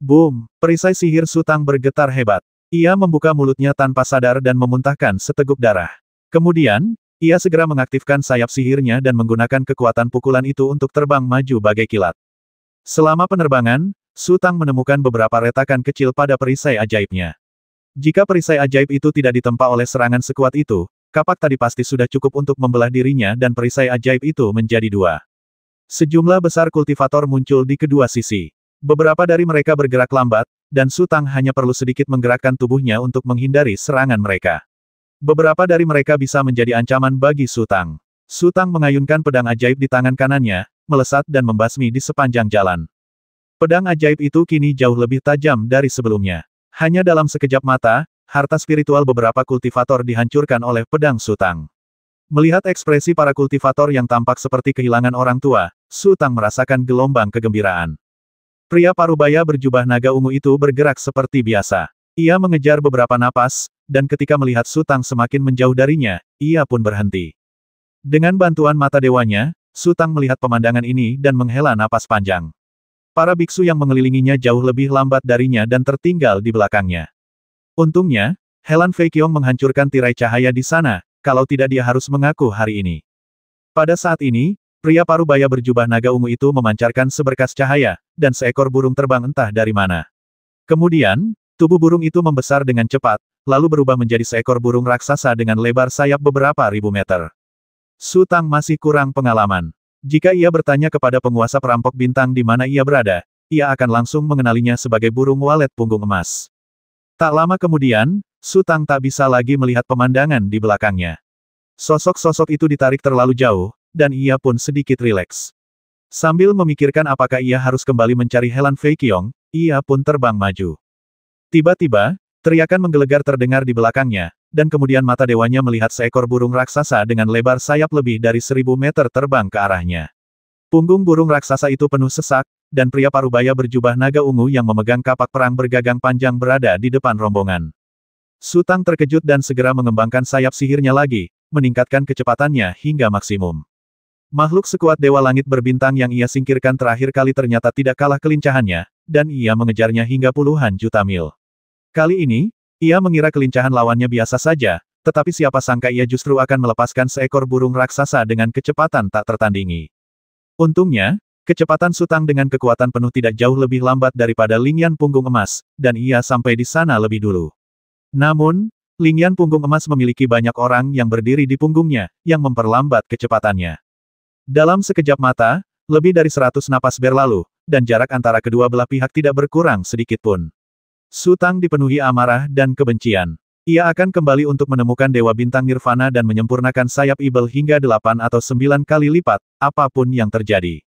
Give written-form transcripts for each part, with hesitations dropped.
Boom! Perisai sihir Sutang bergetar hebat. Ia membuka mulutnya tanpa sadar dan memuntahkan seteguk darah. Kemudian, ia segera mengaktifkan sayap sihirnya dan menggunakan kekuatan pukulan itu untuk terbang maju bagai kilat. Selama penerbangan, Sutang menemukan beberapa retakan kecil pada perisai ajaibnya. Jika perisai ajaib itu tidak ditempa oleh serangan sekuat itu, kapak tadi pasti sudah cukup untuk membelah dirinya dan perisai ajaib itu menjadi dua. Sejumlah besar kultivator muncul di kedua sisi. Beberapa dari mereka bergerak lambat, dan Sutang hanya perlu sedikit menggerakkan tubuhnya untuk menghindari serangan mereka. Beberapa dari mereka bisa menjadi ancaman bagi Sutang. Sutang mengayunkan pedang ajaib di tangan kanannya, melesat dan membasmi di sepanjang jalan. Pedang ajaib itu kini jauh lebih tajam dari sebelumnya. Hanya dalam sekejap mata, harta spiritual beberapa kultivator dihancurkan oleh pedang Sutang. Melihat ekspresi para kultivator yang tampak seperti kehilangan orang tua, Sutang merasakan gelombang kegembiraan. Pria parubaya berjubah naga ungu itu bergerak seperti biasa. Ia mengejar beberapa napas, dan ketika melihat Sutang semakin menjauh darinya, ia pun berhenti. Dengan bantuan mata dewanya, Sutang melihat pemandangan ini dan menghela napas panjang. Para biksu yang mengelilinginya jauh lebih lambat darinya dan tertinggal di belakangnya. Untungnya, Helan Fei Qiong menghancurkan tirai cahaya di sana, kalau tidak dia harus mengaku hari ini. Pada saat ini, pria parubaya berjubah naga ungu itu memancarkan seberkas cahaya, dan seekor burung terbang entah dari mana. Kemudian, tubuh burung itu membesar dengan cepat, lalu berubah menjadi seekor burung raksasa dengan lebar sayap beberapa ribu meter. Sutang masih kurang pengalaman. Jika ia bertanya kepada penguasa perampok bintang di mana ia berada, ia akan langsung mengenalinya sebagai burung walet punggung emas. Tak lama kemudian, Sutang tak bisa lagi melihat pemandangan di belakangnya. Sosok-sosok itu ditarik terlalu jauh, dan ia pun sedikit rileks. Sambil memikirkan apakah ia harus kembali mencari Helan Fei Qiong, ia pun terbang maju. Tiba-tiba, teriakan menggelegar terdengar di belakangnya, dan kemudian mata dewanya melihat seekor burung raksasa dengan lebar sayap lebih dari 1000 meter terbang ke arahnya. Punggung burung raksasa itu penuh sesak, dan pria parubaya berjubah naga ungu yang memegang kapak perang bergagang panjang berada di depan rombongan. Sutang terkejut dan segera mengembangkan sayap sihirnya lagi, meningkatkan kecepatannya hingga maksimum. Makhluk sekuat Dewa Langit berbintang yang ia singkirkan terakhir kali ternyata tidak kalah kelincahannya, dan ia mengejarnya hingga puluhan juta mil. Kali ini, ia mengira kelincahan lawannya biasa saja, tetapi siapa sangka ia justru akan melepaskan seekor burung raksasa dengan kecepatan tak tertandingi. Untungnya, kecepatan Sutang dengan kekuatan penuh tidak jauh lebih lambat daripada Lingyan punggung emas, dan ia sampai di sana lebih dulu. Namun, Lingyan punggung emas memiliki banyak orang yang berdiri di punggungnya, yang memperlambat kecepatannya. Dalam sekejap mata, lebih dari 100 napas berlalu, dan jarak antara kedua belah pihak tidak berkurang sedikit pun. Sutang dipenuhi amarah dan kebencian. Ia akan kembali untuk menemukan Dewa Bintang Nirvana dan menyempurnakan sayap Ibel hingga 8 atau 9 kali lipat, apapun yang terjadi.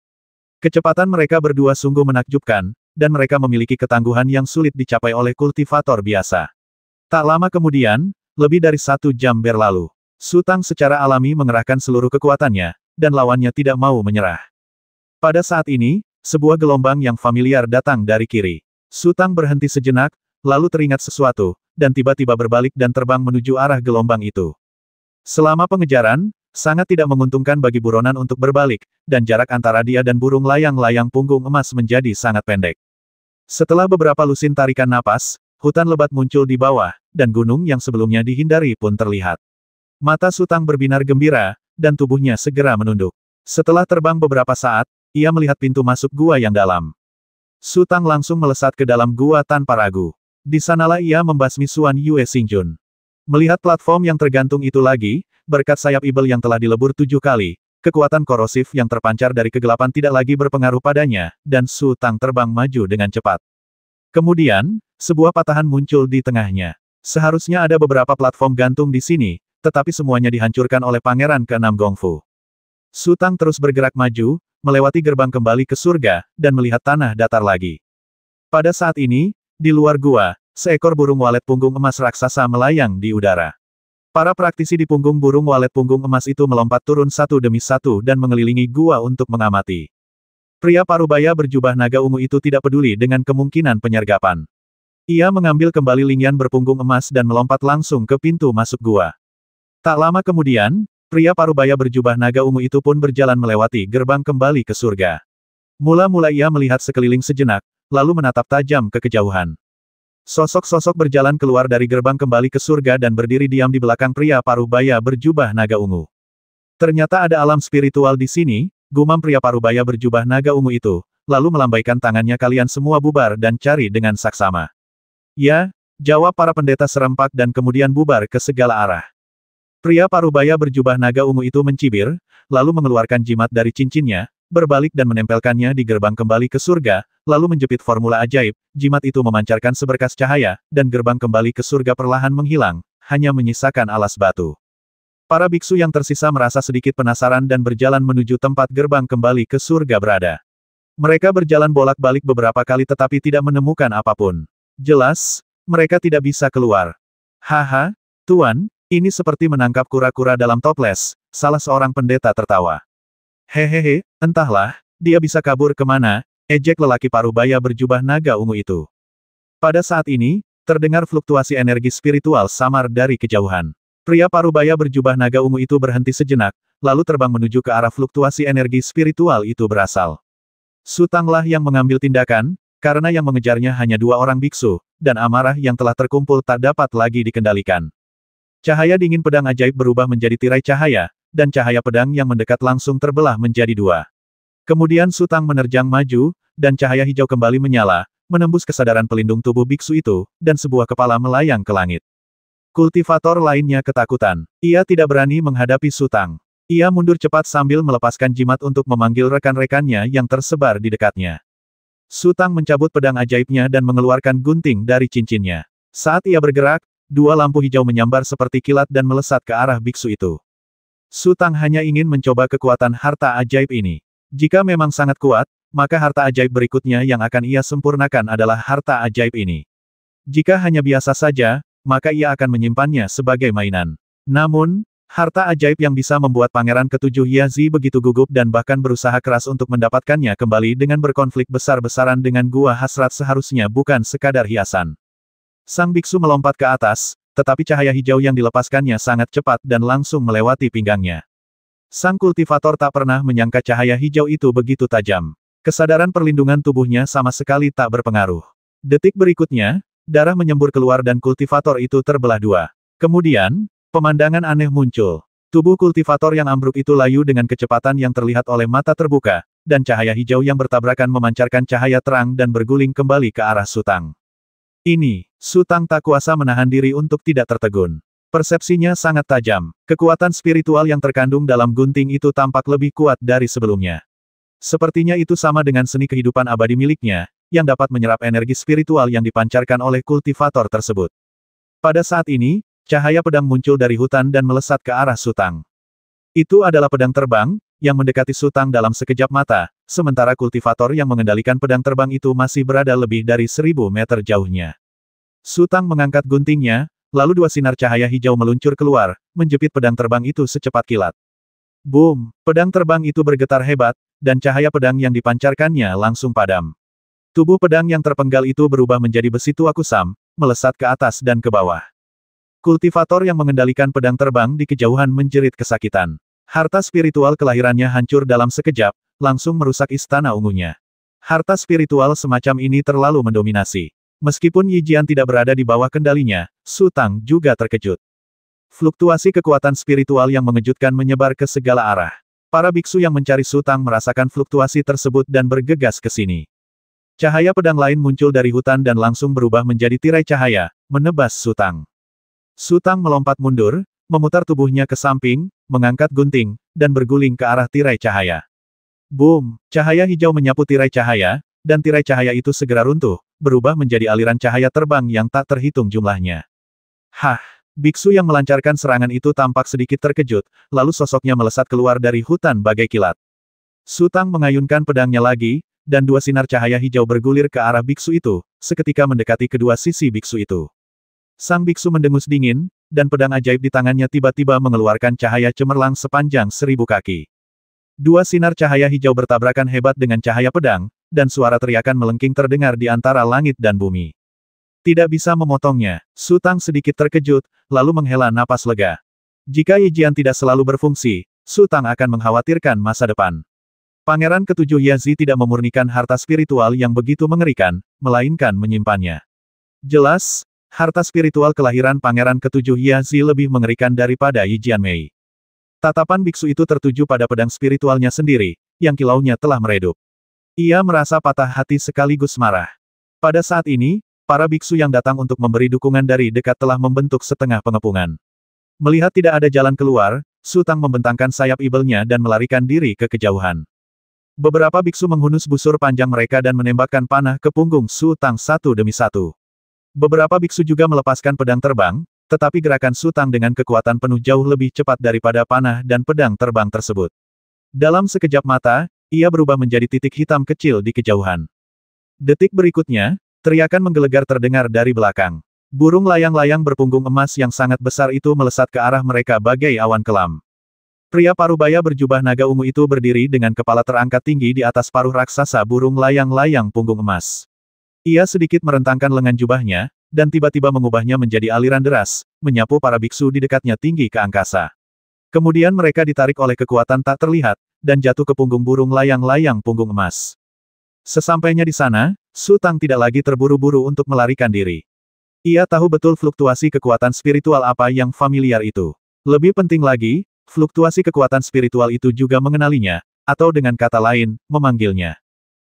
Kecepatan mereka berdua sungguh menakjubkan, dan mereka memiliki ketangguhan yang sulit dicapai oleh kultivator biasa. Tak lama kemudian, lebih dari 1 jam berlalu. Sutang secara alami mengerahkan seluruh kekuatannya, dan lawannya tidak mau menyerah. Pada saat ini, sebuah gelombang yang familiar datang dari kiri. Sutang berhenti sejenak, lalu teringat sesuatu, dan tiba-tiba berbalik dan terbang menuju arah gelombang itu. Selama pengejaran, sangat tidak menguntungkan bagi buronan untuk berbalik, dan jarak antara dia dan burung layang-layang punggung emas menjadi sangat pendek. Setelah beberapa lusin tarikan napas, hutan lebat muncul di bawah, dan gunung yang sebelumnya dihindari pun terlihat. Mata Sutang berbinar gembira, dan tubuhnya segera menunduk. Setelah terbang beberapa saat, ia melihat pintu masuk gua yang dalam. Sutang langsung melesat ke dalam gua tanpa ragu. Di sanalah ia membasmi Xuan Yue Xingjun. Melihat platform yang tergantung itu lagi, berkat sayap Ibel yang telah dilebur 7 kali, kekuatan korosif yang terpancar dari kegelapan tidak lagi berpengaruh padanya, dan Sutang terbang maju dengan cepat. Kemudian, sebuah patahan muncul di tengahnya. Seharusnya ada beberapa platform gantung di sini, tetapi semuanya dihancurkan oleh Pangeran ke-6 Gongfu. Sutang terus bergerak maju, melewati gerbang kembali ke surga, dan melihat tanah datar lagi. Pada saat ini, di luar gua, seekor burung walet punggung emas raksasa melayang di udara. Para praktisi di punggung burung walet punggung emas itu melompat turun satu demi satu dan mengelilingi gua untuk mengamati. Pria parubaya berjubah naga ungu itu tidak peduli dengan kemungkinan penyergapan. Ia mengambil kembali lingyan berpunggung emas dan melompat langsung ke pintu masuk gua. Tak lama kemudian, pria parubaya berjubah naga ungu itu pun berjalan melewati gerbang kembali ke surga. Mula-mula ia melihat sekeliling sejenak, lalu menatap tajam ke kejauhan. Sosok-sosok berjalan keluar dari gerbang kembali ke surga dan berdiri diam di belakang pria parubaya berjubah naga ungu. Ternyata ada alam spiritual di sini, gumam pria parubaya berjubah naga ungu itu, lalu melambaikan tangannya, kalian semua bubar dan cari dengan saksama. Ya, jawab para pendeta serempak dan kemudian bubar ke segala arah. Pria parubaya berjubah naga ungu itu mencibir, lalu mengeluarkan jimat dari cincinnya, berbalik dan menempelkannya di gerbang kembali ke surga, lalu menjepit formula ajaib, jimat itu memancarkan seberkas cahaya, dan gerbang kembali ke surga perlahan menghilang, hanya menyisakan alas batu. Para biksu yang tersisa merasa sedikit penasaran dan berjalan menuju tempat gerbang kembali ke surga berada. Mereka berjalan bolak-balik beberapa kali tetapi tidak menemukan apapun. Jelas, mereka tidak bisa keluar. Haha, Tuan, ini seperti menangkap kura-kura dalam toples, salah seorang pendeta tertawa. Hehehe, entahlah, dia bisa kabur kemana, ejek lelaki parubaya berjubah naga ungu itu. Pada saat ini, terdengar fluktuasi energi spiritual samar dari kejauhan. Pria parubaya berjubah naga ungu itu berhenti sejenak, lalu terbang menuju ke arah fluktuasi energi spiritual itu berasal. Sutanglah yang mengambil tindakan, karena yang mengejarnya hanya 2 orang biksu, dan amarah yang telah terkumpul tak dapat lagi dikendalikan. Cahaya dingin pedang ajaib berubah menjadi tirai cahaya, dan cahaya pedang yang mendekat langsung terbelah menjadi 2. Kemudian Sutang menerjang maju, dan cahaya hijau kembali menyala, menembus kesadaran pelindung tubuh biksu itu, dan sebuah kepala melayang ke langit. Kultivator lainnya ketakutan. Ia tidak berani menghadapi Sutang. Ia mundur cepat sambil melepaskan jimat untuk memanggil rekan-rekannya yang tersebar di dekatnya. Sutang mencabut pedang ajaibnya dan mengeluarkan gunting dari cincinnya. Saat ia bergerak, 2 lampu hijau menyambar seperti kilat dan melesat ke arah biksu itu. Sutang hanya ingin mencoba kekuatan harta ajaib ini. Jika memang sangat kuat, maka harta ajaib berikutnya yang akan ia sempurnakan adalah harta ajaib ini. Jika hanya biasa saja, maka ia akan menyimpannya sebagai mainan. Namun, harta ajaib yang bisa membuat Pangeran Ketujuh Yazi begitu gugup dan bahkan berusaha keras untuk mendapatkannya kembali dengan berkonflik besar-besaran dengan gua hasrat seharusnya bukan sekadar hiasan. Sang biksu melompat ke atas, tetapi cahaya hijau yang dilepaskannya sangat cepat dan langsung melewati pinggangnya. Sang kultivator tak pernah menyangka cahaya hijau itu begitu tajam. Kesadaran perlindungan tubuhnya sama sekali tak berpengaruh. Detik berikutnya, darah menyembur keluar dan kultivator itu terbelah 2. Kemudian, pemandangan aneh muncul. Tubuh kultivator yang ambruk itu layu dengan kecepatan yang terlihat oleh mata terbuka, dan cahaya hijau yang bertabrakan memancarkan cahaya terang dan berguling kembali ke arah Sutang. Ini, Sutang tak kuasa menahan diri untuk tidak tertegun. Persepsinya sangat tajam. Kekuatan spiritual yang terkandung dalam gunting itu tampak lebih kuat dari sebelumnya. Sepertinya itu sama dengan seni kehidupan abadi miliknya, yang dapat menyerap energi spiritual yang dipancarkan oleh kultivator tersebut. Pada saat ini, cahaya pedang muncul dari hutan dan melesat ke arah Sutang. Itu adalah pedang terbang, yang mendekati Sutang dalam sekejap mata, sementara kultivator yang mengendalikan pedang terbang itu masih berada lebih dari 1000 meter jauhnya. Sutang mengangkat guntingnya, lalu 2 sinar cahaya hijau meluncur keluar, menjepit pedang terbang itu secepat kilat. Boom! Pedang terbang itu bergetar hebat, dan cahaya pedang yang dipancarkannya langsung padam. Tubuh pedang yang terpenggal itu berubah menjadi besi tua kusam, melesat ke atas dan ke bawah. Kultivator yang mengendalikan pedang terbang di kejauhan menjerit kesakitan. Harta spiritual kelahirannya hancur dalam sekejap, langsung merusak istana ungunya. Harta spiritual semacam ini terlalu mendominasi. Meskipun Yi Jian tidak berada di bawah kendalinya, Sutang juga terkejut. Fluktuasi kekuatan spiritual yang mengejutkan menyebar ke segala arah. Para biksu yang mencari Sutang merasakan fluktuasi tersebut dan bergegas ke sini. Cahaya pedang lain muncul dari hutan dan langsung berubah menjadi tirai cahaya, menebas Sutang. Sutang melompat mundur, memutar tubuhnya ke samping, mengangkat gunting, dan berguling ke arah tirai cahaya. Boom! Cahaya hijau menyapu tirai cahaya, dan tirai cahaya itu segera runtuh, berubah menjadi aliran cahaya terbang yang tak terhitung jumlahnya. Hah! Biksu yang melancarkan serangan itu tampak sedikit terkejut, lalu sosoknya melesat keluar dari hutan bagai kilat. Sutang mengayunkan pedangnya lagi, dan 2 sinar cahaya hijau bergulir ke arah biksu itu, seketika mendekati kedua sisi biksu itu. Sang biksu mendengus dingin, dan pedang ajaib di tangannya tiba-tiba mengeluarkan cahaya cemerlang sepanjang 1000 kaki. 2 sinar cahaya hijau bertabrakan hebat dengan cahaya pedang, dan suara teriakan melengking terdengar di antara langit dan bumi. Tidak bisa memotongnya, Sutang sedikit terkejut, lalu menghela napas lega. Jika Yi Jian tidak selalu berfungsi, Sutang akan mengkhawatirkan masa depan. Pangeran ketujuh Yazi tidak memurnikan harta spiritual yang begitu mengerikan, melainkan menyimpannya. Jelas, harta spiritual kelahiran Pangeran ketujuh Yazi lebih mengerikan daripada Yi Jianmei. Tatapan biksu itu tertuju pada pedang spiritualnya sendiri, yang kilaunya telah meredup. Ia merasa patah hati sekaligus marah. Pada saat ini, para biksu yang datang untuk memberi dukungan dari dekat telah membentuk setengah pengepungan. Melihat tidak ada jalan keluar, Su Tang membentangkan sayap ibelnya dan melarikan diri ke kejauhan. Beberapa biksu menghunus busur panjang mereka dan menembakkan panah ke punggung Su Tang satu demi satu. Beberapa biksu juga melepaskan pedang terbang, tetapi gerakan Su Tang dengan kekuatan penuh jauh lebih cepat daripada panah dan pedang terbang tersebut. Dalam sekejap mata, ia berubah menjadi titik hitam kecil di kejauhan. Detik berikutnya, teriakan menggelegar terdengar dari belakang. Burung layang-layang berpunggung emas yang sangat besar itu melesat ke arah mereka bagai awan kelam. Pria parubaya berjubah naga ungu itu berdiri dengan kepala terangkat tinggi di atas paruh raksasa burung layang-layang punggung emas. Ia sedikit merentangkan lengan jubahnya, dan tiba-tiba mengubahnya menjadi aliran deras, menyapu para biksu di dekatnya tinggi ke angkasa. Kemudian mereka ditarik oleh kekuatan tak terlihat, dan jatuh ke punggung burung layang-layang punggung emas. Sesampainya di sana, Su Tang tidak lagi terburu-buru untuk melarikan diri. Ia tahu betul fluktuasi kekuatan spiritual apa yang familiar itu. Lebih penting lagi, fluktuasi kekuatan spiritual itu juga mengenalinya, atau dengan kata lain, memanggilnya.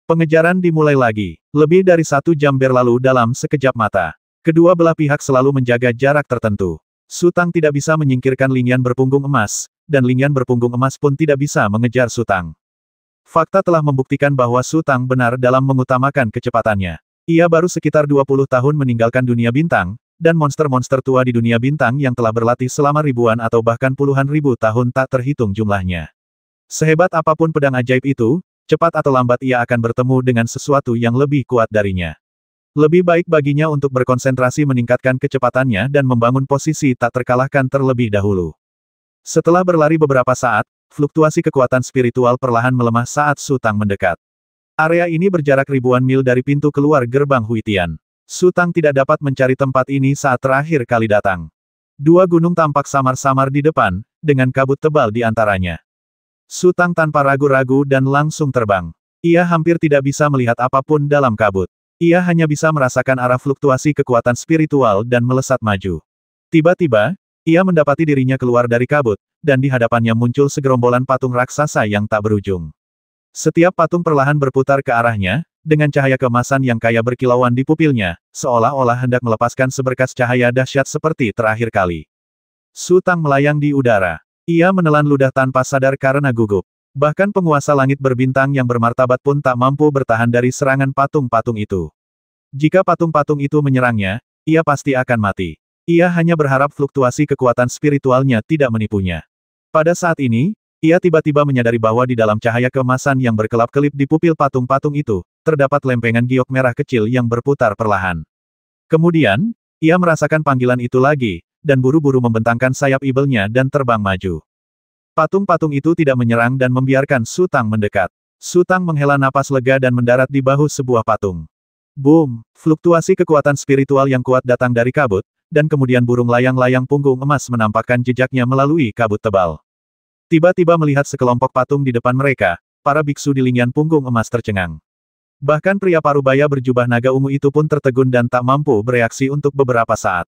Pengejaran dimulai lagi. Lebih dari 1 jam berlalu dalam sekejap mata. Kedua belah pihak selalu menjaga jarak tertentu. Su Tang tidak bisa menyingkirkan Lingyan berpunggung emas, dan Lingyan berpunggung emas pun tidak bisa mengejar Su Tang. Fakta telah membuktikan bahwa Su Tang benar dalam mengutamakan kecepatannya. Ia baru sekitar 20 tahun meninggalkan dunia bintang, dan monster-monster tua di dunia bintang yang telah berlatih selama ribuan atau bahkan puluhan ribu tahun tak terhitung jumlahnya. Sehebat apapun pedang ajaib itu, cepat atau lambat ia akan bertemu dengan sesuatu yang lebih kuat darinya. Lebih baik baginya untuk berkonsentrasi meningkatkan kecepatannya dan membangun posisi tak terkalahkan terlebih dahulu. Setelah berlari beberapa saat, fluktuasi kekuatan spiritual perlahan melemah saat Su Tang mendekat. Area ini berjarak ribuan mil dari pintu keluar gerbang Huitian. Su Tang tidak dapat mencari tempat ini saat terakhir kali datang. Dua gunung tampak samar-samar di depan, dengan kabut tebal di antaranya. Su Tang tanpa ragu-ragu dan langsung terbang. Ia hampir tidak bisa melihat apapun dalam kabut. Ia hanya bisa merasakan arah fluktuasi kekuatan spiritual dan melesat maju. Tiba-tiba, ia mendapati dirinya keluar dari kabut, dan di hadapannya muncul segerombolan patung raksasa yang tak berujung. Setiap patung perlahan berputar ke arahnya, dengan cahaya keemasan yang kaya berkilauan di pupilnya, seolah-olah hendak melepaskan seberkas cahaya dahsyat seperti terakhir kali. Su Tang melayang di udara. Ia menelan ludah tanpa sadar karena gugup. Bahkan penguasa langit berbintang yang bermartabat pun tak mampu bertahan dari serangan patung-patung itu. Jika patung-patung itu menyerangnya, ia pasti akan mati. Ia hanya berharap fluktuasi kekuatan spiritualnya tidak menipunya. Pada saat ini, ia tiba-tiba menyadari bahwa di dalam cahaya keemasan yang berkelap-kelip di pupil patung-patung itu, terdapat lempengan giok merah kecil yang berputar perlahan. Kemudian, ia merasakan panggilan itu lagi, dan buru-buru membentangkan sayap ibelnya dan terbang maju. Patung-patung itu tidak menyerang dan membiarkan Su Tang mendekat. Su Tang menghela napas lega dan mendarat di bahu sebuah patung. Boom! Fluktuasi kekuatan spiritual yang kuat datang dari kabut, dan kemudian burung layang-layang punggung emas menampakkan jejaknya melalui kabut tebal. Tiba-tiba melihat sekelompok patung di depan mereka, para biksu di Lingyan punggung emas tercengang. Bahkan pria parubaya berjubah naga ungu itu pun tertegun dan tak mampu bereaksi untuk beberapa saat.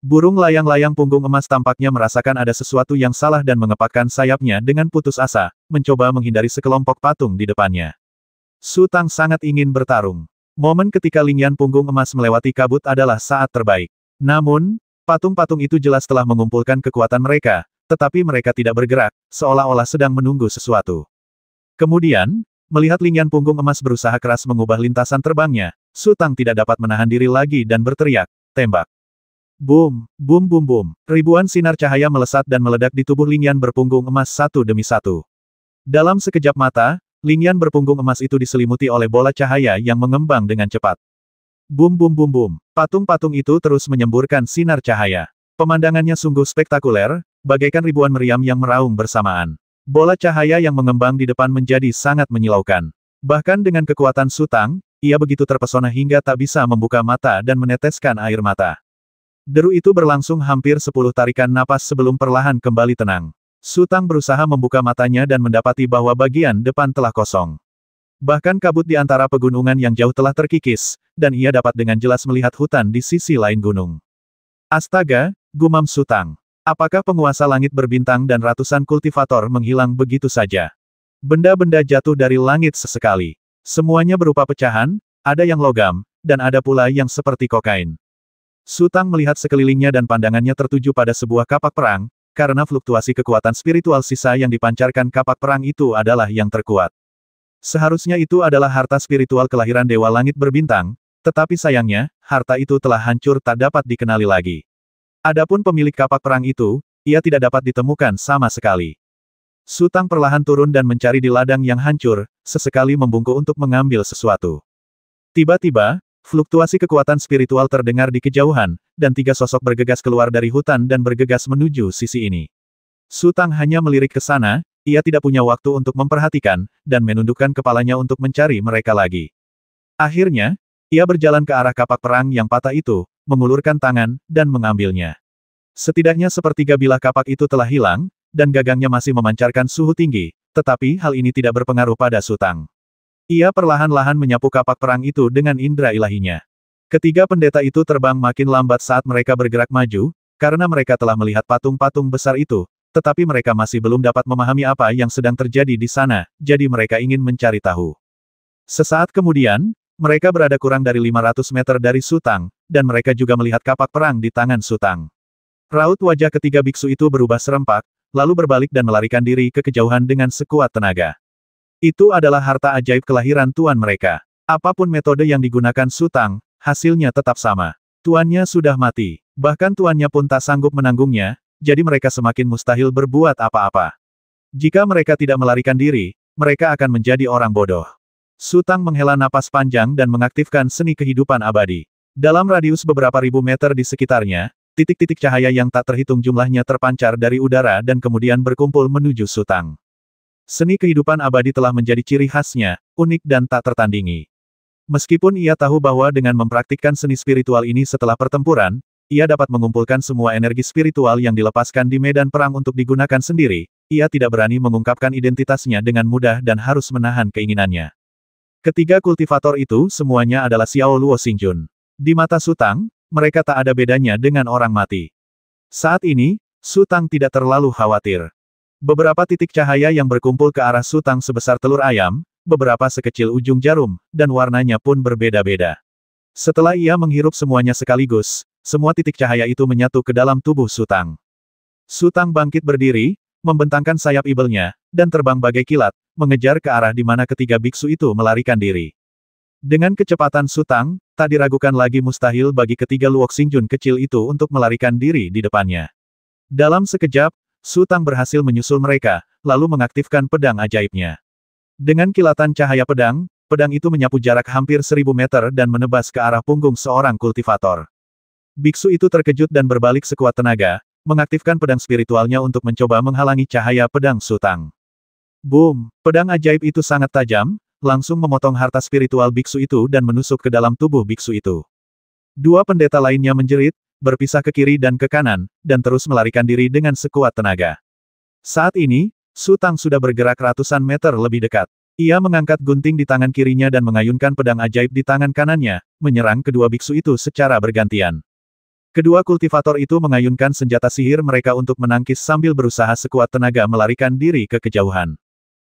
Burung layang-layang punggung emas tampaknya merasakan ada sesuatu yang salah dan mengepakkan sayapnya dengan putus asa, mencoba menghindari sekelompok patung di depannya. Su Tang sangat ingin bertarung. Momen ketika Lingyan punggung emas melewati kabut adalah saat terbaik. Namun, patung-patung itu jelas telah mengumpulkan kekuatan mereka, tetapi mereka tidak bergerak, seolah-olah sedang menunggu sesuatu. Kemudian, melihat Lingyan punggung emas berusaha keras mengubah lintasan terbangnya, Su Tang tidak dapat menahan diri lagi dan berteriak, tembak. Boom, boom boom boom. Ribuan sinar cahaya melesat dan meledak di tubuh Lingyan berpunggung emas satu demi satu. Dalam sekejap mata, Lingyan berpunggung emas itu diselimuti oleh bola cahaya yang mengembang dengan cepat. Boom boom boom boom. Patung-patung itu terus menyemburkan sinar cahaya. Pemandangannya sungguh spektakuler, bagaikan ribuan meriam yang meraung bersamaan. Bola cahaya yang mengembang di depan menjadi sangat menyilaukan. Bahkan dengan kekuatan Su Tang, ia begitu terpesona hingga tak bisa membuka mata dan meneteskan air mata. Deru itu berlangsung hampir 10 tarikan napas sebelum perlahan kembali tenang. Sutang berusaha membuka matanya dan mendapati bahwa bagian depan telah kosong. Bahkan kabut di antara pegunungan yang jauh telah terkikis, dan ia dapat dengan jelas melihat hutan di sisi lain gunung. Astaga, gumam Sutang. Apakah penguasa langit berbintang dan ratusan kultivator menghilang begitu saja? Benda-benda jatuh dari langit sesekali. Semuanya berupa pecahan, ada yang logam, dan ada pula yang seperti kokain. Sutang melihat sekelilingnya dan pandangannya tertuju pada sebuah kapak perang, karena fluktuasi kekuatan spiritual sisa yang dipancarkan kapak perang itu adalah yang terkuat. Seharusnya itu adalah harta spiritual kelahiran Dewa Langit Berbintang, tetapi sayangnya, harta itu telah hancur tak dapat dikenali lagi. Adapun pemilik kapak perang itu, ia tidak dapat ditemukan sama sekali. Sutang perlahan turun dan mencari di ladang yang hancur, sesekali membungkuk untuk mengambil sesuatu. Tiba-tiba, fluktuasi kekuatan spiritual terdengar di kejauhan, dan 3 sosok bergegas keluar dari hutan dan bergegas menuju sisi ini. Sutang hanya melirik ke sana, ia tidak punya waktu untuk memperhatikan, dan menundukkan kepalanya untuk mencari mereka lagi. Akhirnya, ia berjalan ke arah kapak perang yang patah itu, mengulurkan tangan, dan mengambilnya. Setidaknya sepertiga bilah kapak itu telah hilang, dan gagangnya masih memancarkan suhu tinggi, tetapi hal ini tidak berpengaruh pada Sutang. Ia perlahan-lahan menyapu kapak perang itu dengan indera ilahinya. Ketiga pendeta itu terbang makin lambat saat mereka bergerak maju, karena mereka telah melihat patung-patung besar itu, tetapi mereka masih belum dapat memahami apa yang sedang terjadi di sana, jadi mereka ingin mencari tahu. Sesaat kemudian, mereka berada kurang dari 500 meter dari Sutang, dan mereka juga melihat kapak perang di tangan Sutang. Raut wajah ketiga biksu itu berubah serempak, lalu berbalik dan melarikan diri ke kejauhan dengan sekuat tenaga. Itu adalah harta ajaib kelahiran tuan mereka. Apapun metode yang digunakan Sutang, hasilnya tetap sama. Tuannya sudah mati. Bahkan tuannya pun tak sanggup menanggungnya, jadi mereka semakin mustahil berbuat apa-apa. Jika mereka tidak melarikan diri, mereka akan menjadi orang bodoh. Sutang menghela napas panjang dan mengaktifkan seni kehidupan abadi. Dalam radius beberapa ribu meter di sekitarnya, titik-titik cahaya yang tak terhitung jumlahnya terpancar dari udara dan kemudian berkumpul menuju Sutang. Seni kehidupan abadi telah menjadi ciri khasnya, unik dan tak tertandingi. Meskipun ia tahu bahwa dengan mempraktikkan seni spiritual ini setelah pertempuran, ia dapat mengumpulkan semua energi spiritual yang dilepaskan di medan perang untuk digunakan sendiri, ia tidak berani mengungkapkan identitasnya dengan mudah dan harus menahan keinginannya. Ketiga kultivator itu semuanya adalah Xiao Luo Xingjun. Di mata Sutang, mereka tak ada bedanya dengan orang mati. Saat ini, Sutang tidak terlalu khawatir. Beberapa titik cahaya yang berkumpul ke arah Sutang sebesar telur ayam, beberapa sekecil ujung jarum, dan warnanya pun berbeda-beda. Setelah ia menghirup semuanya sekaligus, semua titik cahaya itu menyatu ke dalam tubuh Sutang. Sutang bangkit berdiri, membentangkan sayap ibelnya, dan terbang bagai kilat, mengejar ke arah di mana ketiga biksu itu melarikan diri. Dengan kecepatan Sutang, tak diragukan lagi mustahil bagi ketiga Luok Xingjun kecil itu untuk melarikan diri di depannya. Dalam sekejap, Sutang berhasil menyusul mereka, lalu mengaktifkan pedang ajaibnya. Dengan kilatan cahaya pedang, pedang itu menyapu jarak hampir 1000 meter dan menebas ke arah punggung seorang kultivator. Biksu itu terkejut dan berbalik sekuat tenaga, mengaktifkan pedang spiritualnya untuk mencoba menghalangi cahaya pedang Sutang. Boom! Pedang ajaib itu sangat tajam, langsung memotong harta spiritual biksu itu dan menusuk ke dalam tubuh biksu itu. Dua pendeta lainnya menjerit, berpisah ke kiri dan ke kanan, dan terus melarikan diri dengan sekuat tenaga. Saat ini, Sutang sudah bergerak ratusan meter lebih dekat. Ia mengangkat gunting di tangan kirinya dan mengayunkan pedang ajaib di tangan kanannya, menyerang kedua biksu itu secara bergantian. Kedua kultivator itu mengayunkan senjata sihir mereka untuk menangkis sambil berusaha sekuat tenaga melarikan diri ke kejauhan.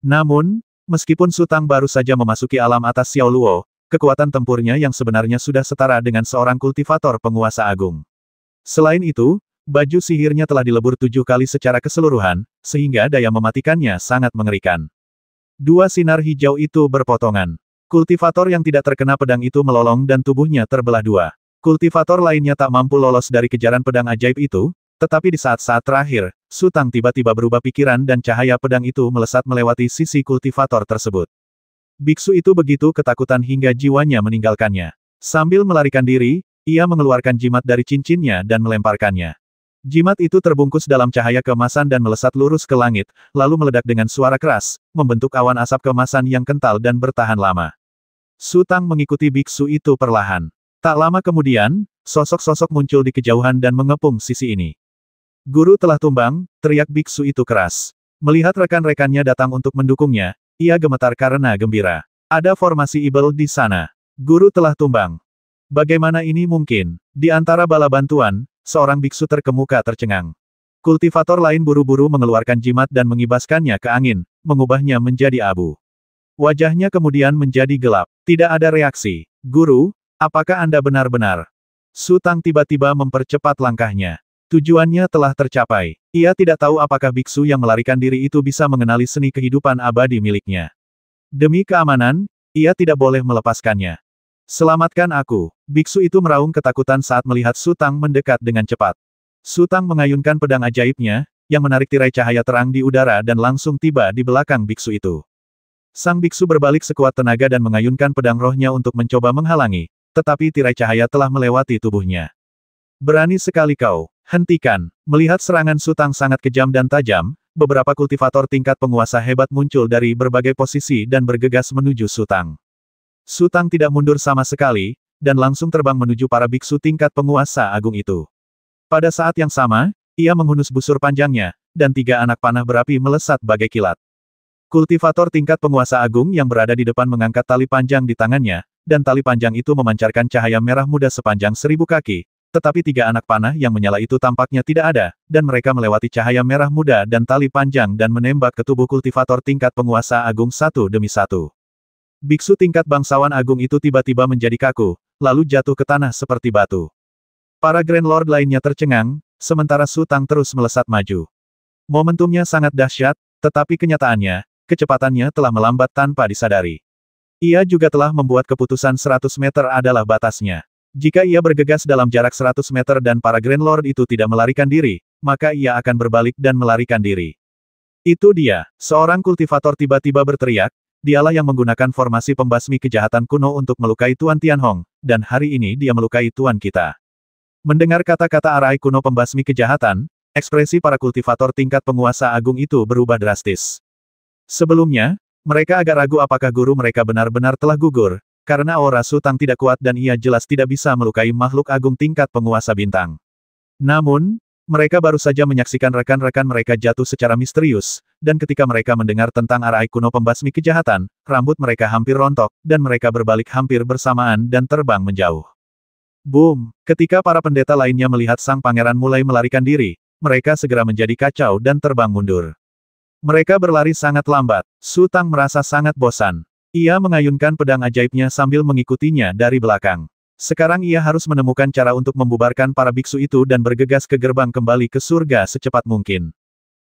Namun, meskipun Sutang baru saja memasuki alam atas Xiao Luo, kekuatan tempurnya yang sebenarnya sudah setara dengan seorang kultivator penguasa agung. Selain itu, baju sihirnya telah dilebur 7 kali secara keseluruhan, sehingga daya mematikannya sangat mengerikan. Dua sinar hijau itu berpotongan. Kultivator yang tidak terkena pedang itu melolong dan tubuhnya terbelah dua. Kultivator lainnya tak mampu lolos dari kejaran pedang ajaib itu, tetapi di saat-saat terakhir, Sutang tiba-tiba berubah pikiran dan cahaya pedang itu melesat melewati sisi kultivator tersebut. Biksu itu begitu ketakutan hingga jiwanya meninggalkannya. Sambil melarikan diri, ia mengeluarkan jimat dari cincinnya dan melemparkannya. Jimat itu terbungkus dalam cahaya keemasan dan melesat lurus ke langit, lalu meledak dengan suara keras, membentuk awan asap keemasan yang kental dan bertahan lama. Sutang mengikuti biksu itu perlahan. Tak lama kemudian, sosok-sosok muncul di kejauhan dan mengepung sisi ini. Guru telah tumbang, teriak biksu itu keras. Melihat rekan-rekannya datang untuk mendukungnya, ia gemetar karena gembira. Ada formasi Ibel di sana. Guru telah tumbang. Bagaimana ini mungkin? Di antara bala bantuan, seorang biksu terkemuka tercengang. Kultivator lain buru-buru mengeluarkan jimat dan mengibaskannya ke angin, mengubahnya menjadi abu. Wajahnya kemudian menjadi gelap. Tidak ada reaksi. Guru, apakah Anda benar-benar? Su Tang tiba-tiba mempercepat langkahnya. Tujuannya telah tercapai. Ia tidak tahu apakah biksu yang melarikan diri itu bisa mengenali seni kehidupan abadi miliknya. Demi keamanan, ia tidak boleh melepaskannya. Selamatkan aku. Biksu itu meraung ketakutan saat melihat Su Tang mendekat dengan cepat. Su Tang mengayunkan pedang ajaibnya, yang menarik tirai cahaya terang di udara dan langsung tiba di belakang biksu itu. Sang biksu berbalik sekuat tenaga dan mengayunkan pedang rohnya untuk mencoba menghalangi, tetapi tirai cahaya telah melewati tubuhnya. Berani sekali kau. Hentikan. Melihat serangan Su Tang sangat kejam dan tajam, beberapa kultivator tingkat penguasa hebat muncul dari berbagai posisi dan bergegas menuju Su Tang. Su Tang tidak mundur sama sekali, dan langsung terbang menuju para biksu tingkat penguasa agung itu. Pada saat yang sama, ia menghunus busur panjangnya, dan 3 anak panah berapi melesat bagai kilat. Kultivator tingkat penguasa agung yang berada di depan mengangkat tali panjang di tangannya, dan tali panjang itu memancarkan cahaya merah muda sepanjang 1000 kaki. Tetapi 3 anak panah yang menyala itu tampaknya tidak ada, dan mereka melewati cahaya merah muda dan tali panjang dan menembak ke tubuh kultivator tingkat penguasa agung satu demi satu. Biksu tingkat bangsawan agung itu tiba-tiba menjadi kaku, lalu jatuh ke tanah seperti batu. Para Grand Lord lainnya tercengang, sementara Su Tang terus melesat maju. Momentumnya sangat dahsyat, tetapi kenyataannya, kecepatannya telah melambat tanpa disadari. Ia juga telah membuat keputusan 100 meter adalah batasnya. Jika ia bergegas dalam jarak 100 meter dan para Grand Lord itu tidak melarikan diri, maka ia akan berbalik dan melarikan diri. Itu dia, seorang kultivator tiba-tiba berteriak, dialah yang menggunakan formasi pembasmi kejahatan kuno untuk melukai Tuan Tianhong, dan hari ini dia melukai Tuan kita. Mendengar kata-kata arai kuno pembasmi kejahatan, ekspresi para kultivator tingkat penguasa agung itu berubah drastis. Sebelumnya, mereka agak ragu apakah guru mereka benar-benar telah gugur, karena aura Su Tang tidak kuat dan ia jelas tidak bisa melukai makhluk agung tingkat penguasa bintang. Namun, mereka baru saja menyaksikan rekan-rekan mereka jatuh secara misterius, dan ketika mereka mendengar tentang arai kuno pembasmi kejahatan, rambut mereka hampir rontok, dan mereka berbalik hampir bersamaan dan terbang menjauh. Boom! Ketika para pendeta lainnya melihat sang pangeran mulai melarikan diri, mereka segera menjadi kacau dan terbang mundur. Mereka berlari sangat lambat. Su Tang merasa sangat bosan. Ia mengayunkan pedang ajaibnya sambil mengikutinya dari belakang. Sekarang ia harus menemukan cara untuk membubarkan para biksu itu dan bergegas ke gerbang kembali ke surga secepat mungkin.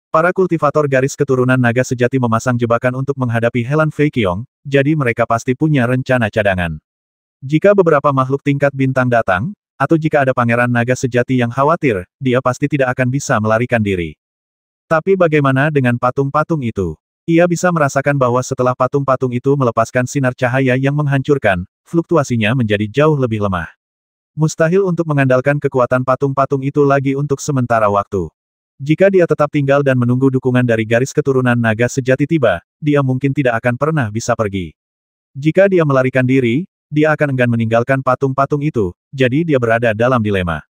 Para kultivator garis keturunan naga sejati memasang jebakan untuk menghadapi Helan Fei Qiong, jadi mereka pasti punya rencana cadangan. Jika beberapa makhluk tingkat bintang datang, atau jika ada pangeran naga sejati yang khawatir, dia pasti tidak akan bisa melarikan diri. Tapi bagaimana dengan patung-patung itu? Ia bisa merasakan bahwa setelah patung-patung itu melepaskan sinar cahaya yang menghancurkan, fluktuasinya menjadi jauh lebih lemah. Mustahil untuk mengandalkan kekuatan patung-patung itu lagi untuk sementara waktu. Jika dia tetap tinggal dan menunggu dukungan dari garis keturunan naga sejati tiba, dia mungkin tidak akan pernah bisa pergi. Jika dia melarikan diri, dia akan enggan meninggalkan patung-patung itu, jadi dia berada dalam dilema.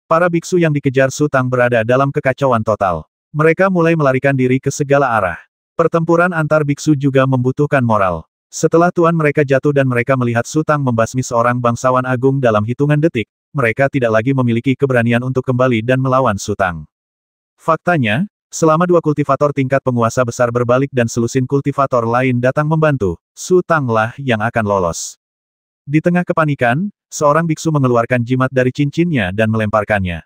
Para biksu yang dikejar Su Tang berada dalam kekacauan total. Mereka mulai melarikan diri ke segala arah. Pertempuran antar biksu juga membutuhkan moral. Setelah tuan mereka jatuh dan mereka melihat Su Tang membasmi seorang bangsawan agung dalam hitungan detik, mereka tidak lagi memiliki keberanian untuk kembali dan melawan Su Tang. Faktanya, selama 2 kultivator tingkat penguasa besar berbalik dan selusin kultivator lain datang membantu, Su Tang lah yang akan lolos. Di tengah kepanikan, seorang biksu mengeluarkan jimat dari cincinnya dan melemparkannya.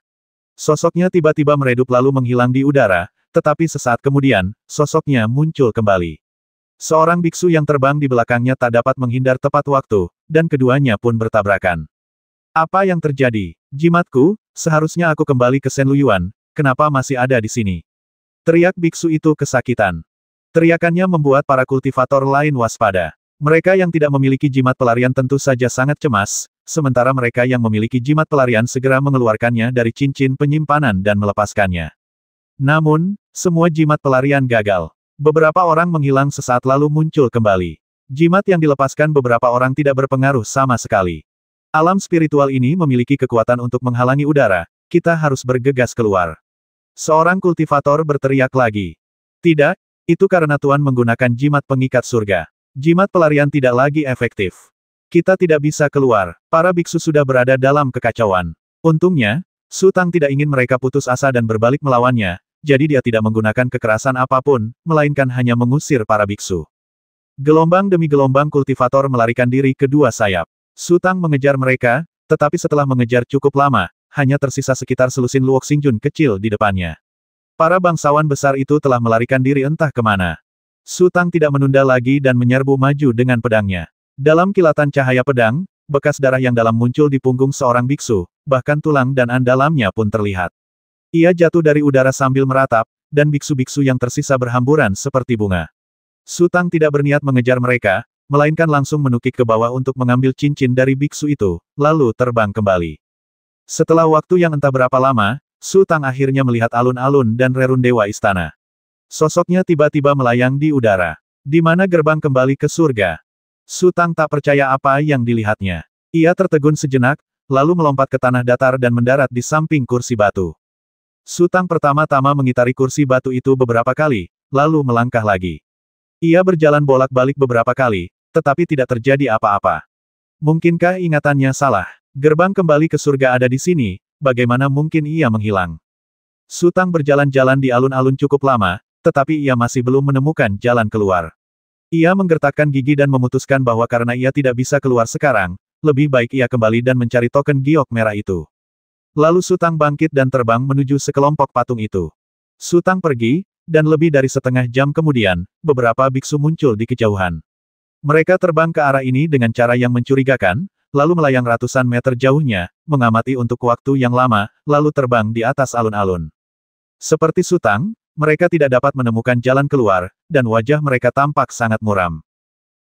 Sosoknya tiba-tiba meredup lalu menghilang di udara, tetapi sesaat kemudian, sosoknya muncul kembali. Seorang biksu yang terbang di belakangnya tak dapat menghindar tepat waktu, dan keduanya pun bertabrakan. Apa yang terjadi? Jimatku, seharusnya aku kembali ke Shen Luyuan, kenapa masih ada di sini? Teriak biksu itu kesakitan. Teriakannya membuat para kultivator lain waspada. Mereka yang tidak memiliki jimat pelarian tentu saja sangat cemas, sementara mereka yang memiliki jimat pelarian segera mengeluarkannya dari cincin penyimpanan dan melepaskannya. Namun, semua jimat pelarian gagal. Beberapa orang menghilang sesaat lalu muncul kembali. Jimat yang dilepaskan beberapa orang tidak berpengaruh sama sekali. Alam spiritual ini memiliki kekuatan untuk menghalangi udara, kita harus bergegas keluar. Seorang kultivator berteriak lagi. Tidak, itu karena Tuan menggunakan jimat pengikat surga. Jimat pelarian tidak lagi efektif. Kita tidak bisa keluar. Para biksu sudah berada dalam kekacauan. Untungnya, Su Tang tidak ingin mereka putus asa dan berbalik melawannya, jadi dia tidak menggunakan kekerasan apapun, melainkan hanya mengusir para biksu. Gelombang demi gelombang kultivator melarikan diri ke dua sayap. Su Tang mengejar mereka, tetapi setelah mengejar cukup lama, hanya tersisa sekitar selusin Luok Xingjun kecil di depannya. Para bangsawan besar itu telah melarikan diri entah kemana. Su Tang tidak menunda lagi dan menyerbu maju dengan pedangnya. Dalam kilatan cahaya pedang, bekas darah yang dalam muncul di punggung seorang biksu, bahkan tulang dan andalamnya pun terlihat. Ia jatuh dari udara sambil meratap, dan biksu-biksu yang tersisa berhamburan seperti bunga. Su Tang tidak berniat mengejar mereka, melainkan langsung menukik ke bawah untuk mengambil cincin dari biksu itu, lalu terbang kembali. Setelah waktu yang entah berapa lama, Su Tang akhirnya melihat alun-alun dan rerun dewa istana. Sosoknya tiba-tiba melayang di udara. Di mana gerbang kembali ke surga? Su Tang tak percaya apa yang dilihatnya. Ia tertegun sejenak, lalu melompat ke tanah datar dan mendarat di samping kursi batu. Su Tang pertama-tama mengitari kursi batu itu beberapa kali, lalu melangkah lagi. Ia berjalan bolak-balik beberapa kali, tetapi tidak terjadi apa-apa. Mungkinkah ingatannya salah? Gerbang kembali ke surga ada di sini, bagaimana mungkin ia menghilang? Su Tang berjalan-jalan di alun-alun cukup lama, tetapi ia masih belum menemukan jalan keluar. Ia menggertakkan gigi dan memutuskan bahwa karena ia tidak bisa keluar sekarang, lebih baik ia kembali dan mencari token giok merah itu. Lalu Su Tang bangkit dan terbang menuju sekelompok patung itu. Su Tang pergi, dan lebih dari setengah jam kemudian, beberapa biksu muncul di kejauhan. Mereka terbang ke arah ini dengan cara yang mencurigakan, lalu melayang ratusan meter jauhnya, mengamati untuk waktu yang lama, lalu terbang di atas alun-alun. Seperti Su Tang, mereka tidak dapat menemukan jalan keluar, dan wajah mereka tampak sangat muram.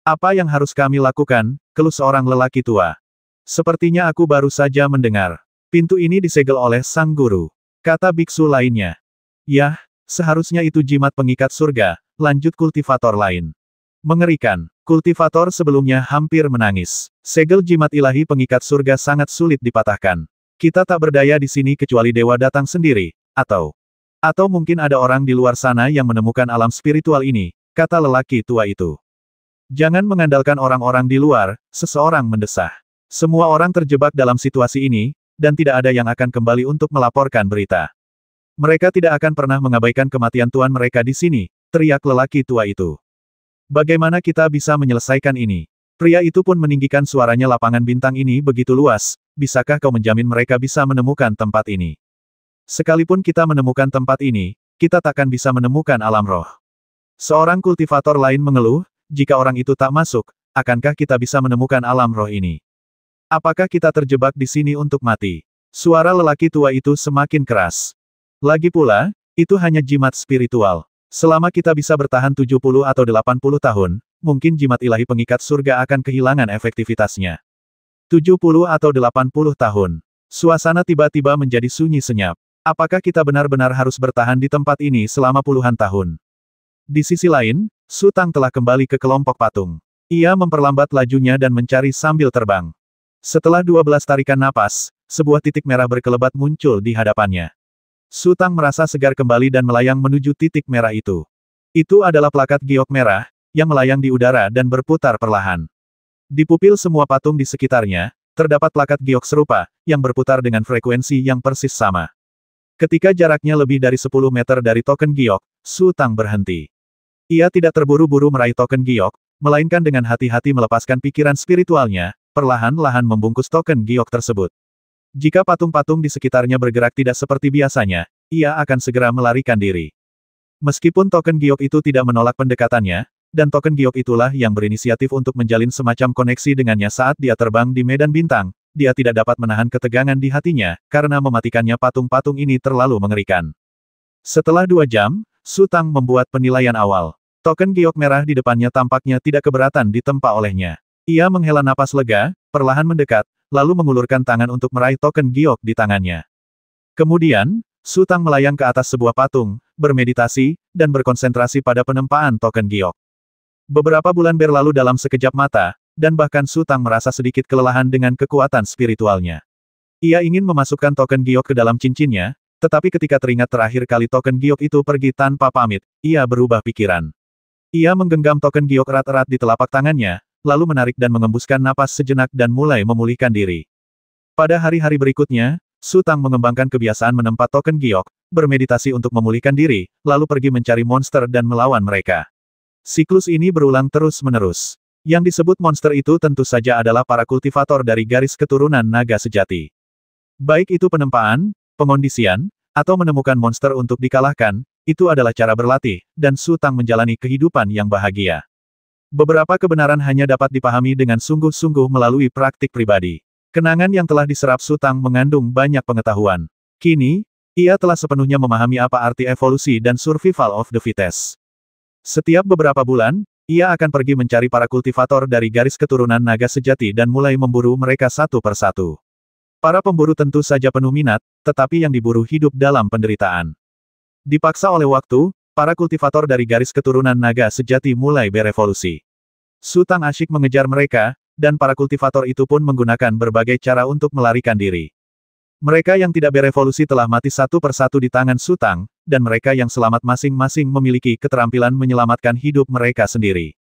Apa yang harus kami lakukan? Keluh seorang lelaki tua. Sepertinya aku baru saja mendengar. Pintu ini disegel oleh sang guru. Kata biksu lainnya. Yah, seharusnya itu jimat pengikat surga, lanjut kultivator lain. Mengerikan. Kultivator sebelumnya hampir menangis. Segel jimat ilahi pengikat surga sangat sulit dipatahkan. Kita tak berdaya di sini kecuali dewa datang sendiri, atau mungkin ada orang di luar sana yang menemukan alam spiritual ini, kata lelaki tua itu. Jangan mengandalkan orang-orang di luar, seseorang mendesah. Semua orang terjebak dalam situasi ini, dan tidak ada yang akan kembali untuk melaporkan berita. Mereka tidak akan pernah mengabaikan kematian tuan mereka di sini, teriak lelaki tua itu. Bagaimana kita bisa menyelesaikan ini? Pria itu pun meninggikan suaranya. Lapangan bintang ini begitu luas, bisakah kau menjamin mereka bisa menemukan tempat ini? Sekalipun kita menemukan tempat ini, kita takkan bisa menemukan alam roh. Seorang kultivator lain mengeluh, jika orang itu tak masuk, akankah kita bisa menemukan alam roh ini? Apakah kita terjebak di sini untuk mati? Suara lelaki tua itu semakin keras. Lagi pula, itu hanya jimat spiritual. Selama kita bisa bertahan 70 atau 80 tahun, mungkin jimat ilahi pengikat surga akan kehilangan efektivitasnya. 70 atau 80 tahun. Suasana tiba-tiba menjadi sunyi senyap. Apakah kita benar-benar harus bertahan di tempat ini selama puluhan tahun? Di sisi lain, Su Tang telah kembali ke kelompok patung. Ia memperlambat lajunya dan mencari sambil terbang. Setelah 12 tarikan napas, sebuah titik merah berkelebat muncul di hadapannya. Su Tang merasa segar kembali dan melayang menuju titik merah itu. Itu adalah plakat giok merah, yang melayang di udara dan berputar perlahan. Di pupil semua patung di sekitarnya, terdapat plakat giok serupa, yang berputar dengan frekuensi yang persis sama. Ketika jaraknya lebih dari 10 meter dari token giok, Su Tang berhenti. Ia tidak terburu-buru meraih token giok, melainkan dengan hati-hati melepaskan pikiran spiritualnya, perlahan-lahan membungkus token giok tersebut. Jika patung-patung di sekitarnya bergerak tidak seperti biasanya, ia akan segera melarikan diri. Meskipun token giok itu tidak menolak pendekatannya, dan token giok itulah yang berinisiatif untuk menjalin semacam koneksi dengannya saat dia terbang di medan bintang, dia tidak dapat menahan ketegangan di hatinya, karena mematikannya patung-patung ini terlalu mengerikan. Setelah 2 jam, Su Tang membuat penilaian awal. Token giok merah di depannya tampaknya tidak keberatan ditempa olehnya. Ia menghela napas lega, perlahan mendekat, lalu mengulurkan tangan untuk meraih token giok di tangannya. Kemudian, Su Tang melayang ke atas sebuah patung, bermeditasi, dan berkonsentrasi pada penempaan token giok. Beberapa bulan berlalu dalam sekejap mata, dan bahkan Su Tang merasa sedikit kelelahan dengan kekuatan spiritualnya. Ia ingin memasukkan token giok ke dalam cincinnya, Tetapi ketika teringat terakhir kali token giok itu pergi tanpa pamit, ia berubah pikiran. Ia menggenggam token giok erat-erat di telapak tangannya, lalu menarik dan mengembuskan napas sejenak dan mulai memulihkan diri. Pada hari-hari berikutnya, Su Tang mengembangkan kebiasaan menempat token giok, bermeditasi untuk memulihkan diri, lalu pergi mencari monster dan melawan mereka. Siklus ini berulang terus-menerus. Yang disebut monster itu tentu saja adalah para kultivator dari garis keturunan naga sejati. Baik itu penempaan, pengondisian, atau menemukan monster untuk dikalahkan, itu adalah cara berlatih, dan Su Tang menjalani kehidupan yang bahagia. Beberapa kebenaran hanya dapat dipahami dengan sungguh-sungguh melalui praktik pribadi. Kenangan yang telah diserap Su Tang mengandung banyak pengetahuan. Kini, ia telah sepenuhnya memahami apa arti evolusi dan survival of the fittest. Setiap beberapa bulan, ia akan pergi mencari para kultivator dari garis keturunan naga sejati dan mulai memburu mereka satu persatu. Para pemburu tentu saja penuh minat, tetapi yang diburu hidup dalam penderitaan. Dipaksa oleh waktu, para kultivator dari garis keturunan naga sejati mulai berevolusi. Su Tang asyik mengejar mereka, dan para kultivator itu pun menggunakan berbagai cara untuk melarikan diri. Mereka yang tidak berevolusi telah mati satu persatu di tangan Su Tang, dan mereka yang selamat masing-masing memiliki keterampilan menyelamatkan hidup mereka sendiri.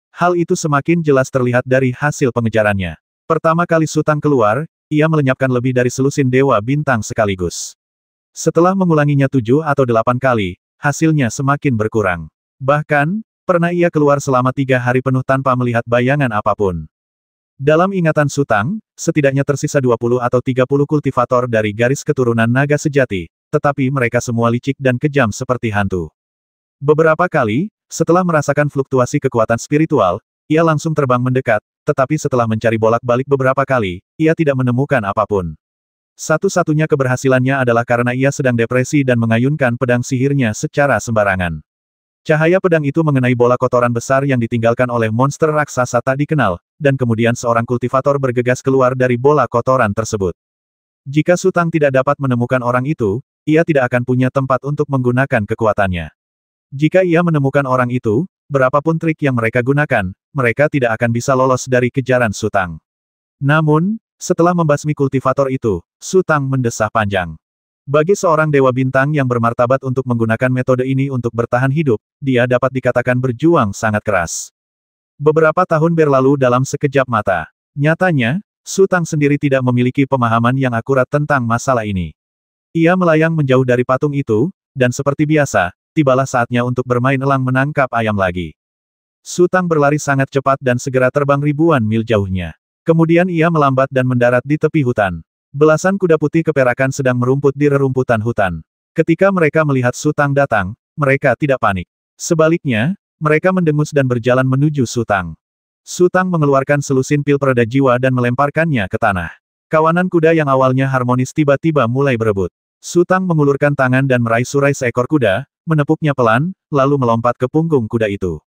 Hal itu semakin jelas terlihat dari hasil pengejarannya. Pertama kali Su Tang keluar, ia melenyapkan lebih dari selusin dewa bintang sekaligus. Setelah mengulanginya 7 atau 8 kali, hasilnya semakin berkurang. Bahkan, pernah ia keluar selama 3 hari penuh tanpa melihat bayangan apapun. Dalam ingatan Su Tang, setidaknya tersisa 20 atau 30 kultivator dari garis keturunan naga sejati, tetapi mereka semua licik dan kejam seperti hantu. Beberapa kali, setelah merasakan fluktuasi kekuatan spiritual, ia langsung terbang mendekat, tetapi setelah mencari bolak-balik beberapa kali, ia tidak menemukan apapun. Satu-satunya keberhasilannya adalah karena ia sedang depresi dan mengayunkan pedang sihirnya secara sembarangan. Cahaya pedang itu mengenai bola kotoran besar yang ditinggalkan oleh monster raksasa tak dikenal, dan kemudian seorang kultivator bergegas keluar dari bola kotoran tersebut. Jika Su Tang tidak dapat menemukan orang itu, ia tidak akan punya tempat untuk menggunakan kekuatannya. Jika ia menemukan orang itu, berapapun trik yang mereka gunakan, mereka tidak akan bisa lolos dari kejaran Su Tang. Namun, setelah membasmi kultivator itu, Su Tang mendesah panjang. Bagi seorang dewa bintang yang bermartabat untuk menggunakan metode ini untuk bertahan hidup, dia dapat dikatakan berjuang sangat keras. Beberapa tahun berlalu dalam sekejap mata. Nyatanya, Su Tang sendiri tidak memiliki pemahaman yang akurat tentang masalah ini. Ia melayang menjauh dari patung itu, dan seperti biasa, tibalah saatnya untuk bermain elang menangkap ayam lagi. Su Tang berlari sangat cepat dan segera terbang ribuan mil jauhnya. Kemudian ia melambat dan mendarat di tepi hutan. Belasan kuda putih keperakan sedang merumput di rerumputan hutan. Ketika mereka melihat Su Tang datang, mereka tidak panik. Sebaliknya, mereka mendengus dan berjalan menuju Su Tang. Su Tang mengeluarkan selusin pil pereda jiwa dan melemparkannya ke tanah. Kawanan kuda yang awalnya harmonis tiba-tiba mulai berebut. Su Tang mengulurkan tangan dan meraih surai seekor kuda, menepuknya pelan, lalu melompat ke punggung kuda itu.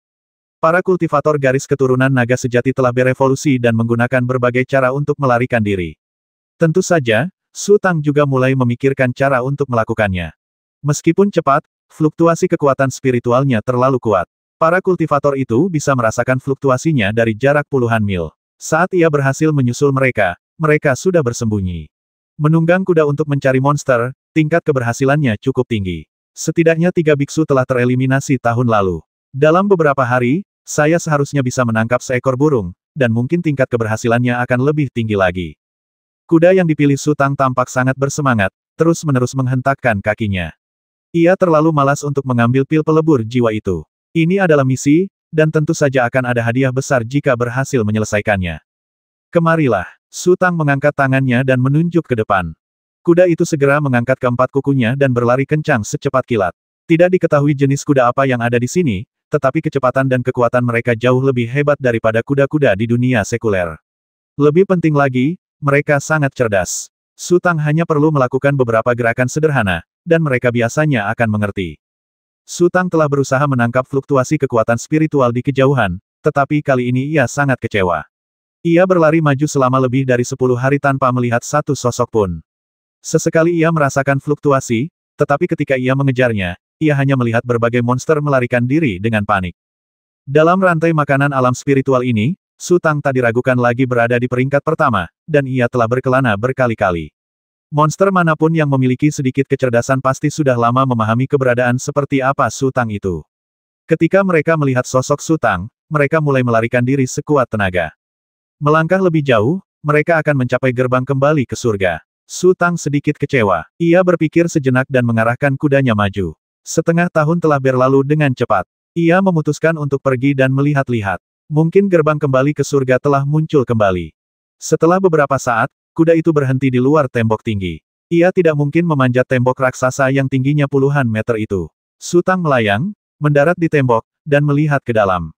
Para kultivator garis keturunan naga sejati telah berevolusi dan menggunakan berbagai cara untuk melarikan diri. Tentu saja, Su Tang juga mulai memikirkan cara untuk melakukannya. Meskipun cepat, fluktuasi kekuatan spiritualnya terlalu kuat. Para kultivator itu bisa merasakan fluktuasinya dari jarak puluhan mil. Saat ia berhasil menyusul mereka, mereka sudah bersembunyi. Menunggang kuda untuk mencari monster, tingkat keberhasilannya cukup tinggi. Setidaknya 3 biksu telah tereliminasi tahun lalu. Dalam beberapa hari, saya seharusnya bisa menangkap seekor burung, dan mungkin tingkat keberhasilannya akan lebih tinggi lagi. Kuda yang dipilih Su Tang tampak sangat bersemangat, terus-menerus menghentakkan kakinya. Ia terlalu malas untuk mengambil pil pelebur jiwa itu. Ini adalah misi, dan tentu saja akan ada hadiah besar jika berhasil menyelesaikannya. Kemarilah. Su Tang mengangkat tangannya dan menunjuk ke depan. Kuda itu segera mengangkat keempat kukunya dan berlari kencang secepat kilat. Tidak diketahui jenis kuda apa yang ada di sini, tetapi kecepatan dan kekuatan mereka jauh lebih hebat daripada kuda-kuda di dunia sekuler. Lebih penting lagi, mereka sangat cerdas. Su Tang hanya perlu melakukan beberapa gerakan sederhana, dan mereka biasanya akan mengerti. Su Tang telah berusaha menangkap fluktuasi kekuatan spiritual di kejauhan, tetapi kali ini ia sangat kecewa. Ia berlari maju selama lebih dari 10 hari tanpa melihat satu sosok pun. Sesekali ia merasakan fluktuasi, tetapi ketika ia mengejarnya, ia hanya melihat berbagai monster melarikan diri dengan panik. Dalam rantai makanan alam spiritual ini, Su Tang tak diragukan lagi berada di peringkat pertama, dan ia telah berkelana berkali-kali. Monster manapun yang memiliki sedikit kecerdasan pasti sudah lama memahami keberadaan seperti apa Su Tang itu. Ketika mereka melihat sosok Su Tang, mereka mulai melarikan diri sekuat tenaga. Melangkah lebih jauh, mereka akan mencapai gerbang kembali ke surga. Su Tang sedikit kecewa. Ia berpikir sejenak dan mengarahkan kudanya maju. Setengah tahun telah berlalu dengan cepat. Ia memutuskan untuk pergi dan melihat-lihat. Mungkin gerbang kembali ke surga telah muncul kembali. Setelah beberapa saat, kuda itu berhenti di luar tembok tinggi. Ia tidak mungkin memanjat tembok raksasa yang tingginya puluhan meter itu. Su Tang melayang, mendarat di tembok, dan melihat ke dalam.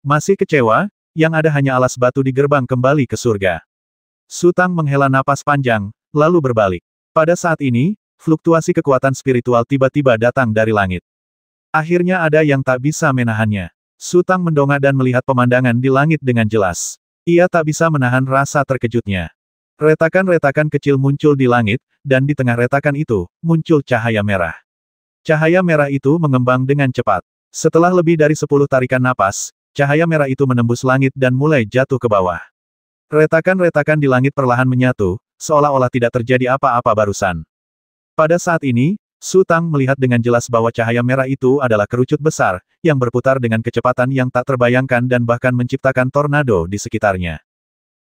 Masih kecewa, yang ada hanya alas batu di gerbang kembali ke surga. Su Tang menghela napas panjang, lalu berbalik. Pada saat ini, fluktuasi kekuatan spiritual tiba-tiba datang dari langit. Akhirnya ada yang tak bisa menahannya. Su Tang mendongak dan melihat pemandangan di langit dengan jelas. Ia tak bisa menahan rasa terkejutnya. Retakan-retakan kecil muncul di langit, dan di tengah retakan itu, muncul cahaya merah. Cahaya merah itu mengembang dengan cepat. Setelah lebih dari 10 tarikan napas, cahaya merah itu menembus langit dan mulai jatuh ke bawah. Retakan-retakan di langit perlahan menyatu, seolah-olah tidak terjadi apa-apa barusan. Pada saat ini, Su Tang melihat dengan jelas bahwa cahaya merah itu adalah kerucut besar, yang berputar dengan kecepatan yang tak terbayangkan dan bahkan menciptakan tornado di sekitarnya.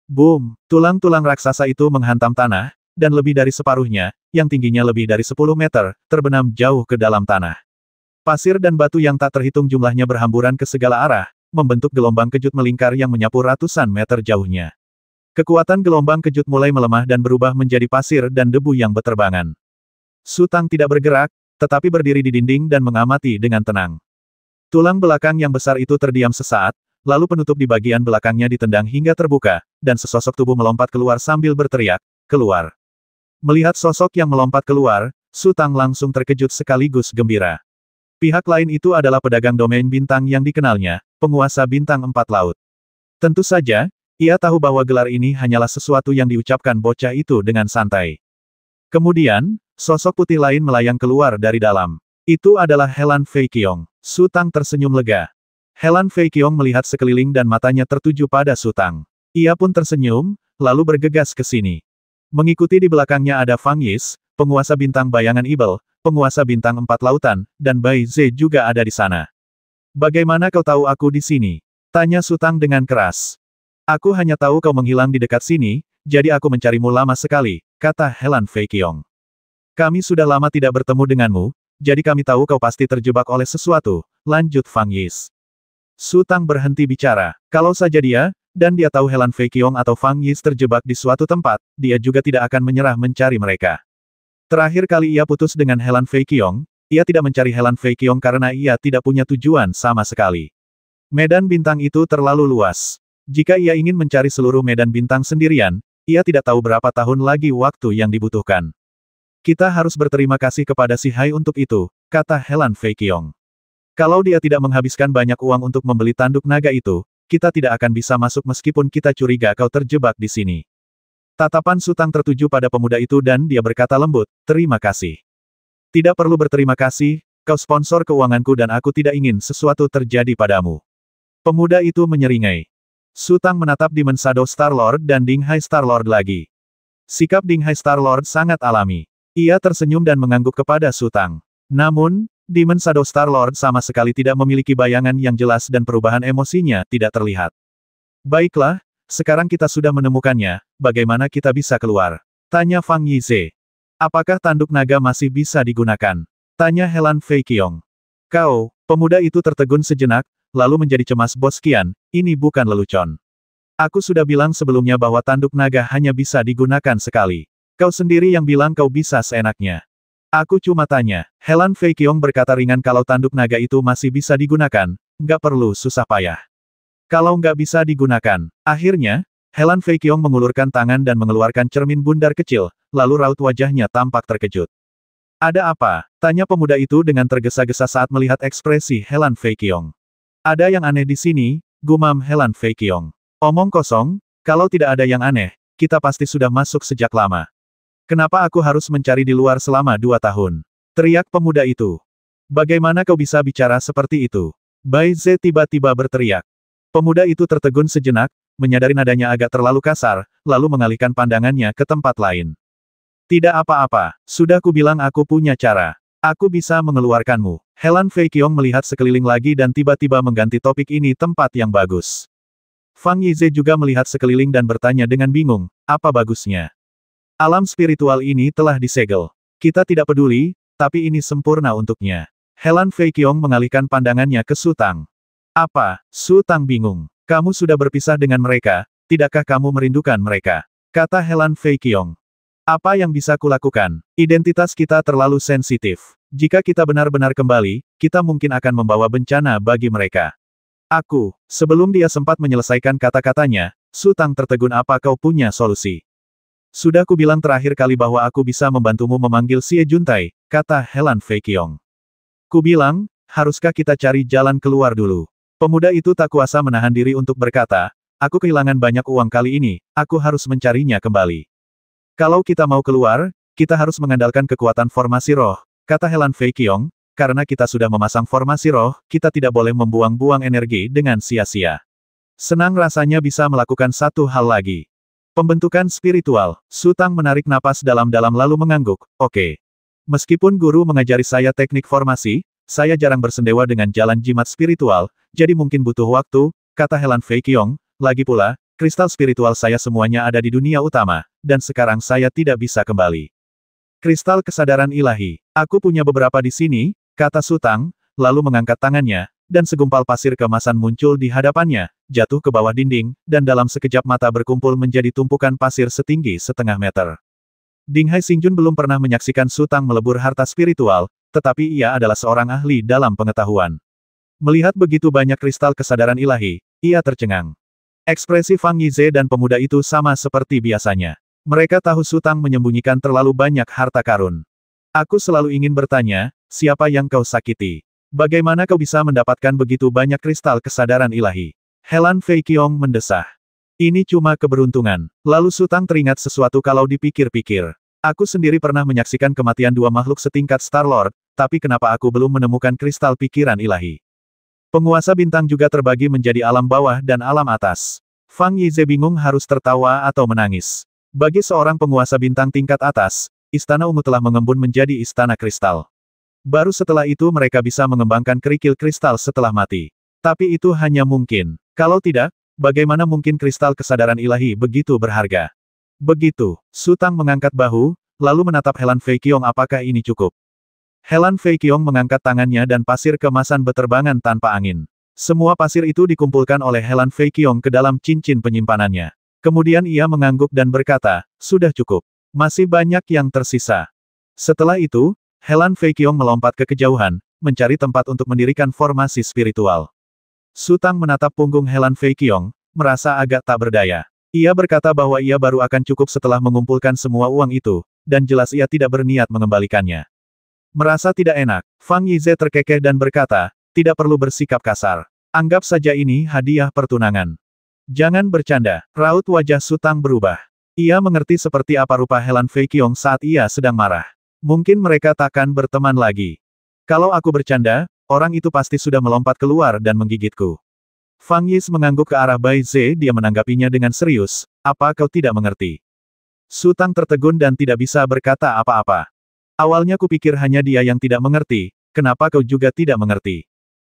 Boom! Tulang-tulang raksasa itu menghantam tanah, dan lebih dari separuhnya, yang tingginya lebih dari 10 meter, terbenam jauh ke dalam tanah. Pasir dan batu yang tak terhitung jumlahnya berhamburan ke segala arah, membentuk gelombang kejut melingkar yang menyapu ratusan meter jauhnya. Kekuatan gelombang kejut mulai melemah dan berubah menjadi pasir dan debu yang beterbangan. Su Tang tidak bergerak, tetapi berdiri di dinding dan mengamati dengan tenang. Tulang belakang yang besar itu terdiam sesaat, lalu penutup di bagian belakangnya ditendang hingga terbuka, dan sesosok tubuh melompat keluar sambil berteriak, "Keluar!" Melihat sosok yang melompat keluar, Su Tang langsung terkejut sekaligus gembira. Pihak lain itu adalah pedagang domain bintang yang dikenalnya, penguasa bintang 4 laut. Tentu saja, ia tahu bahwa gelar ini hanyalah sesuatu yang diucapkan bocah itu dengan santai. Kemudian, sosok putih lain melayang keluar dari dalam. Itu adalah Helan Fei Qiong. Su Tang tersenyum lega. Helan Fei Qiong melihat sekeliling dan matanya tertuju pada Su Tang. Ia pun tersenyum, lalu bergegas ke sini. Mengikuti di belakangnya ada Fang Yis, penguasa bintang bayangan Ibel, penguasa bintang 4 lautan, dan Bai Ze juga ada di sana. "Bagaimana kau tahu aku di sini?" tanya Su Tang dengan keras. "Aku hanya tahu kau menghilang di dekat sini, jadi aku mencarimu lama sekali," kata Helan Fei Qiong. "Kami sudah lama tidak bertemu denganmu, jadi kami tahu kau pasti terjebak oleh sesuatu," lanjut Fang Yis. Su Tang berhenti bicara. Kalau saja dia, dan dia tahu Helan Fei Qiong atau Fang Yis terjebak di suatu tempat, dia juga tidak akan menyerah mencari mereka. Terakhir kali ia putus dengan Helan Fei Qiong, ia tidak mencari Helan Fei Qiong karena ia tidak punya tujuan sama sekali. Medan bintang itu terlalu luas. Jika ia ingin mencari seluruh medan bintang sendirian, ia tidak tahu berapa tahun lagi waktu yang dibutuhkan. "Kita harus berterima kasih kepada si Hai untuk itu," kata Helan Fei Qiong. "Kalau dia tidak menghabiskan banyak uang untuk membeli tanduk naga itu, kita tidak akan bisa masuk meskipun kita curiga kau terjebak di sini." Tatapan Su Tang tertuju pada pemuda itu dan dia berkata lembut, "Terima kasih." "Tidak perlu berterima kasih, kau sponsor keuanganku dan aku tidak ingin sesuatu terjadi padamu." Pemuda itu menyeringai. Su Tang menatap Demon Shadow Star-Lord dan Ding Hai Star-Lord lagi. Sikap Ding Hai Star-Lord sangat alami. Ia tersenyum dan mengangguk kepada Su Tang. Namun, Demon Shadow Star-Lord sama sekali tidak memiliki bayangan yang jelas dan perubahan emosinya tidak terlihat. "Baiklah, sekarang kita sudah menemukannya, bagaimana kita bisa keluar?" tanya Fang Yize. "Apakah tanduk naga masih bisa digunakan?" tanya Helan Fei Qiong. "Kau," pemuda itu tertegun sejenak, lalu menjadi cemas. "Bos Qian, ini bukan lelucon. Aku sudah bilang sebelumnya bahwa tanduk naga hanya bisa digunakan sekali. Kau sendiri yang bilang kau bisa seenaknya. Aku cuma tanya." Helan Fei Qiong berkata ringan, "Kalau tanduk naga itu masih bisa digunakan, nggak perlu susah payah. Kalau nggak bisa digunakan." Akhirnya, Helan Fei Qiong mengulurkan tangan dan mengeluarkan cermin bundar kecil, lalu raut wajahnya tampak terkejut. "Ada apa?" tanya pemuda itu dengan tergesa-gesa saat melihat ekspresi Helan Fei Qiong. "Ada yang aneh di sini," gumam Helan Fei Qiong. "Omong kosong, kalau tidak ada yang aneh, kita pasti sudah masuk sejak lama. Kenapa aku harus mencari di luar selama 2 tahun? Teriak pemuda itu. "Bagaimana kau bisa bicara seperti itu?" Bai Ze tiba-tiba berteriak. Pemuda itu tertegun sejenak, menyadari nadanya agak terlalu kasar, lalu mengalihkan pandangannya ke tempat lain. Tidak apa-apa, sudah kubilang aku punya cara. Aku bisa mengeluarkanmu. Helan Fei Qiong melihat sekeliling lagi dan tiba-tiba mengganti topik ini tempat yang bagus. Fang Yize juga melihat sekeliling dan bertanya dengan bingung, apa bagusnya? Alam spiritual ini telah disegel. Kita tidak peduli, tapi ini sempurna untuknya. Helan Fei Qiong mengalihkan pandangannya ke Su Tang. Apa? Su Tang bingung. Kamu sudah berpisah dengan mereka, tidakkah kamu merindukan mereka? Kata Helan Fei Qiong. Apa yang bisa kulakukan? Identitas kita terlalu sensitif. Jika kita benar-benar kembali, kita mungkin akan membawa bencana bagi mereka. Sebelum dia sempat menyelesaikan kata-katanya, Su Tang tertegun, apa kau punya solusi? Sudah kubilang terakhir kali bahwa aku bisa membantumu memanggil Xie Juntai, kata Helan Fei Qiong. Kubilang, haruskah kita cari jalan keluar dulu? Pemuda itu tak kuasa menahan diri untuk berkata, aku kehilangan banyak uang kali ini, aku harus mencarinya kembali. Kalau kita mau keluar, kita harus mengandalkan kekuatan formasi roh, kata Helan Fei Qiong, karena kita sudah memasang formasi roh, kita tidak boleh membuang-buang energi dengan sia-sia. Senang rasanya bisa melakukan satu hal lagi. Pembentukan spiritual. Su Tang menarik napas dalam-dalam lalu mengangguk, oke. Meskipun guru mengajari saya teknik formasi, saya jarang bersendewa dengan jalan jimat spiritual, jadi mungkin butuh waktu, kata Helan Fei Qiong, lagi pula, kristal spiritual saya semuanya ada di dunia utama, dan sekarang saya tidak bisa kembali. Kristal kesadaran ilahi. Aku punya beberapa di sini, kata Su Tang, lalu mengangkat tangannya, dan segumpal pasir keemasan muncul di hadapannya, jatuh ke bawah dinding, dan dalam sekejap mata berkumpul menjadi tumpukan pasir setinggi setengah meter. Ding Hai Xingjun belum pernah menyaksikan Su Tang melebur harta spiritual, tetapi ia adalah seorang ahli dalam pengetahuan. Melihat begitu banyak kristal kesadaran ilahi, ia tercengang. Ekspresi Fang Yize dan pemuda itu sama seperti biasanya. Mereka tahu Su Tang menyembunyikan terlalu banyak harta karun. Aku selalu ingin bertanya, siapa yang kau sakiti? Bagaimana kau bisa mendapatkan begitu banyak kristal kesadaran ilahi? Helan Fei Qiong mendesah. Ini cuma keberuntungan. Lalu Su Tang teringat sesuatu kalau dipikir-pikir. Aku sendiri pernah menyaksikan kematian dua makhluk setingkat Star Lord, tapi kenapa aku belum menemukan kristal pikiran ilahi? Penguasa bintang juga terbagi menjadi alam bawah dan alam atas. Fang Yize bingung harus tertawa atau menangis. Bagi seorang penguasa bintang tingkat atas, Istana Ungu telah mengembun menjadi Istana Kristal. Baru setelah itu mereka bisa mengembangkan kerikil kristal setelah mati. Tapi itu hanya mungkin. Kalau tidak, bagaimana mungkin kristal kesadaran ilahi begitu berharga? Begitu, Su Tang mengangkat bahu, lalu menatap Helan Fei Qiong, apakah ini cukup? Helan Fei Qiong mengangkat tangannya dan pasir keemasan beterbangan tanpa angin. Semua pasir itu dikumpulkan oleh Helan Fei Qiong ke dalam cincin penyimpanannya. Kemudian ia mengangguk dan berkata, sudah cukup. Masih banyak yang tersisa. Setelah itu, Helan Fei Qiong melompat ke kejauhan, mencari tempat untuk mendirikan formasi spiritual. Su Tang menatap punggung Helan Fei Qiong, merasa agak tak berdaya. Ia berkata bahwa ia baru akan cukup setelah mengumpulkan semua uang itu, dan jelas ia tidak berniat mengembalikannya. Merasa tidak enak, Fang Yize terkekeh dan berkata, tidak perlu bersikap kasar. Anggap saja ini hadiah pertunangan. Jangan bercanda, raut wajah Su Tang berubah. Ia mengerti seperti apa rupa Helan Fei Qiong saat ia sedang marah. Mungkin mereka takkan berteman lagi. Kalau aku bercanda, orang itu pasti sudah melompat keluar dan menggigitku. Fang Yize mengangguk ke arah Bai Ze, dia menanggapinya dengan serius, apa kau tidak mengerti? Su Tang tertegun dan tidak bisa berkata apa-apa. Awalnya kupikir hanya dia yang tidak mengerti, kenapa kau juga tidak mengerti?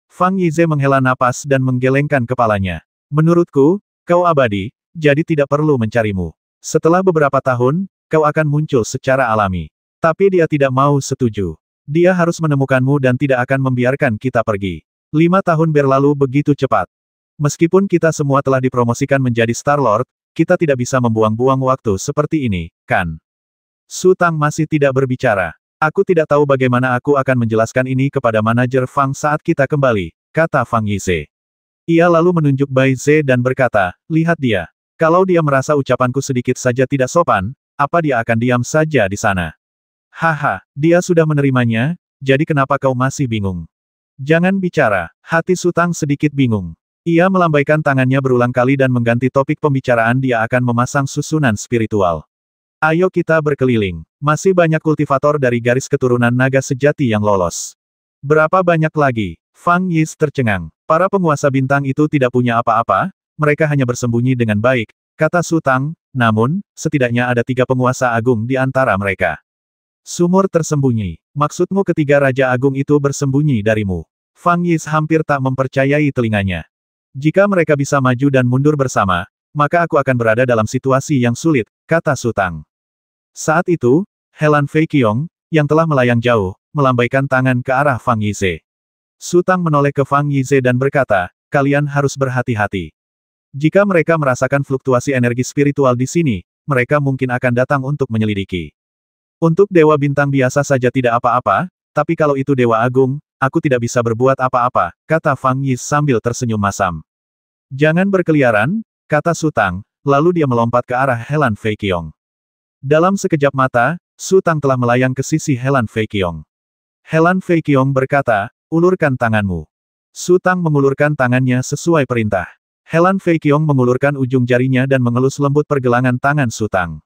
Fang Yize menghela napas dan menggelengkan kepalanya. Menurutku, kau abadi, jadi tidak perlu mencarimu. Setelah beberapa tahun, kau akan muncul secara alami. Tapi dia tidak mau setuju. Dia harus menemukanmu dan tidak akan membiarkan kita pergi. 5 tahun berlalu begitu cepat. Meskipun kita semua telah dipromosikan menjadi Star Lord, kita tidak bisa membuang-buang waktu seperti ini, kan? Su Tang masih tidak berbicara. Aku tidak tahu bagaimana aku akan menjelaskan ini kepada manajer Fang saat kita kembali, kata Fang Yize. Ia lalu menunjuk Bai Ze dan berkata, lihat dia. Kalau dia merasa ucapanku sedikit saja tidak sopan, apa dia akan diam saja di sana? Haha, dia sudah menerimanya, jadi kenapa kau masih bingung? Jangan bicara, hati Su Tang sedikit bingung. Ia melambaikan tangannya berulang kali dan mengganti topik pembicaraan, dia akan memasang susunan spiritual. Ayo kita berkeliling. Masih banyak kultivator dari garis keturunan naga sejati yang lolos. Berapa banyak lagi? Fang Yize tercengang. Para penguasa bintang itu tidak punya apa-apa, mereka hanya bersembunyi dengan baik, kata Su Tang, Namun, setidaknya ada 3 penguasa agung di antara mereka. Sumur tersembunyi. Maksudmu ketiga Raja Agung itu bersembunyi darimu? Fang Yis hampir tak mempercayai telinganya. Jika mereka bisa maju dan mundur bersama, maka aku akan berada dalam situasi yang sulit, kata Su Tang. Saat itu, Helan Fei Qiong, yang telah melayang jauh, melambaikan tangan ke arah Fang Yize. Su Tang menoleh ke Fang Yize dan berkata, kalian harus berhati-hati. Jika mereka merasakan fluktuasi energi spiritual di sini, mereka mungkin akan datang untuk menyelidiki. Untuk Dewa Bintang biasa saja tidak apa-apa, tapi kalau itu Dewa Agung, aku tidak bisa berbuat apa-apa, kata Fang Yis sambil tersenyum masam. Jangan berkeliaran, kata Su Tang, lalu dia melompat ke arah Helan Fei Qiong. Dalam sekejap mata, Su Tang telah melayang ke sisi Helan Fei Qiong. Helan Fei Qiong berkata, ulurkan tanganmu. Su Tang mengulurkan tangannya sesuai perintah. Helan Fei Qiong mengulurkan ujung jarinya dan mengelus lembut pergelangan tangan Su Tang.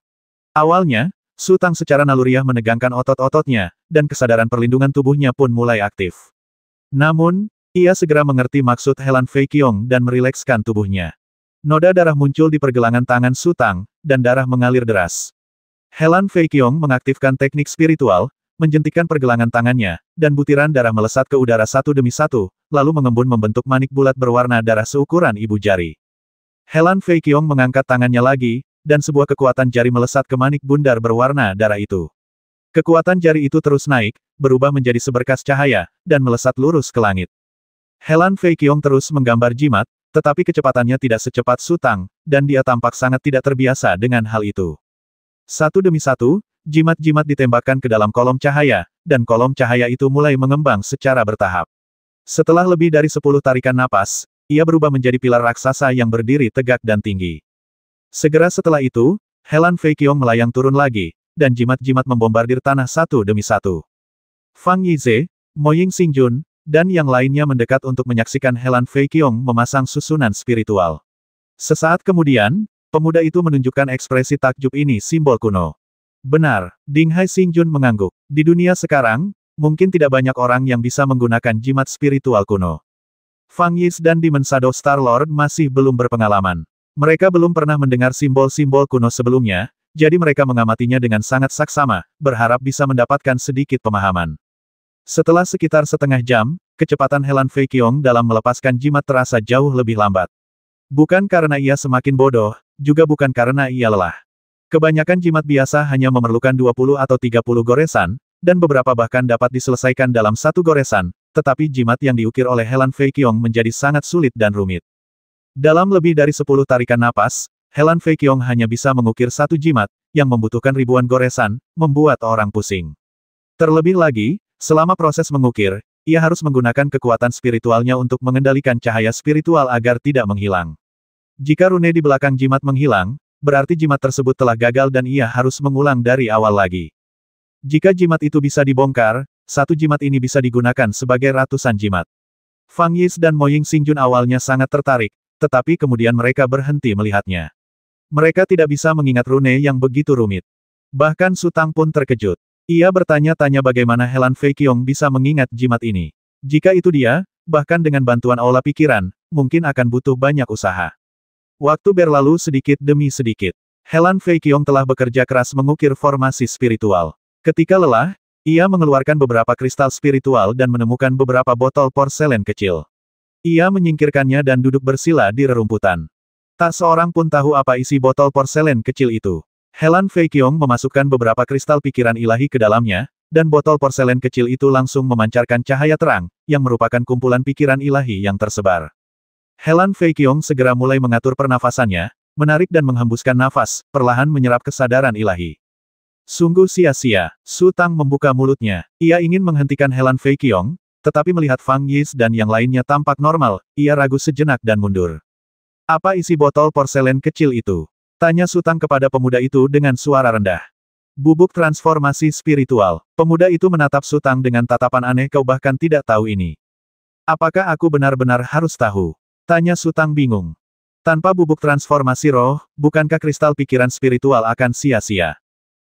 Awalnya, Su Tang secara naluriah menegangkan otot-ototnya, dan kesadaran perlindungan tubuhnya pun mulai aktif. Namun, ia segera mengerti maksud Helan Fei Qiong dan merilekskan tubuhnya. Noda darah muncul di pergelangan tangan Su Tang, dan darah mengalir deras. Helan Fei Qiong mengaktifkan teknik spiritual, menjentikkan pergelangan tangannya, dan butiran darah melesat ke udara satu demi satu, lalu mengembun membentuk manik bulat berwarna darah seukuran ibu jari. Helan Fei Qiong mengangkat tangannya lagi, dan sebuah kekuatan jari melesat ke manik bundar berwarna darah itu. Kekuatan jari itu terus naik, berubah menjadi seberkas cahaya, dan melesat lurus ke langit. Helan Fei Qiong terus menggambar jimat, tetapi kecepatannya tidak secepat Su Tang, dan dia tampak sangat tidak terbiasa dengan hal itu. Satu demi satu, jimat-jimat ditembakkan ke dalam kolom cahaya, dan kolom cahaya itu mulai mengembang secara bertahap. Setelah lebih dari 10 tarikan napas, ia berubah menjadi pilar raksasa yang berdiri tegak dan tinggi. Segera setelah itu, Helan Fei Qiong melayang turun lagi, dan jimat-jimat membombardir tanah satu demi satu. Fang Yize, Mo Ying Xingjun, dan yang lainnya mendekat untuk menyaksikan Helan Fei Qiong memasang susunan spiritual. Sesaat kemudian, pemuda itu menunjukkan ekspresi takjub ini simbol kuno. Benar, Ding Hai Xingjun mengangguk. Di dunia sekarang, mungkin tidak banyak orang yang bisa menggunakan jimat spiritual kuno. Fang Yis dan Demon Shadow Star Lord masih belum berpengalaman. Mereka belum pernah mendengar simbol-simbol kuno sebelumnya, jadi mereka mengamatinya dengan sangat saksama, berharap bisa mendapatkan sedikit pemahaman. Setelah sekitar setengah jam, kecepatan Helan Fei Qiong dalam melepaskan jimat terasa jauh lebih lambat. Bukan karena ia semakin bodoh, juga bukan karena ia lelah. Kebanyakan jimat biasa hanya memerlukan 20 atau 30 goresan, dan beberapa bahkan dapat diselesaikan dalam satu goresan, tetapi jimat yang diukir oleh Helan Fei Qiong menjadi sangat sulit dan rumit. Dalam lebih dari 10 tarikan napas, Helan Fei Qiong hanya bisa mengukir satu jimat, yang membutuhkan ribuan goresan, membuat orang pusing. Terlebih lagi, selama proses mengukir, ia harus menggunakan kekuatan spiritualnya untuk mengendalikan cahaya spiritual agar tidak menghilang. Jika rune di belakang jimat menghilang, berarti jimat tersebut telah gagal dan ia harus mengulang dari awal lagi. Jika jimat itu bisa dibongkar, satu jimat ini bisa digunakan sebagai ratusan jimat. Fang Yis dan Mo Ying Xingjun awalnya sangat tertarik, tetapi kemudian mereka berhenti melihatnya. Mereka tidak bisa mengingat rune yang begitu rumit. Bahkan Su Tang pun terkejut. Ia bertanya-tanya bagaimana Helan Fei Qiong bisa mengingat jimat ini. Jika itu dia, bahkan dengan bantuan aula pikiran, mungkin akan butuh banyak usaha. Waktu berlalu sedikit demi sedikit. Helan Fei Qiong telah bekerja keras mengukir formasi spiritual. Ketika lelah, ia mengeluarkan beberapa kristal spiritual dan menemukan beberapa botol porselen kecil. Ia menyingkirkannya dan duduk bersila di rerumputan. Tak seorang pun tahu apa isi botol porselen kecil itu. Helan Fei Qiong memasukkan beberapa kristal pikiran ilahi ke dalamnya, dan botol porselen kecil itu langsung memancarkan cahaya terang, yang merupakan kumpulan pikiran ilahi yang tersebar. Helan Fei Qiong segera mulai mengatur pernafasannya, menarik dan menghembuskan nafas, perlahan menyerap kesadaran ilahi. Sungguh sia-sia, Su Tang membuka mulutnya. Ia ingin menghentikan Helan Fei Qiong, tetapi melihat Fang Yis dan yang lainnya tampak normal, ia ragu sejenak dan mundur. Apa isi botol porselen kecil itu? Tanya Su Tang kepada pemuda itu dengan suara rendah. Bubuk transformasi spiritual. Pemuda itu menatap Su Tang dengan tatapan aneh. Kau bahkan tidak tahu ini. Apakah aku benar-benar harus tahu? Tanya Su Tang bingung. Tanpa bubuk transformasi roh, bukankah kristal pikiran spiritual akan sia-sia?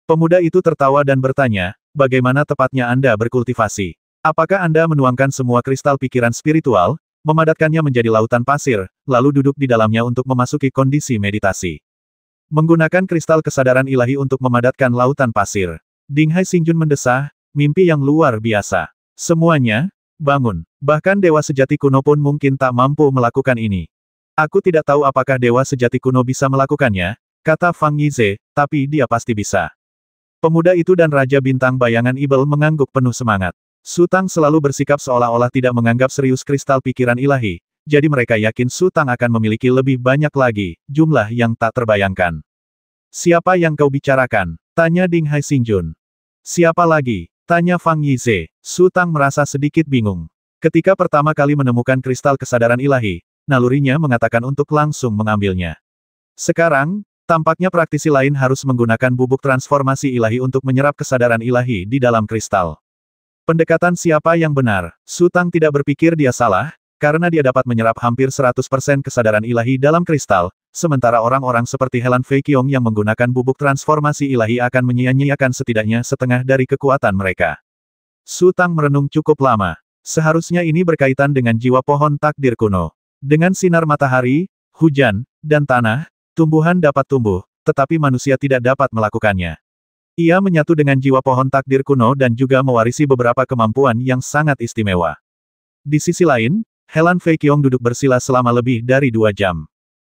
Pemuda itu tertawa dan bertanya, bagaimana tepatnya Anda berkultivasi? Apakah Anda menuangkan semua kristal pikiran spiritual, memadatkannya menjadi lautan pasir, lalu duduk di dalamnya untuk memasuki kondisi meditasi? Menggunakan kristal kesadaran ilahi untuk memadatkan lautan pasir. Ding Hai Xingjun mendesah, mimpi yang luar biasa. Semuanya, bangun. Bahkan dewa sejati kuno pun mungkin tak mampu melakukan ini. Aku tidak tahu apakah dewa sejati kuno bisa melakukannya, kata Fang Yize, tapi dia pasti bisa. Pemuda itu dan Raja Bintang Bayangan Ibel mengangguk penuh semangat. Su Tang selalu bersikap seolah-olah tidak menganggap serius kristal pikiran ilahi, jadi mereka yakin Su Tang akan memiliki lebih banyak lagi, jumlah yang tak terbayangkan. Siapa yang kau bicarakan? Tanya Ding Hai Xingjun. Siapa lagi? Tanya Fang Yize. Su Tang merasa sedikit bingung. Ketika pertama kali menemukan kristal kesadaran ilahi, nalurinya mengatakan untuk langsung mengambilnya. Sekarang, tampaknya praktisi lain harus menggunakan bubuk transformasi ilahi untuk menyerap kesadaran ilahi di dalam kristal. Pendekatan siapa yang benar? Su Tang tidak berpikir dia salah, karena dia dapat menyerap hampir 100% kesadaran ilahi dalam kristal, sementara orang-orang seperti Helan Fei Qiong yang menggunakan bubuk transformasi ilahi akan menyia-nyiakan setidaknya setengah dari kekuatan mereka. Su Tang merenung cukup lama. Seharusnya ini berkaitan dengan jiwa pohon takdir kuno. Dengan sinar matahari, hujan, dan tanah, tumbuhan dapat tumbuh, tetapi manusia tidak dapat melakukannya. Ia menyatu dengan jiwa pohon takdir kuno dan juga mewarisi beberapa kemampuan yang sangat istimewa. Di sisi lain, Helan Fei Qiong duduk bersila selama lebih dari 2 jam.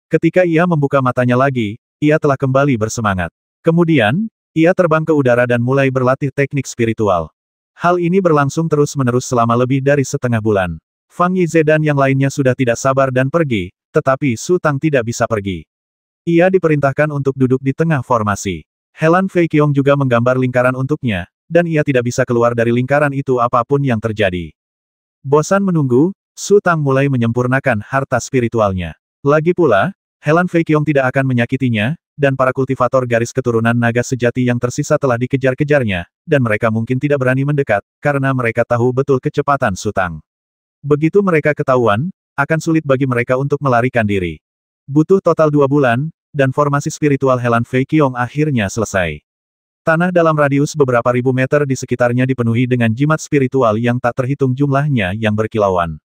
Ketika ia membuka matanya lagi, ia telah kembali bersemangat. Kemudian, ia terbang ke udara dan mulai berlatih teknik spiritual. Hal ini berlangsung terus-menerus selama lebih dari setengah bulan. Fang Yize dan yang lainnya sudah tidak sabar dan pergi, tetapi Su Tang tidak bisa pergi. Ia diperintahkan untuk duduk di tengah formasi. Helan Fei Qiong juga menggambar lingkaran untuknya, dan ia tidak bisa keluar dari lingkaran itu apapun yang terjadi. Bosan menunggu, Su Tang mulai menyempurnakan harta spiritualnya. Lagi pula, Helan Fei Qiong tidak akan menyakitinya, dan para kultivator garis keturunan naga sejati yang tersisa telah dikejar-kejarnya, dan mereka mungkin tidak berani mendekat, karena mereka tahu betul kecepatan Su Tang. Begitu mereka ketahuan, akan sulit bagi mereka untuk melarikan diri. Butuh total 2 bulan, dan formasi spiritual Helan Fei Qiong akhirnya selesai. Tanah dalam radius beberapa ribu meter di sekitarnya dipenuhi dengan jimat spiritual yang tak terhitung jumlahnya yang berkilauan.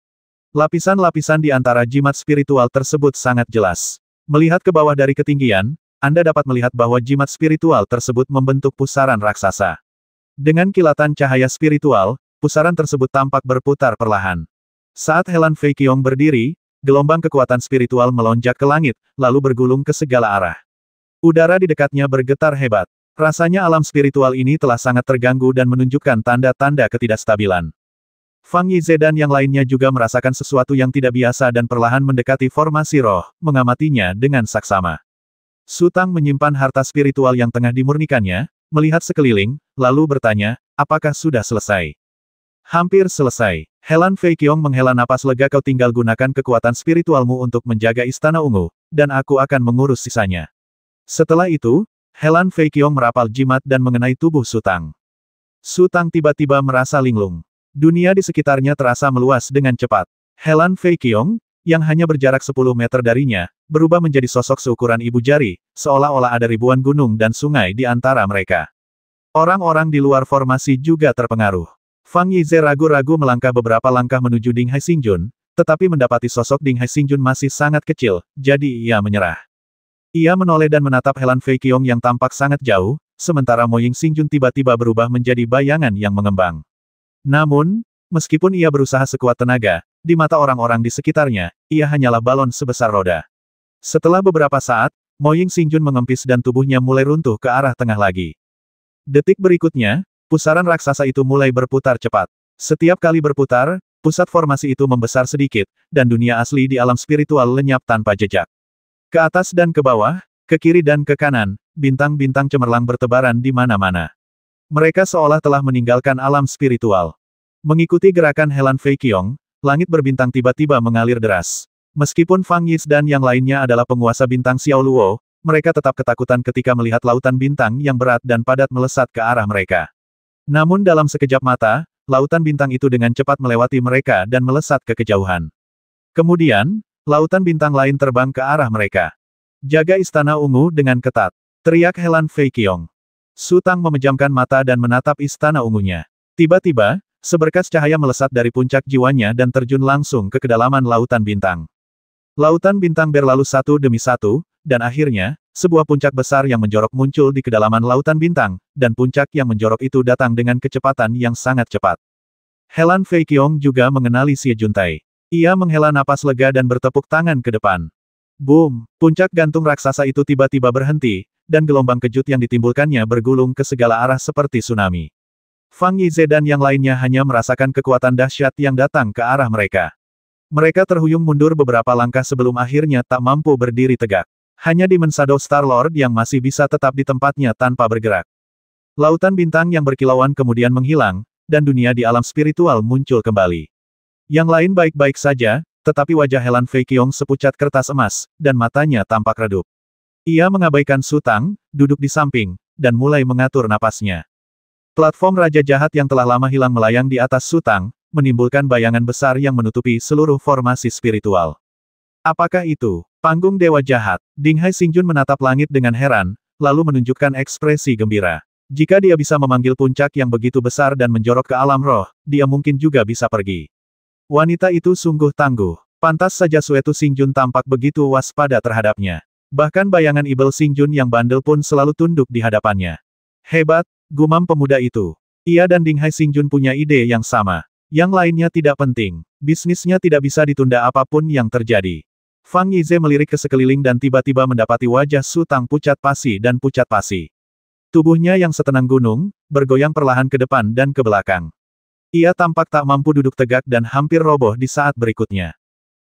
Lapisan-lapisan di antara jimat spiritual tersebut sangat jelas. Melihat ke bawah dari ketinggian, Anda dapat melihat bahwa jimat spiritual tersebut membentuk pusaran raksasa. Dengan kilatan cahaya spiritual, pusaran tersebut tampak berputar perlahan. Saat Helan Fei Qiong berdiri, gelombang kekuatan spiritual melonjak ke langit, lalu bergulung ke segala arah. Udara di dekatnya bergetar hebat. Rasanya alam spiritual ini telah sangat terganggu dan menunjukkan tanda-tanda ketidakstabilan. Fang Yize dan yang lainnya juga merasakan sesuatu yang tidak biasa dan perlahan mendekati formasi roh, mengamatinya dengan saksama. Su Tang menyimpan harta spiritual yang tengah dimurnikannya, melihat sekeliling, lalu bertanya, apakah sudah selesai? Hampir selesai. Helan Fei Qiong menghela napas lega. Kau tinggal gunakan kekuatan spiritualmu untuk menjaga Istana Ungu, dan aku akan mengurus sisanya. Setelah itu, Helan Fei Qiong merapal jimat dan mengenai tubuh Su Tang. Su Tang tiba-tiba merasa linglung. Dunia di sekitarnya terasa meluas dengan cepat. Helan Fei Qiong, yang hanya berjarak 10 meter darinya, berubah menjadi sosok seukuran ibu jari, seolah-olah ada ribuan gunung dan sungai di antara mereka. Orang-orang di luar formasi juga terpengaruh. Fang Yize ragu-ragu melangkah beberapa langkah menuju Ding Hai Xingjun, tetapi mendapati sosok Ding Hai Xingjun masih sangat kecil, jadi ia menyerah. Ia menoleh dan menatap Helan Fei Qiong yang tampak sangat jauh, sementara Mo Ying Xingjun tiba-tiba berubah menjadi bayangan yang mengembang. Namun, meskipun ia berusaha sekuat tenaga, di mata orang-orang di sekitarnya, ia hanyalah balon sebesar roda. Setelah beberapa saat, Mo Ying Xingjun mengempis dan tubuhnya mulai runtuh ke arah tengah lagi. Detik berikutnya, pusaran raksasa itu mulai berputar cepat. Setiap kali berputar, pusat formasi itu membesar sedikit, dan dunia asli di alam spiritual lenyap tanpa jejak. Ke atas dan ke bawah, ke kiri dan ke kanan, bintang-bintang cemerlang bertebaran di mana-mana. Mereka seolah telah meninggalkan alam spiritual. Mengikuti gerakan Helan Fei Qiong, langit berbintang tiba-tiba mengalir deras. Meskipun Fang Yiz dan yang lainnya adalah penguasa bintang Xiao Luo, mereka tetap ketakutan ketika melihat lautan bintang yang berat dan padat melesat ke arah mereka. Namun dalam sekejap mata, lautan bintang itu dengan cepat melewati mereka dan melesat ke kejauhan. Kemudian, lautan bintang lain terbang ke arah mereka. Jaga Istana Ungu dengan ketat, teriak Helan Fei Qiong. Su Tang memejamkan mata dan menatap Istana Ungunya. Tiba-tiba, seberkas cahaya melesat dari puncak jiwanya dan terjun langsung ke kedalaman lautan bintang. Lautan bintang berlalu satu demi satu, dan akhirnya, sebuah puncak besar yang menjorok muncul di kedalaman lautan bintang, dan puncak yang menjorok itu datang dengan kecepatan yang sangat cepat. Helan Fei Qiong juga mengenali Xie Juntai. Ia menghela napas lega dan bertepuk tangan ke depan. Boom! Puncak gantung raksasa itu tiba-tiba berhenti, dan gelombang kejut yang ditimbulkannya bergulung ke segala arah seperti tsunami. Fang Yize dan yang lainnya hanya merasakan kekuatan dahsyat yang datang ke arah mereka. Mereka terhuyung mundur beberapa langkah sebelum akhirnya tak mampu berdiri tegak. Hanya Demon Shadow Star-Lord yang masih bisa tetap di tempatnya tanpa bergerak. Lautan bintang yang berkilauan kemudian menghilang, dan dunia di alam spiritual muncul kembali. Yang lain baik-baik saja, tetapi wajah Helan Fei Qiong sepucat kertas emas, dan matanya tampak redup. Ia mengabaikan Su Tang, duduk di samping, dan mulai mengatur napasnya. Platform Raja Jahat yang telah lama hilang melayang di atas Su Tang, menimbulkan bayangan besar yang menutupi seluruh formasi spiritual. Apakah itu panggung Dewa Jahat? Dinghai Xingjun menatap langit dengan heran, lalu menunjukkan ekspresi gembira. Jika dia bisa memanggil puncak yang begitu besar dan menjorok ke alam roh, dia mungkin juga bisa pergi. Wanita itu sungguh tangguh. Pantas saja Suetu Xingjun tampak begitu waspada terhadapnya. Bahkan bayangan Ibel Xingjun yang bandel pun selalu tunduk di hadapannya. Hebat, gumam pemuda itu. Ia dan Dinghai Xingjun punya ide yang sama. Yang lainnya tidak penting. Bisnisnya tidak bisa ditunda apapun yang terjadi. Fang Yize melirik ke sekeliling dan tiba-tiba mendapati wajah Su Tang pucat pasi dan pucat pasi. Tubuhnya yang setenang gunung, bergoyang perlahan ke depan dan ke belakang. Ia tampak tak mampu duduk tegak dan hampir roboh di saat berikutnya.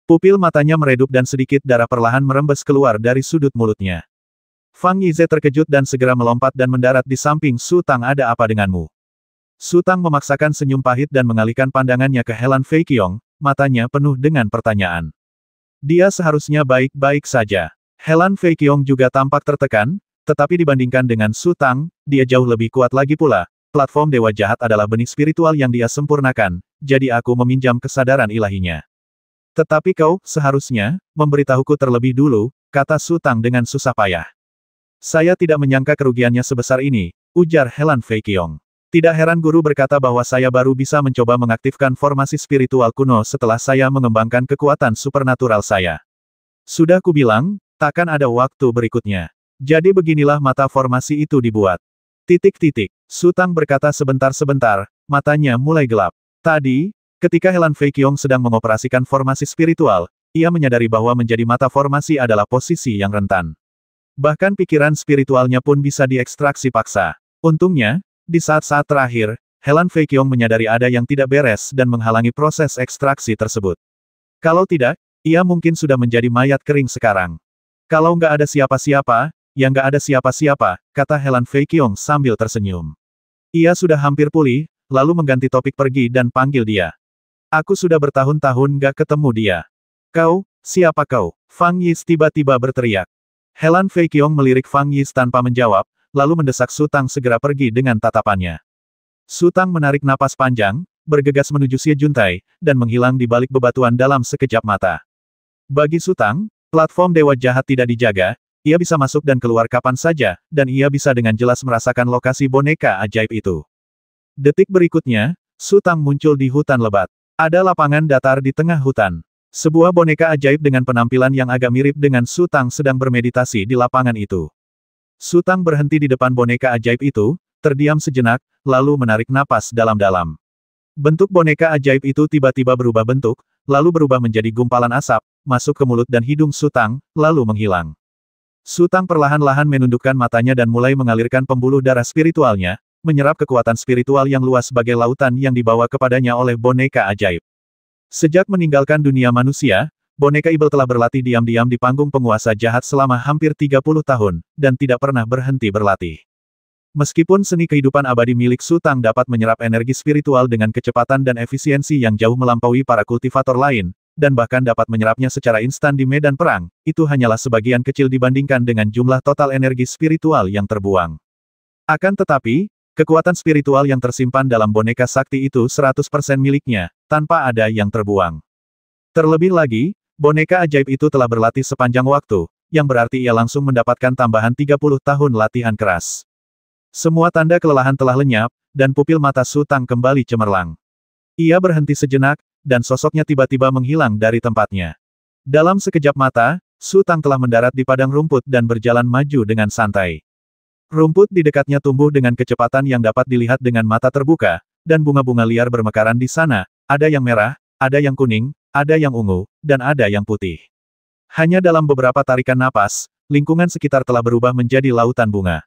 Pupil matanya meredup dan sedikit darah perlahan merembes keluar dari sudut mulutnya. Fang Yize terkejut dan segera melompat dan mendarat di samping Su Tang. Ada apa denganmu? Su Tang memaksakan senyum pahit dan mengalihkan pandangannya ke Helan Fei Qiong, matanya penuh dengan pertanyaan. Dia seharusnya baik-baik saja. Helan Fei Qiong juga tampak tertekan, tetapi dibandingkan dengan Su Tang, dia jauh lebih kuat lagi pula. Platform Dewa Jahat adalah benih spiritual yang dia sempurnakan, jadi aku meminjam kesadaran ilahinya. Tetapi kau, seharusnya, memberitahuku terlebih dulu, kata Su Tang dengan susah payah. Saya tidak menyangka kerugiannya sebesar ini, ujar Helan Fei Qiong. Tidak heran guru berkata bahwa saya baru bisa mencoba mengaktifkan formasi spiritual kuno setelah saya mengembangkan kekuatan supernatural saya. Sudah kubilang, takkan ada waktu berikutnya. Jadi beginilah mata formasi itu dibuat. Su Tang berkata sebentar-sebentar, matanya mulai gelap. Tadi, ketika Helan Fei Qiong sedang mengoperasikan formasi spiritual, ia menyadari bahwa menjadi mata formasi adalah posisi yang rentan. Bahkan pikiran spiritualnya pun bisa diekstraksi paksa. Untungnya, di saat-saat terakhir, Helan Fei Qiong menyadari ada yang tidak beres dan menghalangi proses ekstraksi tersebut. Kalau tidak, ia mungkin sudah menjadi mayat kering sekarang. Kalau nggak ada siapa-siapa, ya nggak ada siapa-siapa, kata Helan Fei Qiong sambil tersenyum. Ia sudah hampir pulih, lalu mengganti topik pergi dan panggil dia. Aku sudah bertahun-tahun nggak ketemu dia. Kau, siapa kau? Fang Yis tiba-tiba berteriak. Helan Fei Qiong melirik Fang Yis tanpa menjawab, lalu mendesak Su Tang segera pergi dengan tatapannya. Su Tang menarik napas panjang, bergegas menuju Xie Juntai, dan menghilang di balik bebatuan dalam sekejap mata. Bagi Su Tang, platform Dewa Jahat tidak dijaga, ia bisa masuk dan keluar kapan saja, dan ia bisa dengan jelas merasakan lokasi boneka ajaib itu. Detik berikutnya, Su Tang muncul di hutan lebat. Ada lapangan datar di tengah hutan. Sebuah boneka ajaib dengan penampilan yang agak mirip dengan Su Tang sedang bermeditasi di lapangan itu. Su Tang berhenti di depan boneka ajaib itu, terdiam sejenak, lalu menarik napas dalam-dalam. Bentuk boneka ajaib itu tiba-tiba berubah bentuk, lalu berubah menjadi gumpalan asap, masuk ke mulut dan hidung Su Tang, lalu menghilang. Su Tang perlahan-lahan menundukkan matanya dan mulai mengalirkan pembuluh darah spiritualnya, menyerap kekuatan spiritual yang luas sebagai lautan yang dibawa kepadanya oleh boneka ajaib. Sejak meninggalkan dunia manusia, boneka Ibel telah berlatih diam-diam di panggung penguasa jahat selama hampir 30 tahun, dan tidak pernah berhenti berlatih. Meskipun seni kehidupan abadi milik Su Tang dapat menyerap energi spiritual dengan kecepatan dan efisiensi yang jauh melampaui para kultivator lain, dan bahkan dapat menyerapnya secara instan di medan perang, itu hanyalah sebagian kecil dibandingkan dengan jumlah total energi spiritual yang terbuang. Akan tetapi, kekuatan spiritual yang tersimpan dalam boneka sakti itu 100% miliknya, tanpa ada yang terbuang. Terlebih lagi, boneka ajaib itu telah berlatih sepanjang waktu, yang berarti ia langsung mendapatkan tambahan 30 tahun latihan keras. Semua tanda kelelahan telah lenyap, dan pupil mata Su Tang kembali cemerlang. Ia berhenti sejenak, dan sosoknya tiba-tiba menghilang dari tempatnya. Dalam sekejap mata, Su Tang telah mendarat di padang rumput dan berjalan maju dengan santai. Rumput di dekatnya tumbuh dengan kecepatan yang dapat dilihat dengan mata terbuka, dan bunga-bunga liar bermekaran di sana, ada yang merah, ada yang kuning, ada yang ungu, dan ada yang putih. Hanya dalam beberapa tarikan napas, lingkungan sekitar telah berubah menjadi lautan bunga.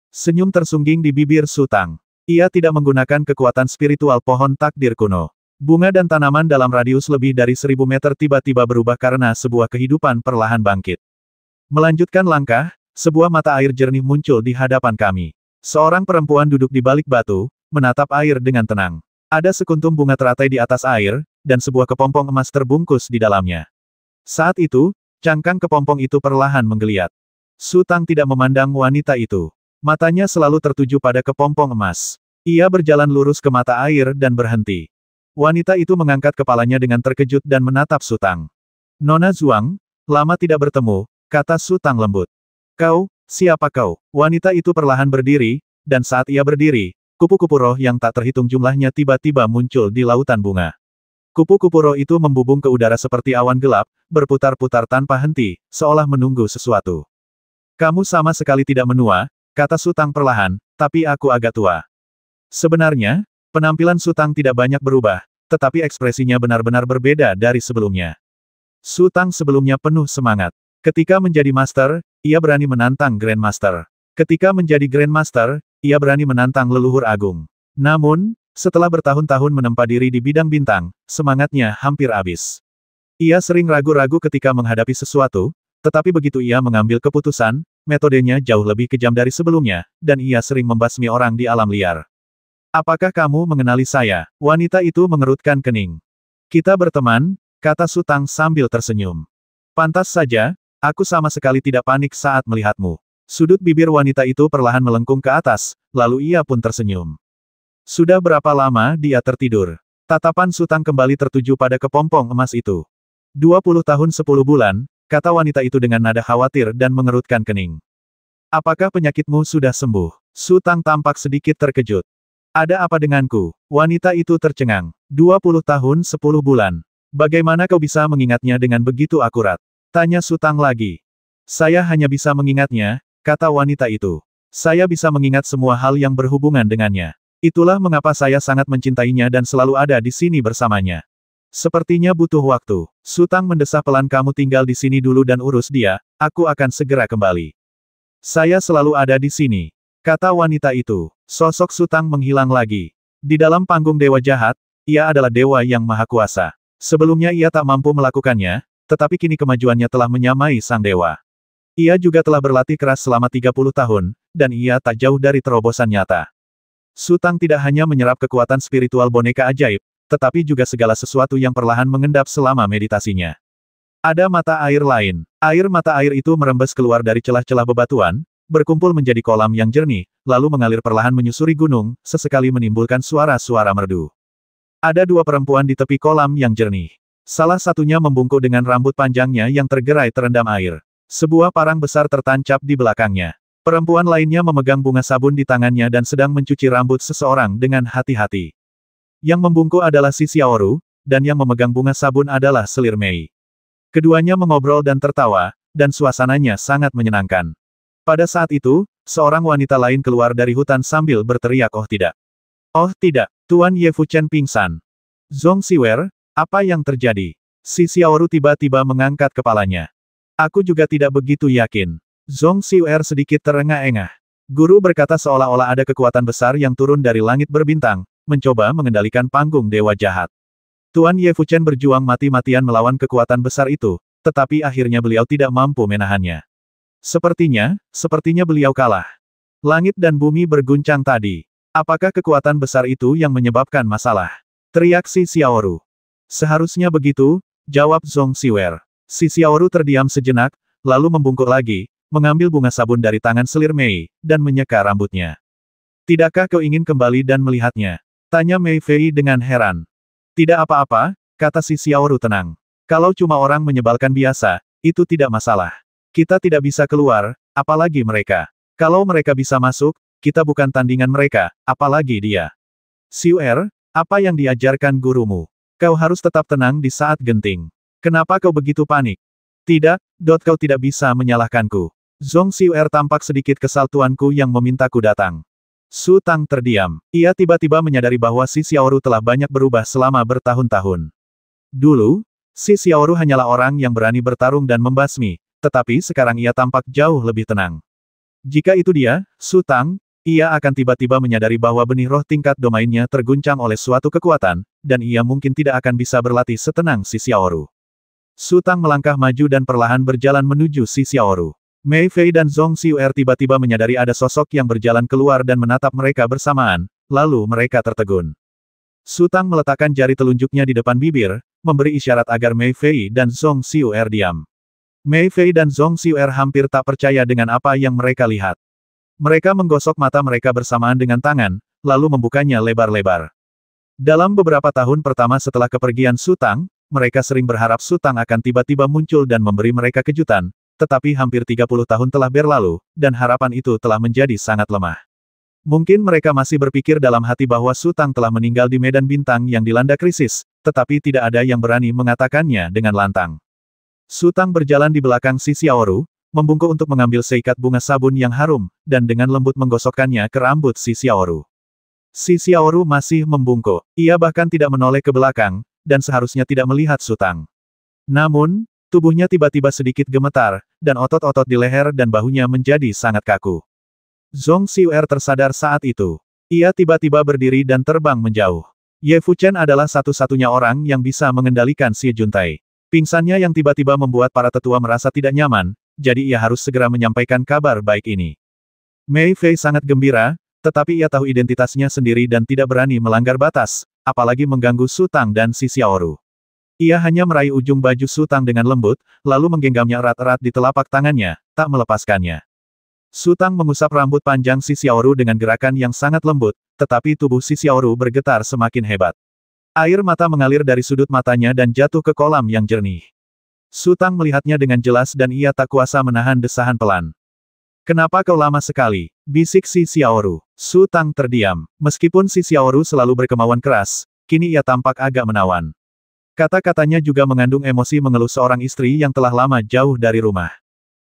Senyum tersungging di bibir Su Tang. Ia tidak menggunakan kekuatan spiritual pohon takdir kuno. Bunga dan tanaman dalam radius lebih dari 1000 meter tiba-tiba berubah karena sebuah kehidupan perlahan bangkit. Melanjutkan langkah, sebuah mata air jernih muncul di hadapan kami. Seorang perempuan duduk di balik batu, menatap air dengan tenang. Ada sekuntum bunga teratai di atas air, dan sebuah kepompong emas terbungkus di dalamnya. Saat itu, cangkang kepompong itu perlahan menggeliat. Su Tang tidak memandang wanita itu. Matanya selalu tertuju pada kepompong emas. Ia berjalan lurus ke mata air dan berhenti. Wanita itu mengangkat kepalanya dengan terkejut dan menatap Su Tang. Nona Zuang, lama tidak bertemu, kata Su Tang lembut. Kau, siapa kau? Wanita itu perlahan berdiri, dan saat ia berdiri, kupu-kupu roh yang tak terhitung jumlahnya tiba-tiba muncul di lautan bunga. Kupu-kupu roh itu membubung ke udara seperti awan gelap, berputar-putar tanpa henti, seolah menunggu sesuatu. Kamu sama sekali tidak menua, kata Su Tang perlahan, tapi aku agak tua. Sebenarnya, penampilan Su Tang tidak banyak berubah, tetapi ekspresinya benar-benar berbeda dari sebelumnya. Su Tang sebelumnya penuh semangat. Ketika menjadi master, ia berani menantang Grandmaster. Ketika menjadi Grandmaster, ia berani menantang leluhur agung. Namun, setelah bertahun-tahun menempa diri di bidang bintang, semangatnya hampir habis. Ia sering ragu-ragu ketika menghadapi sesuatu, tetapi begitu ia mengambil keputusan, metodenya jauh lebih kejam dari sebelumnya, dan ia sering membasmi orang di alam liar. Apakah kamu mengenali saya? Wanita itu mengerutkan kening. Kita berteman, kata Su Tang sambil tersenyum. Pantas saja, aku sama sekali tidak panik saat melihatmu. Sudut bibir wanita itu perlahan melengkung ke atas, lalu ia pun tersenyum. Sudah berapa lama dia tertidur? Tatapan Su Tang kembali tertuju pada kepompong emas itu. 20 tahun 10 bulan, kata wanita itu dengan nada khawatir dan mengerutkan kening. Apakah penyakitmu sudah sembuh? Su Tang tampak sedikit terkejut. Ada apa denganku? Wanita itu tercengang. 20 tahun 10 bulan. Bagaimana kau bisa mengingatnya dengan begitu akurat? Tanya Su Tang lagi. Saya hanya bisa mengingatnya, kata wanita itu. Saya bisa mengingat semua hal yang berhubungan dengannya. Itulah mengapa saya sangat mencintainya dan selalu ada di sini bersamanya. Sepertinya butuh waktu. Su Tang mendesah pelan, kamu tinggal di sini dulu dan urus dia, aku akan segera kembali. Saya selalu ada di sini, kata wanita itu. Sosok Su Tang menghilang lagi. Di dalam panggung dewa jahat, ia adalah dewa yang maha kuasa. Sebelumnya ia tak mampu melakukannya, tetapi kini kemajuannya telah menyamai sang dewa. Ia juga telah berlatih keras selama 30 tahun, dan ia tak jauh dari terobosan nyata. Su Tang tidak hanya menyerap kekuatan spiritual boneka ajaib, tetapi juga segala sesuatu yang perlahan mengendap selama meditasinya. Ada mata air lain. Air mata air itu merembes keluar dari celah-celah bebatuan, berkumpul menjadi kolam yang jernih, lalu mengalir perlahan menyusuri gunung, sesekali menimbulkan suara-suara merdu. Ada dua perempuan di tepi kolam yang jernih. Salah satunya membungkuk dengan rambut panjangnya yang tergerai terendam air. Sebuah parang besar tertancap di belakangnya. Perempuan lainnya memegang bunga sabun di tangannya dan sedang mencuci rambut seseorang dengan hati-hati. Yang membungkuk adalah Si Xiaoru, dan yang memegang bunga sabun adalah selir Mei. Keduanya mengobrol dan tertawa, dan suasananya sangat menyenangkan. Pada saat itu, seorang wanita lain keluar dari hutan sambil berteriak, oh tidak. Oh tidak, Tuan Ye Fuchen pingsan. Zhong Xiwer, apa yang terjadi? Si Xiaoru tiba-tiba mengangkat kepalanya. Aku juga tidak begitu yakin. Zhong Xiwer sedikit terengah-engah. Guru berkata seolah-olah ada kekuatan besar yang turun dari langit berbintang, mencoba mengendalikan panggung dewa jahat. Tuan Ye Fuchen berjuang mati-matian melawan kekuatan besar itu, tetapi akhirnya beliau tidak mampu menahannya. Sepertinya beliau kalah. Langit dan bumi berguncang tadi. Apakah kekuatan besar itu yang menyebabkan masalah? Teriak Si Xiaoru. Seharusnya begitu, jawab Zhong Xiwer. Si Xiaoru terdiam sejenak, lalu membungkuk lagi, mengambil bunga sabun dari tangan selir Mei, dan menyeka rambutnya. Tidakkah kau ingin kembali dan melihatnya? Tanya Mei Fei dengan heran. Tidak apa-apa, kata Si Xiaoru tenang. Kalau cuma orang menyebalkan biasa, itu tidak masalah. Kita tidak bisa keluar, apalagi mereka. Kalau mereka bisa masuk, kita bukan tandingan mereka, apalagi dia. Xiuer, apa yang diajarkan gurumu? Kau harus tetap tenang di saat genting. Kenapa kau begitu panik? Tidak, kau tidak bisa menyalahkanku. Zhong Xiu'er tampak sedikit kesal tuanku yang memintaku datang. Su Tang terdiam. Ia tiba-tiba menyadari bahwa si Xiaoru telah banyak berubah selama bertahun-tahun. Dulu, si Xiaoru hanyalah orang yang berani bertarung dan membasmi, tetapi sekarang ia tampak jauh lebih tenang. Jika itu dia, Su Tang, ia akan tiba-tiba menyadari bahwa benih roh tingkat domainnya terguncang oleh suatu kekuatan, dan ia mungkin tidak akan bisa berlatih setenang si Xiaoru. Su Tang melangkah maju dan perlahan berjalan menuju si Xiaoru. Mei Fei dan Zhong Xiu'er tiba-tiba menyadari ada sosok yang berjalan keluar dan menatap mereka bersamaan, lalu mereka tertegun. Su Tang meletakkan jari telunjuknya di depan bibir, memberi isyarat agar Mei Fei dan Zhong Xiu'er diam. Mei Fei dan Zhong Xiu'er hampir tak percaya dengan apa yang mereka lihat. Mereka menggosok mata mereka bersamaan dengan tangan, lalu membukanya lebar-lebar. Dalam beberapa tahun pertama setelah kepergian Su Tang, mereka sering berharap Su Tang akan tiba-tiba muncul dan memberi mereka kejutan, tetapi hampir 30 tahun telah berlalu, dan harapan itu telah menjadi sangat lemah. Mungkin mereka masih berpikir dalam hati bahwa Su Tang telah meninggal di medan bintang yang dilanda krisis, tetapi tidak ada yang berani mengatakannya dengan lantang. Su Tang berjalan di belakang si Xiaoru, membungkuk untuk mengambil seikat bunga sabun yang harum, dan dengan lembut menggosokkannya ke rambut si Xiaoru. Si Xiaoru masih membungkuk. Ia bahkan tidak menoleh ke belakang, dan seharusnya tidak melihat Su Tang. Namun, tubuhnya tiba-tiba sedikit gemetar, dan otot-otot di leher dan bahunya menjadi sangat kaku. Zhong Xiu'er tersadar saat itu. Ia tiba-tiba berdiri dan terbang menjauh. Ye Fuchen adalah satu-satunya orang yang bisa mengendalikan Xie Juntai. Pingsannya yang tiba-tiba membuat para tetua merasa tidak nyaman, jadi ia harus segera menyampaikan kabar baik ini. Mei Fei sangat gembira, tetapi ia tahu identitasnya sendiri dan tidak berani melanggar batas, apalagi mengganggu Su Tang dan si Xiaoru. Ia hanya meraih ujung baju Su Tang dengan lembut, lalu menggenggamnya erat-erat di telapak tangannya, tak melepaskannya. Su Tang mengusap rambut panjang si Xiaoru dengan gerakan yang sangat lembut, tetapi tubuh si Xiaoru bergetar semakin hebat. Air mata mengalir dari sudut matanya dan jatuh ke kolam yang jernih. Su Tang melihatnya dengan jelas dan ia tak kuasa menahan desahan pelan. "Kenapa kau lama sekali?" bisik si Xiaoru. Su Tang terdiam. Meskipun si Xiaoru selalu berkemauan keras, kini ia tampak agak menawan. Kata-katanya juga mengandung emosi mengeluh seorang istri yang telah lama jauh dari rumah.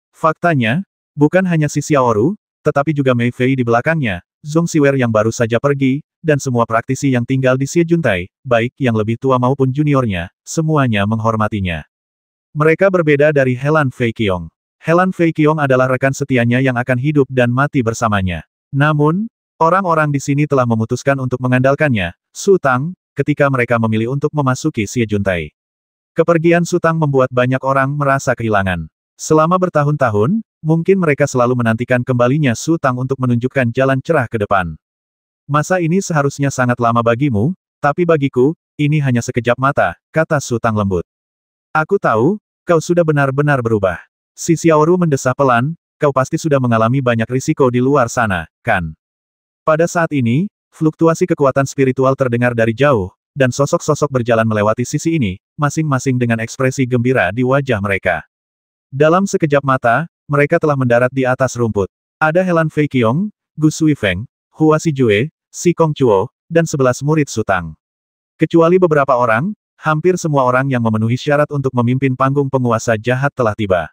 Faktanya, bukan hanya si Xiaoru, tetapi juga Mei Fei di belakangnya, Zhong Xiu'er yang baru saja pergi, dan semua praktisi yang tinggal di Xie Juntai, baik yang lebih tua maupun juniornya, semuanya menghormatinya. Mereka berbeda dari Helan Fei Qiong. Helan Fei Qiong adalah rekan setianya yang akan hidup dan mati bersamanya. Namun, orang-orang di sini telah memutuskan untuk mengandalkannya, Su Tang, ketika mereka memilih untuk memasuki Xie Juntai. Kepergian Su Tang membuat banyak orang merasa kehilangan. Selama bertahun-tahun, mungkin mereka selalu menantikan kembalinya Su Tang untuk menunjukkan jalan cerah ke depan. Masa ini seharusnya sangat lama bagimu, tapi bagiku, ini hanya sekejap mata, kata Su Tang lembut. Aku tahu, kau sudah benar-benar berubah. Si Xiaoru mendesah pelan, kau pasti sudah mengalami banyak risiko di luar sana, kan? Pada saat ini, fluktuasi kekuatan spiritual terdengar dari jauh, dan sosok-sosok berjalan melewati sisi ini, masing-masing dengan ekspresi gembira di wajah mereka. Dalam sekejap mata, mereka telah mendarat di atas rumput. Ada Helan Fei Qiong, Gu Suifeng, Hua Xijue, Si Kong Chuo, dan 11 murid Su Tang. Kecuali beberapa orang, hampir semua orang yang memenuhi syarat untuk memimpin panggung penguasa jahat telah tiba.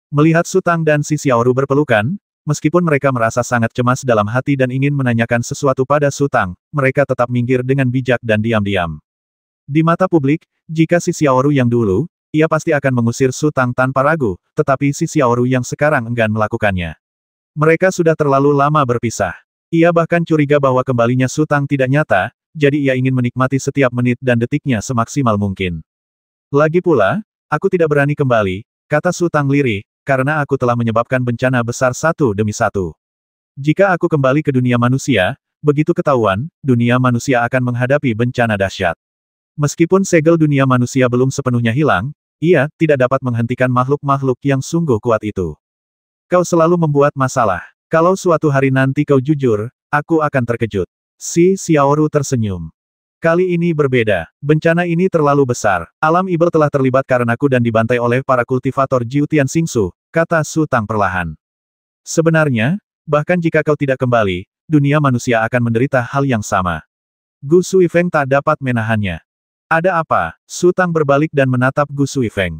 Melihat Su Tang dan si Xiaoru berpelukan, meskipun mereka merasa sangat cemas dalam hati dan ingin menanyakan sesuatu pada Su Tang, mereka tetap minggir dengan bijak dan diam-diam. Di mata publik, jika si Xiaoru yang dulu, ia pasti akan mengusir Su Tang tanpa ragu, tetapi si Xiaoru yang sekarang enggan melakukannya. Mereka sudah terlalu lama berpisah. Ia bahkan curiga bahwa kembalinya Su Tang tidak nyata, jadi ia ingin menikmati setiap menit dan detiknya semaksimal mungkin. Lagi pula, aku tidak berani kembali, kata Su Tang lirih, karena aku telah menyebabkan bencana besar satu demi satu. Jika aku kembali ke dunia manusia, begitu ketahuan, dunia manusia akan menghadapi bencana dahsyat. Meskipun segel dunia manusia belum sepenuhnya hilang, ia tidak dapat menghentikan makhluk-makhluk yang sungguh kuat itu. Kau selalu membuat masalah. Kalau suatu hari nanti kau jujur, aku akan terkejut. Si Xiaoru tersenyum. Kali ini berbeda. Bencana ini terlalu besar. Alam Ibel telah terlibat karenaku dan dibantai oleh para kultivator Jiutian Xingsu, kata Su Tang perlahan. Sebenarnya, bahkan jika kau tidak kembali, dunia manusia akan menderita hal yang sama. Gu Suifeng tak dapat menahannya. Ada apa? Su Tang berbalik dan menatap Gu Suifeng.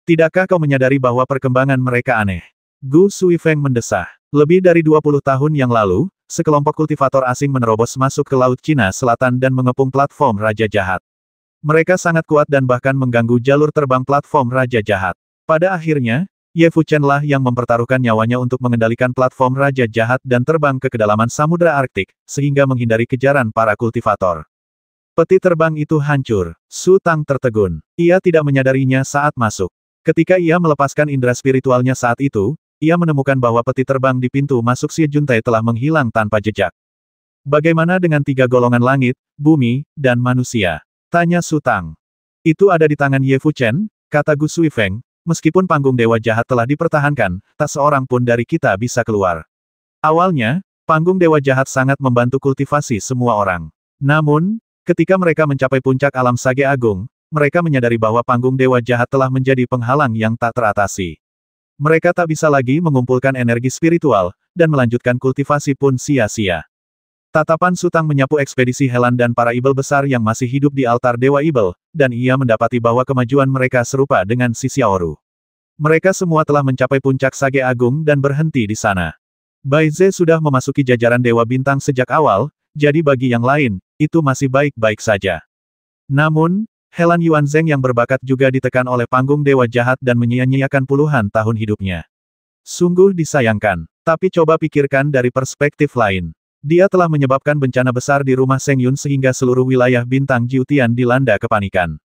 Tidakkah kau menyadari bahwa perkembangan mereka aneh? Gu Suifeng mendesah. Lebih dari 20 tahun yang lalu, sekelompok kultivator asing menerobos masuk ke Laut Cina Selatan dan mengepung platform Raja Jahat. Mereka sangat kuat dan bahkan mengganggu jalur terbang platform Raja Jahat. Pada akhirnya, Ye Fuchen lah yang mempertaruhkan nyawanya untuk mengendalikan platform Raja Jahat dan terbang ke kedalaman Samudra Arktik, sehingga menghindari kejaran para kultivator. Peti terbang itu hancur. Su Tang tertegun. Ia tidak menyadarinya saat masuk. Ketika ia melepaskan indera spiritualnya saat itu, ia menemukan bahwa peti terbang di pintu masuk Xie Juntai telah menghilang tanpa jejak. Bagaimana dengan 3 golongan langit, bumi, dan manusia? Tanya Su Tang. Itu ada di tangan Ye Fuchen, kata Gu Suifeng, meskipun panggung Dewa Jahat telah dipertahankan, tak seorang pun dari kita bisa keluar. Awalnya, panggung Dewa Jahat sangat membantu kultivasi semua orang. Namun, ketika mereka mencapai puncak alam Sage Agung, mereka menyadari bahwa panggung Dewa Jahat telah menjadi penghalang yang tak teratasi. Mereka tak bisa lagi mengumpulkan energi spiritual, dan melanjutkan kultivasi pun sia-sia. Tatapan Su Tang menyapu ekspedisi Helan dan para ibel besar yang masih hidup di altar Dewa Ibel, dan ia mendapati bahwa kemajuan mereka serupa dengan si Xiaoru. Mereka semua telah mencapai puncak Sage Agung dan berhenti di sana. Bai Ze sudah memasuki jajaran Dewa Bintang sejak awal, jadi bagi yang lain, itu masih baik-baik saja. Namun, Helan Yuanzheng yang berbakat juga ditekan oleh panggung Dewa Jahat dan menyia-nyiakan puluhan tahun hidupnya. Sungguh disayangkan. Tapi coba pikirkan dari perspektif lain. Dia telah menyebabkan bencana besar di rumah Seng Yun sehingga seluruh wilayah bintang Jiutian dilanda kepanikan.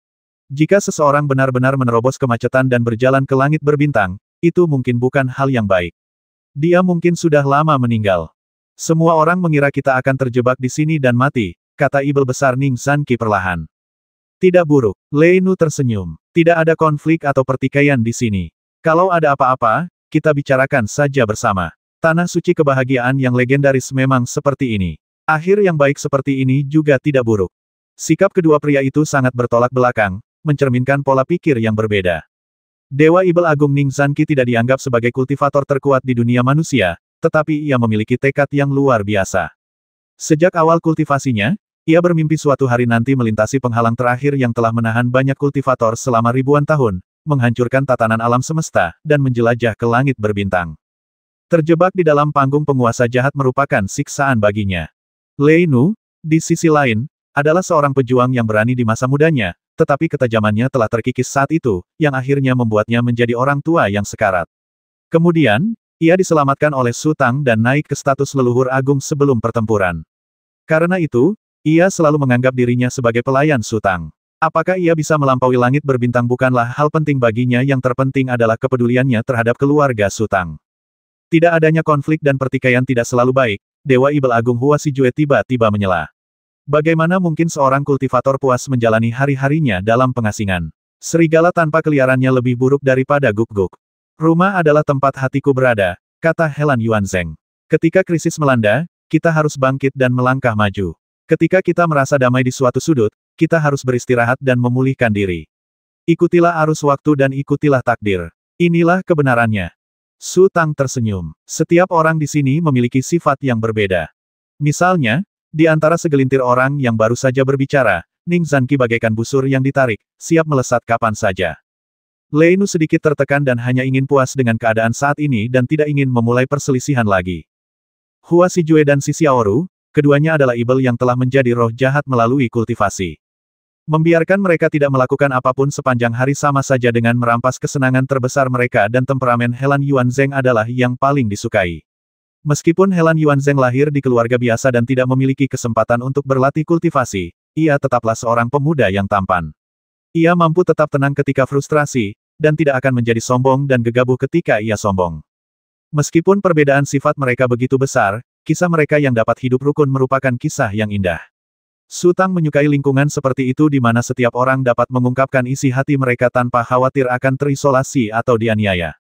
Jika seseorang benar-benar menerobos kemacetan dan berjalan ke langit berbintang, itu mungkin bukan hal yang baik. Dia mungkin sudah lama meninggal. Semua orang mengira kita akan terjebak di sini dan mati, kata ibel besar Ning Zanqi perlahan. Tidak buruk. Lei Nu tersenyum. Tidak ada konflik atau pertikaian di sini. Kalau ada apa-apa, kita bicarakan saja bersama. Tanah suci kebahagiaan yang legendaris memang seperti ini. Akhir yang baik seperti ini juga tidak buruk. Sikap kedua pria itu sangat bertolak belakang, mencerminkan pola pikir yang berbeda. Dewa Ibel Agung Ning Zanqi tidak dianggap sebagai kultivator terkuat di dunia manusia, tetapi ia memiliki tekad yang luar biasa. Sejak awal kultivasinya, ia bermimpi suatu hari nanti melintasi penghalang terakhir yang telah menahan banyak kultivator selama ribuan tahun, menghancurkan tatanan alam semesta, dan menjelajah ke langit berbintang. Terjebak di dalam panggung penguasa jahat merupakan siksaan baginya. Lei Nu, di sisi lain, adalah seorang pejuang yang berani di masa mudanya, tetapi ketajamannya telah terkikis saat itu, yang akhirnya membuatnya menjadi orang tua yang sekarat. Kemudian, ia diselamatkan oleh Su Tang dan naik ke status leluhur agung sebelum pertempuran. Karena itu, ia selalu menganggap dirinya sebagai pelayan Su Tang. Apakah ia bisa melampaui langit berbintang bukanlah hal penting baginya, yang terpenting adalah kepeduliannya terhadap keluarga Su Tang. Tidak adanya konflik dan pertikaian tidak selalu baik, Dewa Ibel Agung Hua Sijue tiba-tiba menyela. Bagaimana mungkin seorang kultivator puas menjalani hari-harinya dalam pengasingan? Serigala tanpa keliarannya lebih buruk daripada guk-guk. Rumah adalah tempat hatiku berada, kata Helan Yuanzheng. Ketika krisis melanda, kita harus bangkit dan melangkah maju. Ketika kita merasa damai di suatu sudut, kita harus beristirahat dan memulihkan diri. Ikutilah arus waktu dan ikutilah takdir. Inilah kebenarannya. Su Tang tersenyum. Setiap orang di sini memiliki sifat yang berbeda. Misalnya, di antara segelintir orang yang baru saja berbicara, Ning Zanqi bagaikan busur yang ditarik, siap melesat kapan saja. Lei Nu sedikit tertekan dan hanya ingin puas dengan keadaan saat ini dan tidak ingin memulai perselisihan lagi. Hua Sijue dan si Xiaoru, keduanya adalah ibel yang telah menjadi roh jahat melalui kultivasi. Membiarkan mereka tidak melakukan apapun sepanjang hari sama saja dengan merampas kesenangan terbesar mereka, dan temperamen Helan Yuanzheng adalah yang paling disukai. Meskipun Helan Yuanzheng lahir di keluarga biasa dan tidak memiliki kesempatan untuk berlatih kultivasi, ia tetaplah seorang pemuda yang tampan. Ia mampu tetap tenang ketika frustrasi, dan tidak akan menjadi sombong dan gegabah ketika ia sombong. Meskipun perbedaan sifat mereka begitu besar, kisah mereka yang dapat hidup rukun merupakan kisah yang indah. Su Tang menyukai lingkungan seperti itu di mana setiap orang dapat mengungkapkan isi hati mereka tanpa khawatir akan terisolasi atau dianiaya.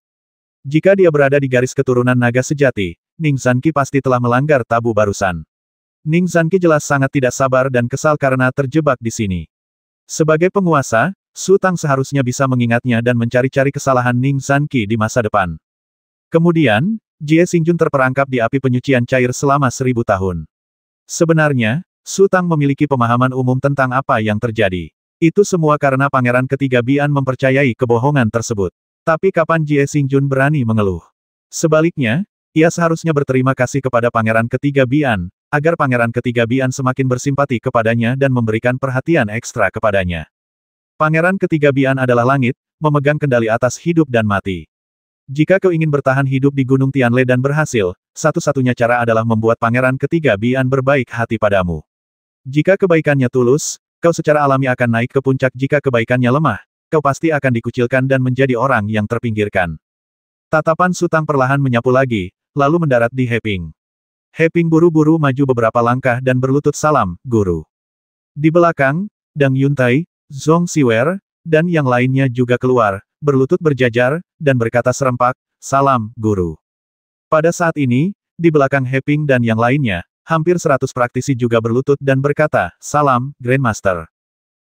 Jika dia berada di garis keturunan naga sejati, Ning Zanqi pasti telah melanggar tabu barusan. Ning Zanqi jelas sangat tidak sabar dan kesal karena terjebak di sini. Sebagai penguasa, Su Tang seharusnya bisa mengingatnya dan mencari-cari kesalahan Ning Zanqi di masa depan. Kemudian, Jie Xingjun terperangkap di api penyucian cair selama 1000 tahun. Sebenarnya, Su Tang memiliki pemahaman umum tentang apa yang terjadi. Itu semua karena Pangeran Ketiga Bian mempercayai kebohongan tersebut. Tapi kapan Jie Xingjun berani mengeluh? Sebaliknya, ia seharusnya berterima kasih kepada Pangeran Ketiga Bian, agar Pangeran Ketiga Bian semakin bersimpati kepadanya dan memberikan perhatian ekstra kepadanya. Pangeran Ketiga Bian adalah langit, memegang kendali atas hidup dan mati. Jika kau ingin bertahan hidup di Gunung Tianle dan berhasil, satu-satunya cara adalah membuat Pangeran Ketiga Bian berbaik hati padamu. Jika kebaikannya tulus, kau secara alami akan naik ke puncak. Jika kebaikannya lemah, kau pasti akan dikucilkan dan menjadi orang yang terpinggirkan. Tatapan Sutang perlahan menyapu lagi, lalu mendarat di Heping. Heping buru-buru maju beberapa langkah dan berlutut salam, Guru. Di belakang, Dang Yuntai, Zhong Siwer, dan yang lainnya juga keluar, berlutut berjajar, dan berkata serempak, salam, Guru. Pada saat ini, di belakang Heping dan yang lainnya, hampir 100 praktisi juga berlutut dan berkata, salam, Grandmaster.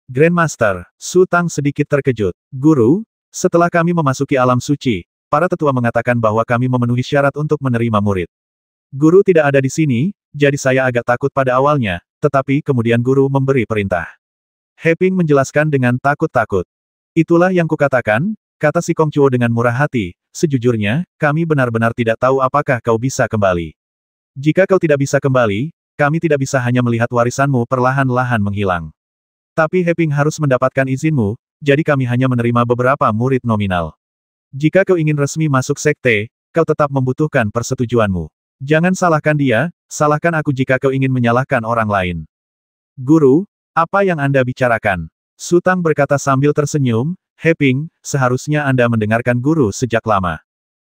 Grandmaster, Sutang sedikit terkejut. Guru, setelah kami memasuki alam suci, para tetua mengatakan bahwa kami memenuhi syarat untuk menerima murid. Guru tidak ada di sini, jadi saya agak takut pada awalnya, tetapi kemudian Guru memberi perintah. Heping menjelaskan dengan takut-takut. Itulah yang kukatakan, kata si Kongcuo dengan murah hati, sejujurnya, kami benar-benar tidak tahu apakah kau bisa kembali. Jika kau tidak bisa kembali, kami tidak bisa hanya melihat warisanmu perlahan-lahan menghilang. Tapi Heping harus mendapatkan izinmu, jadi kami hanya menerima beberapa murid nominal. Jika kau ingin resmi masuk sekte, kau tetap membutuhkan persetujuanmu. Jangan salahkan dia, salahkan aku jika kau ingin menyalahkan orang lain. Guru, apa yang Anda bicarakan? Sutang berkata sambil tersenyum, Heping, seharusnya Anda mendengarkan Guru sejak lama.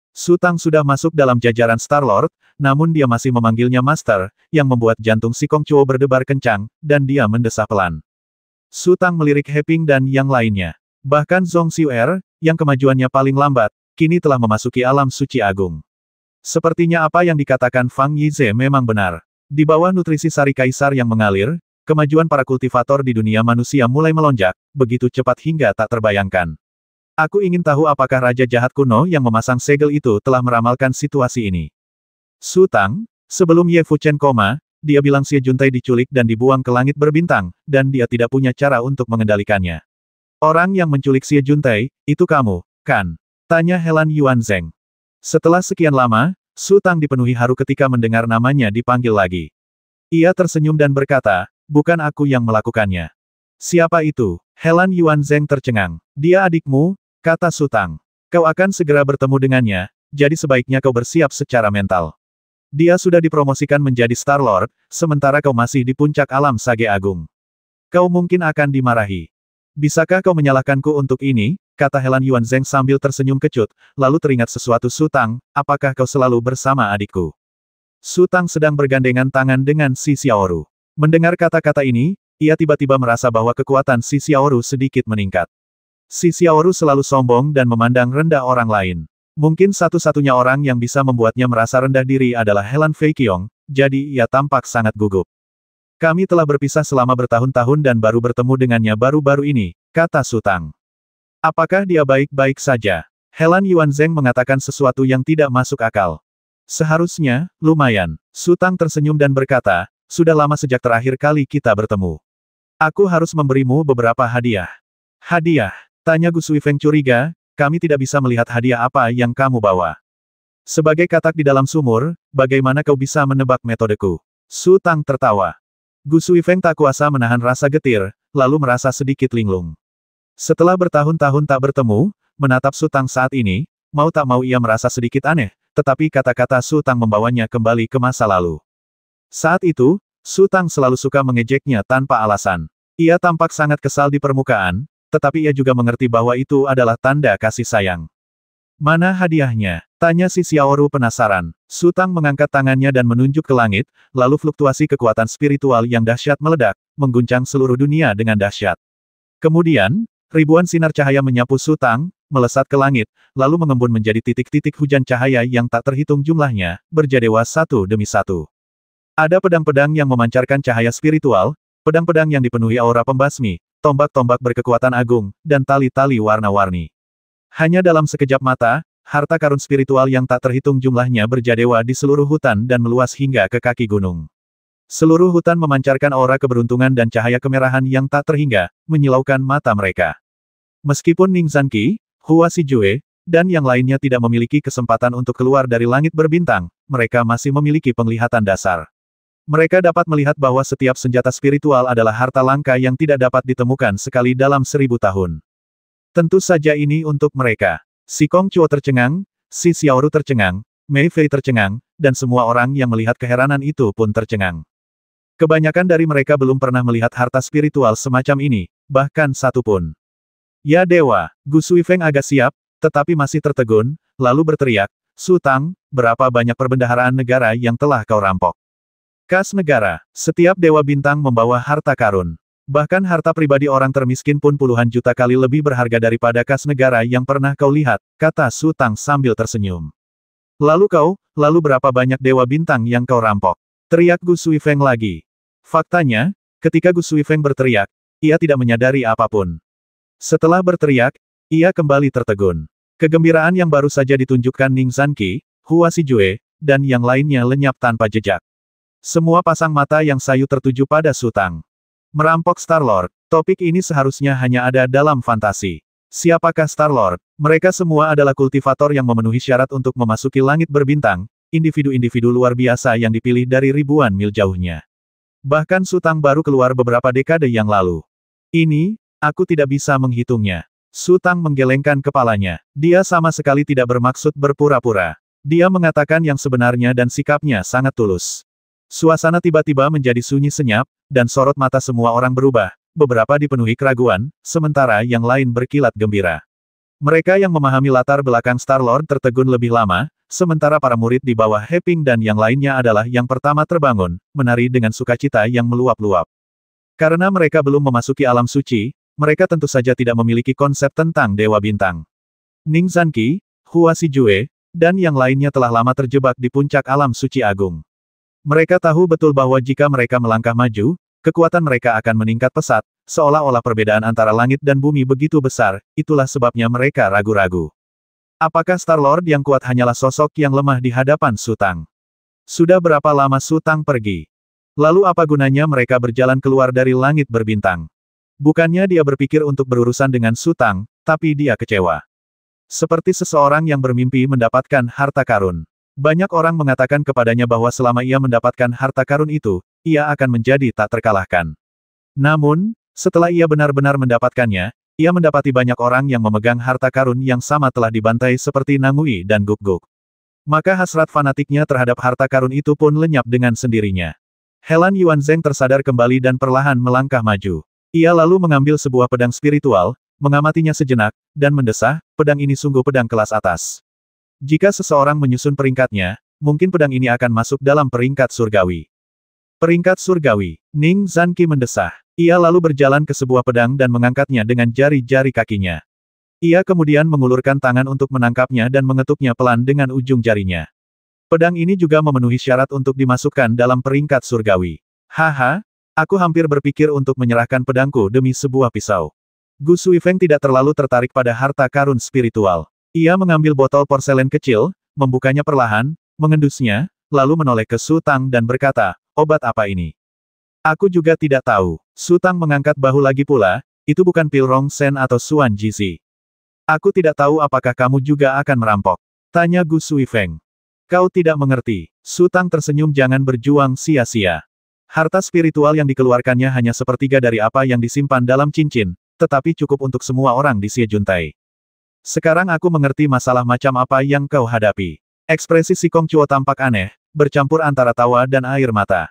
Sutang sudah masuk dalam jajaran Star-Lord, namun dia masih memanggilnya Master, yang membuat jantung si Kongcuo berdebar kencang, dan dia mendesah pelan. Sutang melirik Heping dan yang lainnya. Bahkan Zhong Siwer, yang kemajuannya paling lambat, kini telah memasuki alam suci agung. Sepertinya apa yang dikatakan Fang Yize memang benar. Di bawah nutrisi sari kaisar yang mengalir, kemajuan para kultivator di dunia manusia mulai melonjak, begitu cepat hingga tak terbayangkan. Aku ingin tahu apakah Raja Jahat kuno yang memasang segel itu telah meramalkan situasi ini. Sutang, sebelum Ye Fuchen koma, dia bilang Xie Juntai diculik dan dibuang ke langit berbintang, dan dia tidak punya cara untuk mengendalikannya. Orang yang menculik Xie Juntai, itu kamu, kan? Tanya Helan Yuanzheng. Setelah sekian lama, Sutang dipenuhi haru ketika mendengar namanya dipanggil lagi. Ia tersenyum dan berkata, bukan aku yang melakukannya. Siapa itu? Helan Yuanzheng tercengang. Dia adikmu, kata Sutang. Kau akan segera bertemu dengannya, jadi sebaiknya kau bersiap secara mental. Dia sudah dipromosikan menjadi Star-Lord, sementara kau masih di puncak alam Sage Agung. Kau mungkin akan dimarahi. Bisakah kau menyalahkanku untuk ini? Kata Helan Yuanzheng sambil tersenyum kecut, lalu teringat sesuatu. Sutang, apakah kau selalu bersama adikku? Sutang sedang bergandengan tangan dengan si Xiaoru. Mendengar kata-kata ini, ia tiba-tiba merasa bahwa kekuatan si Xiaoru sedikit meningkat. Si Xiaoru selalu sombong dan memandang rendah orang lain. Mungkin satu-satunya orang yang bisa membuatnya merasa rendah diri adalah Helan Feiqiong, jadi ia tampak sangat gugup. Kami telah berpisah selama bertahun-tahun dan baru bertemu dengannya baru-baru ini, kata Sutang. Apakah dia baik-baik saja? Helan Yuanzheng mengatakan sesuatu yang tidak masuk akal. Seharusnya, lumayan. Sutang tersenyum dan berkata, sudah lama sejak terakhir kali kita bertemu. Aku harus memberimu beberapa hadiah. Hadiah? Tanya Gu Suifeng curiga, kami tidak bisa melihat hadiah apa yang kamu bawa. Sebagai katak di dalam sumur, bagaimana kau bisa menebak metodeku? Sutang tertawa. Gu Suifeng tak kuasa menahan rasa getir, lalu merasa sedikit linglung. Setelah bertahun-tahun tak bertemu, menatap Sutang saat ini, mau tak mau ia merasa sedikit aneh, tetapi kata-kata Sutang membawanya kembali ke masa lalu. Saat itu, Sutang selalu suka mengejeknya tanpa alasan. Ia tampak sangat kesal di permukaan, tetapi ia juga mengerti bahwa itu adalah tanda kasih sayang. Mana hadiahnya? Tanya si Xiaoru penasaran. Sutang mengangkat tangannya dan menunjuk ke langit, lalu fluktuasi kekuatan spiritual yang dahsyat meledak, mengguncang seluruh dunia dengan dahsyat. Kemudian, ribuan sinar cahaya menyapu Sutang, melesat ke langit, lalu mengembun menjadi titik-titik hujan cahaya yang tak terhitung jumlahnya, berjadewa satu demi satu. Ada pedang-pedang yang memancarkan cahaya spiritual, pedang-pedang yang dipenuhi aura pembasmi, tombak-tombak berkekuatan agung, dan tali-tali warna-warni. Hanya dalam sekejap mata, harta karun spiritual yang tak terhitung jumlahnya berjadewa di seluruh hutan dan meluas hingga ke kaki gunung. Seluruh hutan memancarkan aura keberuntungan dan cahaya kemerahan yang tak terhingga, menyilaukan mata mereka. Meskipun Ning Zanqi, Hua Shijue, dan yang lainnya tidak memiliki kesempatan untuk keluar dari langit berbintang, mereka masih memiliki penglihatan dasar. Mereka dapat melihat bahwa setiap senjata spiritual adalah harta langka yang tidak dapat ditemukan sekali dalam 1000 tahun. Tentu saja ini untuk mereka. Si Kong Chuo tercengang, si Xiaoru tercengang, Mei Fei tercengang, dan semua orang yang melihat keheranan itu pun tercengang. Kebanyakan dari mereka belum pernah melihat harta spiritual semacam ini, bahkan satu pun. Ya dewa, Gu Suifeng agak siap, tetapi masih tertegun, lalu berteriak, Su Tang, berapa banyak perbendaharaan negara yang telah kau rampok? Kas negara, setiap dewa bintang membawa harta karun. Bahkan harta pribadi orang termiskin pun puluhan juta kali lebih berharga daripada kas negara yang pernah kau lihat, kata Su Tang sambil tersenyum. Lalu berapa banyak dewa bintang yang kau rampok? Teriak Gu Suifeng lagi. Faktanya, ketika Gu Suifeng berteriak, ia tidak menyadari apapun. Setelah berteriak, ia kembali tertegun. Kegembiraan yang baru saja ditunjukkan Ning Zanqi, Hua Xijue, dan yang lainnya lenyap tanpa jejak. Semua pasang mata yang sayu tertuju pada Su Tang. Merampok Star-Lord, topik ini seharusnya hanya ada dalam fantasi. Siapakah Star-Lord? Mereka semua adalah kultivator yang memenuhi syarat untuk memasuki langit berbintang, individu-individu luar biasa yang dipilih dari ribuan mil jauhnya. Bahkan Su Tang baru keluar beberapa dekade yang lalu. Ini, aku tidak bisa menghitungnya. Su Tang menggelengkan kepalanya. Dia sama sekali tidak bermaksud berpura-pura. Dia mengatakan yang sebenarnya dan sikapnya sangat tulus. Suasana tiba-tiba menjadi sunyi senyap, dan sorot mata semua orang berubah. Beberapa dipenuhi keraguan, sementara yang lain berkilat gembira. Mereka yang memahami latar belakang Star-Lord tertegun lebih lama, sementara para murid di bawah Heping dan yang lainnya adalah yang pertama terbangun, menari dengan sukacita yang meluap-luap. Karena mereka belum memasuki alam suci, mereka tentu saja tidak memiliki konsep tentang Dewa Bintang. Ning Zanqi, Hua Xijue, dan yang lainnya telah lama terjebak di puncak alam suci agung. Mereka tahu betul bahwa jika mereka melangkah maju, kekuatan mereka akan meningkat pesat, seolah-olah perbedaan antara langit dan bumi begitu besar, itulah sebabnya mereka ragu-ragu. Apakah Star-Lord yang kuat hanyalah sosok yang lemah di hadapan Su Tang? Sudah berapa lama Su Tang pergi? Lalu apa gunanya mereka berjalan keluar dari langit berbintang? Bukannya dia berpikir untuk berurusan dengan Su Tang, tapi dia kecewa. Seperti seseorang yang bermimpi mendapatkan harta karun. Banyak orang mengatakan kepadanya bahwa selama ia mendapatkan harta karun itu, ia akan menjadi tak terkalahkan. Namun, setelah ia benar-benar mendapatkannya, ia mendapati banyak orang yang memegang harta karun yang sama telah dibantai seperti Nangui dan Guk-Guk. Maka hasrat fanatiknya terhadap harta karun itu pun lenyap dengan sendirinya. Helan Yuanzheng tersadar kembali dan perlahan melangkah maju. Ia lalu mengambil sebuah pedang spiritual, mengamatinya sejenak, dan mendesah, pedang ini sungguh pedang kelas atas. Jika seseorang menyusun peringkatnya, mungkin pedang ini akan masuk dalam peringkat surgawi. Peringkat surgawi, Ning Zanqi mendesah. Ia lalu berjalan ke sebuah pedang dan mengangkatnya dengan jari-jari kakinya. Ia kemudian mengulurkan tangan untuk menangkapnya dan mengetuknya pelan dengan ujung jarinya. Pedang ini juga memenuhi syarat untuk dimasukkan dalam peringkat surgawi. Haha, aku hampir berpikir untuk menyerahkan pedangku demi sebuah pisau. Gu Suifeng tidak terlalu tertarik pada harta karun spiritual. Ia mengambil botol porselen kecil, membukanya perlahan, mengendusnya, lalu menoleh ke Su Tang dan berkata, obat apa ini? Aku juga tidak tahu. Su Tang mengangkat bahu lagi pula, itu bukan pil Rong Shen atau Suan Jizi. Aku tidak tahu apakah kamu juga akan merampok. Tanya Gu Suifeng. Kau tidak mengerti. Su Tang tersenyum jangan berjuang sia-sia. Harta spiritual yang dikeluarkannya hanya sepertiga dari apa yang disimpan dalam cincin, tetapi cukup untuk semua orang di Xie Juntai. Sekarang aku mengerti masalah macam apa yang kau hadapi. Ekspresi si Kong Chuo tampak aneh, bercampur antara tawa dan air mata.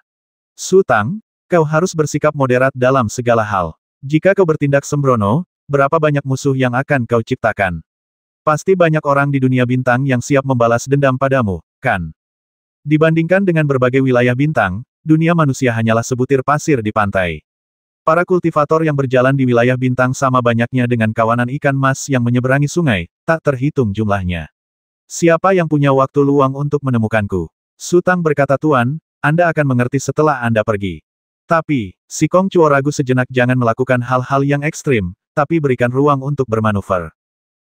Su Tang, kau harus bersikap moderat dalam segala hal. Jika kau bertindak sembrono, berapa banyak musuh yang akan kau ciptakan? Pasti banyak orang di dunia bintang yang siap membalas dendam padamu, kan? Dibandingkan dengan berbagai wilayah bintang, dunia manusia hanyalah sebutir pasir di pantai. Para kultivator yang berjalan di wilayah bintang sama banyaknya dengan kawanan ikan mas yang menyeberangi sungai, tak terhitung jumlahnya. Siapa yang punya waktu luang untuk menemukanku? Su Tang berkata Tuan, Anda akan mengerti setelah Anda pergi. Tapi, si Kong Chuo ragu sejenak jangan melakukan hal-hal yang ekstrim, tapi berikan ruang untuk bermanuver.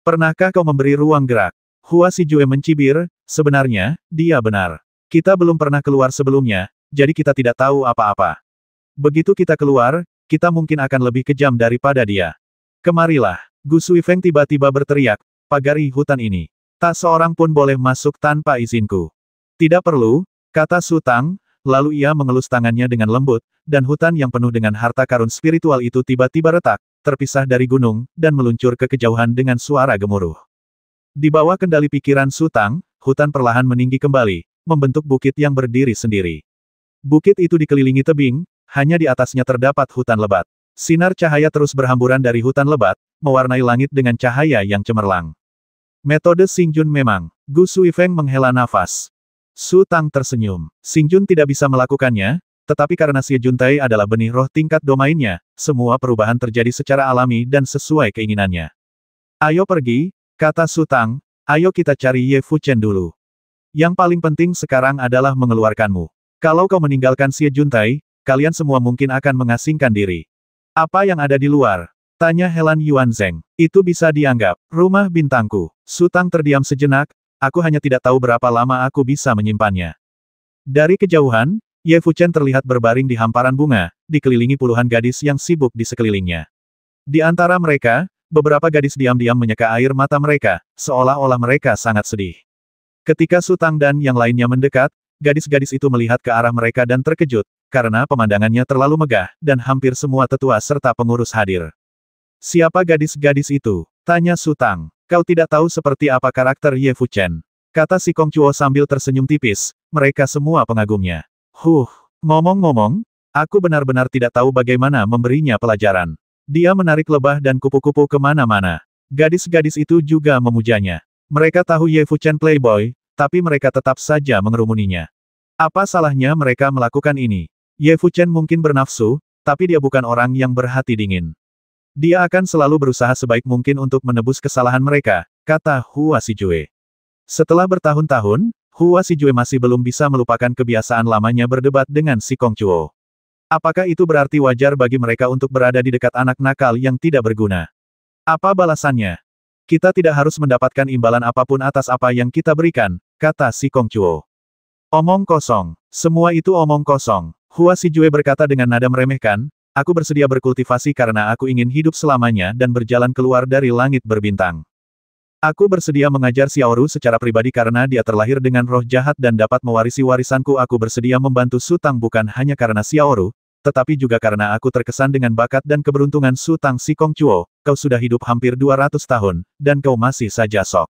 Pernahkah kau memberi ruang gerak? Hua Xijue mencibir, sebenarnya, dia benar. Kita belum pernah keluar sebelumnya, jadi kita tidak tahu apa-apa. Begitu kita keluar, kita mungkin akan lebih kejam daripada dia. Kemarilah, Gu Suifeng tiba-tiba berteriak, pagari hutan ini. Tak seorang pun boleh masuk tanpa izinku. Tidak perlu, kata Su Tang, lalu ia mengelus tangannya dengan lembut, dan hutan yang penuh dengan harta karun spiritual itu tiba-tiba retak, terpisah dari gunung, dan meluncur ke kejauhan dengan suara gemuruh. Di bawah kendali pikiran Su Tang, hutan perlahan meninggi kembali, membentuk bukit yang berdiri sendiri. Bukit itu dikelilingi tebing, hanya di atasnya terdapat hutan lebat. Sinar cahaya terus berhamburan dari hutan lebat, mewarnai langit dengan cahaya yang cemerlang. Metode Xingjun memang. Gu Suifeng menghela nafas. Su Tang tersenyum. Xingjun tidak bisa melakukannya, tetapi karena Xie Juntai adalah benih roh tingkat domainnya, semua perubahan terjadi secara alami dan sesuai keinginannya. Ayo pergi, kata Su Tang, ayo kita cari Ye Fuchen dulu. Yang paling penting sekarang adalah mengeluarkanmu. Kalau kau meninggalkan Xie Juntai, kalian semua mungkin akan mengasingkan diri. Apa yang ada di luar? Tanya Helan Yuanzheng. Itu bisa dianggap rumah bintangku. Su Tang terdiam sejenak, aku hanya tidak tahu berapa lama aku bisa menyimpannya. Dari kejauhan, Ye Fuchen terlihat berbaring di hamparan bunga, dikelilingi puluhan gadis yang sibuk di sekelilingnya. Di antara mereka, beberapa gadis diam-diam menyeka air mata mereka, seolah-olah mereka sangat sedih. Ketika Su Tang dan yang lainnya mendekat, gadis-gadis itu melihat ke arah mereka dan terkejut, karena pemandangannya terlalu megah, dan hampir semua tetua serta pengurus hadir. Siapa gadis-gadis itu? Tanya Su Tang. Kau tidak tahu seperti apa karakter Ye Fuchen. Kata si Kongcuo sambil tersenyum tipis, mereka semua pengagumnya. Ngomong-ngomong, aku benar-benar tidak tahu bagaimana memberinya pelajaran. Dia menarik lebah dan kupu-kupu kemana-mana. Gadis-gadis itu juga memujanya. Mereka tahu Ye Fuchen playboy, tapi mereka tetap saja mengerumuninya. Apa salahnya mereka melakukan ini? Ye Fuchen mungkin bernafsu, tapi dia bukan orang yang berhati dingin. Dia akan selalu berusaha sebaik mungkin untuk menebus kesalahan mereka, kata Hua Xijue. Setelah bertahun-tahun, Hua Xijue masih belum bisa melupakan kebiasaan lamanya berdebat dengan si Kongcuo. Apakah itu berarti wajar bagi mereka untuk berada di dekat anak nakal yang tidak berguna? Apa balasannya? Kita tidak harus mendapatkan imbalan apapun atas apa yang kita berikan, kata si Kongcuo. Omong kosong. Semua itu omong kosong. Hua Xijue berkata dengan nada meremehkan, aku bersedia berkultivasi karena aku ingin hidup selamanya dan berjalan keluar dari langit berbintang. Aku bersedia mengajar Xiaoru secara pribadi karena dia terlahir dengan roh jahat dan dapat mewarisi warisanku. Aku bersedia membantu Su Tang bukan hanya karena Xiaoru, tetapi juga karena aku terkesan dengan bakat dan keberuntungan Su Tang. Si Kongcuo, kau sudah hidup hampir 200 tahun, dan kau masih saja sok.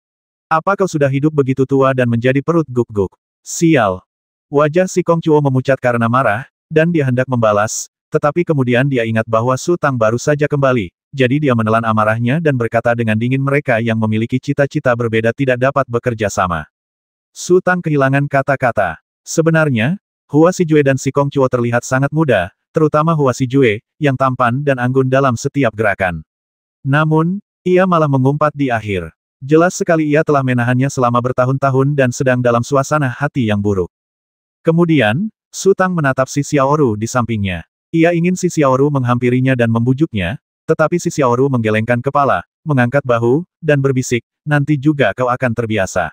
Apa kau sudah hidup begitu tua dan menjadi perut guk-guk? Sial! Wajah si Kongcuo memucat karena marah, dan dia hendak membalas, tetapi kemudian dia ingat bahwa Su Tang baru saja kembali, jadi dia menelan amarahnya dan berkata dengan dingin, mereka yang memiliki cita-cita berbeda tidak dapat bekerja sama. Su Tang kehilangan kata-kata. Sebenarnya, Hua Xijue dan si Kongcuo terlihat sangat muda, terutama Hua Xijue, yang tampan dan anggun dalam setiap gerakan. Namun, ia malah mengumpat di akhir. Jelas sekali ia telah menahannya selama bertahun-tahun dan sedang dalam suasana hati yang buruk. Kemudian, Su Tang menatap si Xiaoru di sampingnya. Ia ingin si Xiaoru menghampirinya dan membujuknya, tetapi si Xiaoru menggelengkan kepala, mengangkat bahu, dan berbisik, nanti juga kau akan terbiasa.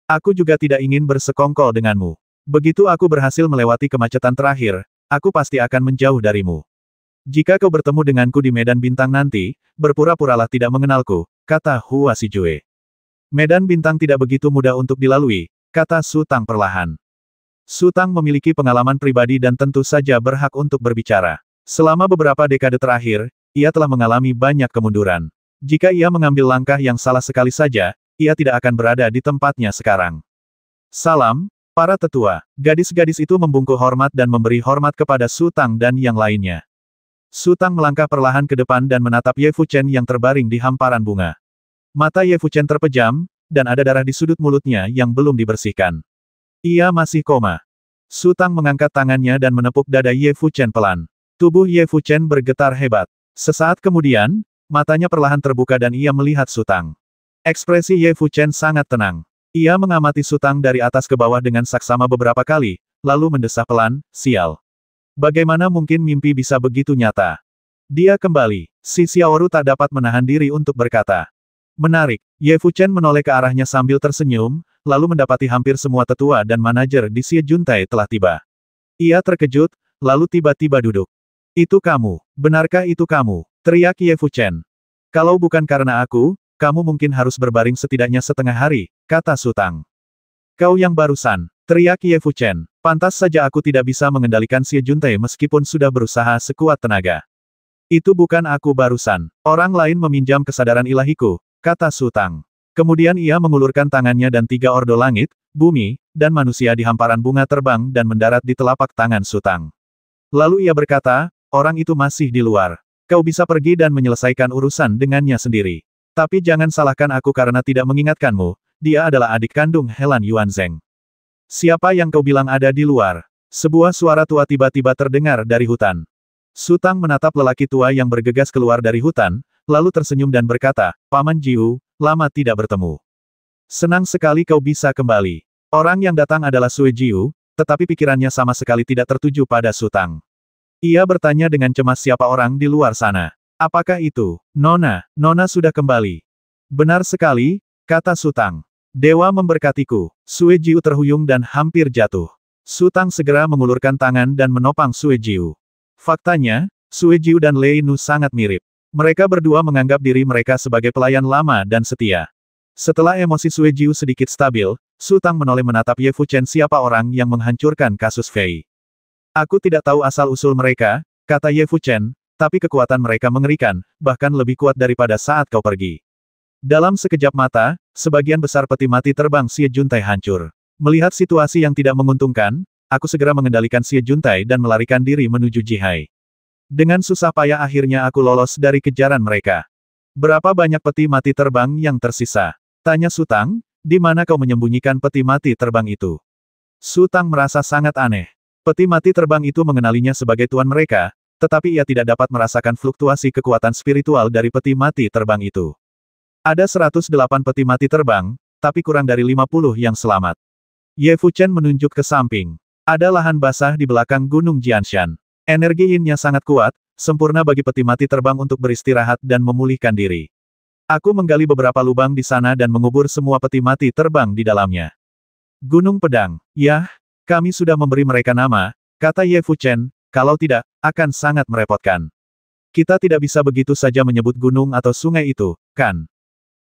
Aku juga tidak ingin bersekongkol denganmu. Begitu aku berhasil melewati kemacetan terakhir, aku pasti akan menjauh darimu. Jika kau bertemu denganku di Medan Bintang nanti, berpura-puralah tidak mengenalku, kata Hua Xijue. Medan Bintang tidak begitu mudah untuk dilalui, kata Su Tang perlahan. Su Tang memiliki pengalaman pribadi dan tentu saja berhak untuk berbicara. Selama beberapa dekade terakhir, ia telah mengalami banyak kemunduran. Jika ia mengambil langkah yang salah sekali saja, ia tidak akan berada di tempatnya sekarang. Salam, para tetua. Gadis-gadis itu membungkuk hormat dan memberi hormat kepada Su Tang dan yang lainnya. Su Tang melangkah perlahan ke depan dan menatap Ye Fuchen yang terbaring di hamparan bunga. Mata Ye Fuchen terpejam, dan ada darah di sudut mulutnya yang belum dibersihkan. Ia masih koma. Su Tang mengangkat tangannya dan menepuk dada Ye Fuchen pelan. Tubuh Ye Fuchen bergetar hebat. Sesaat kemudian, matanya perlahan terbuka dan ia melihat Su Tang. Ekspresi Ye Fuchen sangat tenang. Ia mengamati Su Tang dari atas ke bawah dengan saksama beberapa kali, lalu mendesah pelan, sial. Bagaimana mungkin mimpi bisa begitu nyata? Dia kembali. Si Xiaoru tak dapat menahan diri untuk berkata. Menarik. Ye Fuchen menoleh ke arahnya sambil tersenyum, lalu mendapati hampir semua tetua dan manajer di Xie Juntai telah tiba. Ia terkejut, lalu tiba-tiba duduk. Itu kamu. Benarkah itu kamu? Teriak Ye Fuchen. Kalau bukan karena aku, kamu mungkin harus berbaring setidaknya setengah hari, kata Sutang. Kau yang barusan, teriak Ye Fuchen. Pantas saja aku tidak bisa mengendalikan Xie Juntai meskipun sudah berusaha sekuat tenaga. Itu bukan aku barusan. Orang lain meminjam kesadaran ilahiku, kata Sutang. Kemudian ia mengulurkan tangannya dan 3 ordo langit, bumi, dan manusia di hamparan bunga terbang dan mendarat di telapak tangan Sutang. Lalu ia berkata, orang itu masih di luar. Kau bisa pergi dan menyelesaikan urusan dengannya sendiri. Tapi jangan salahkan aku karena tidak mengingatkanmu, dia adalah adik kandung Helan Yuanzheng. Siapa yang kau bilang ada di luar? Sebuah suara tua tiba-tiba terdengar dari hutan. Sutang menatap lelaki tua yang bergegas keluar dari hutan, lalu tersenyum dan berkata, Paman Jiu, lama tidak bertemu. Senang sekali kau bisa kembali. Orang yang datang adalah Sue Jiu, tetapi pikirannya sama sekali tidak tertuju pada Sutang. Ia bertanya dengan cemas siapa orang di luar sana. Apakah itu? Nona sudah kembali. Benar sekali, kata Sutang. Dewa memberkatiku. Sue Jiu terhuyung dan hampir jatuh. Sutang segera mengulurkan tangan dan menopang Sue Jiu. Faktanya, Sue Jiu dan Lei Nu sangat mirip. Mereka berdua menganggap diri mereka sebagai pelayan lama dan setia. Setelah emosi Sue Jiu sedikit stabil, Sutang menoleh menatap Ye Fuchen siapa orang yang menghancurkan kasus Fei. Aku tidak tahu asal-usul mereka, kata Ye Fuchen, tapi kekuatan mereka mengerikan, bahkan lebih kuat daripada saat kau pergi. Dalam sekejap mata, sebagian besar peti mati terbang Xie Juntai hancur. Melihat situasi yang tidak menguntungkan, aku segera mengendalikan Xie Juntai dan melarikan diri menuju Jihai. Dengan susah payah akhirnya aku lolos dari kejaran mereka. Berapa banyak peti mati terbang yang tersisa? Tanya Sutang, di mana kau menyembunyikan peti mati terbang itu? Sutang merasa sangat aneh. Peti mati terbang itu mengenalinya sebagai tuan mereka, tetapi ia tidak dapat merasakan fluktuasi kekuatan spiritual dari peti mati terbang itu. Ada 108 peti mati terbang, tapi kurang dari 50 yang selamat. Ye Fuchen menunjuk ke samping. Ada lahan basah di belakang Gunung Jianshan. Energi yin-nya sangat kuat, sempurna bagi peti mati terbang untuk beristirahat dan memulihkan diri. Aku menggali beberapa lubang di sana dan mengubur semua peti mati terbang di dalamnya. Gunung Pedang, yah, kami sudah memberi mereka nama, kata Ye Fuchen, kalau tidak, akan sangat merepotkan. Kita tidak bisa begitu saja menyebut gunung atau sungai itu, kan?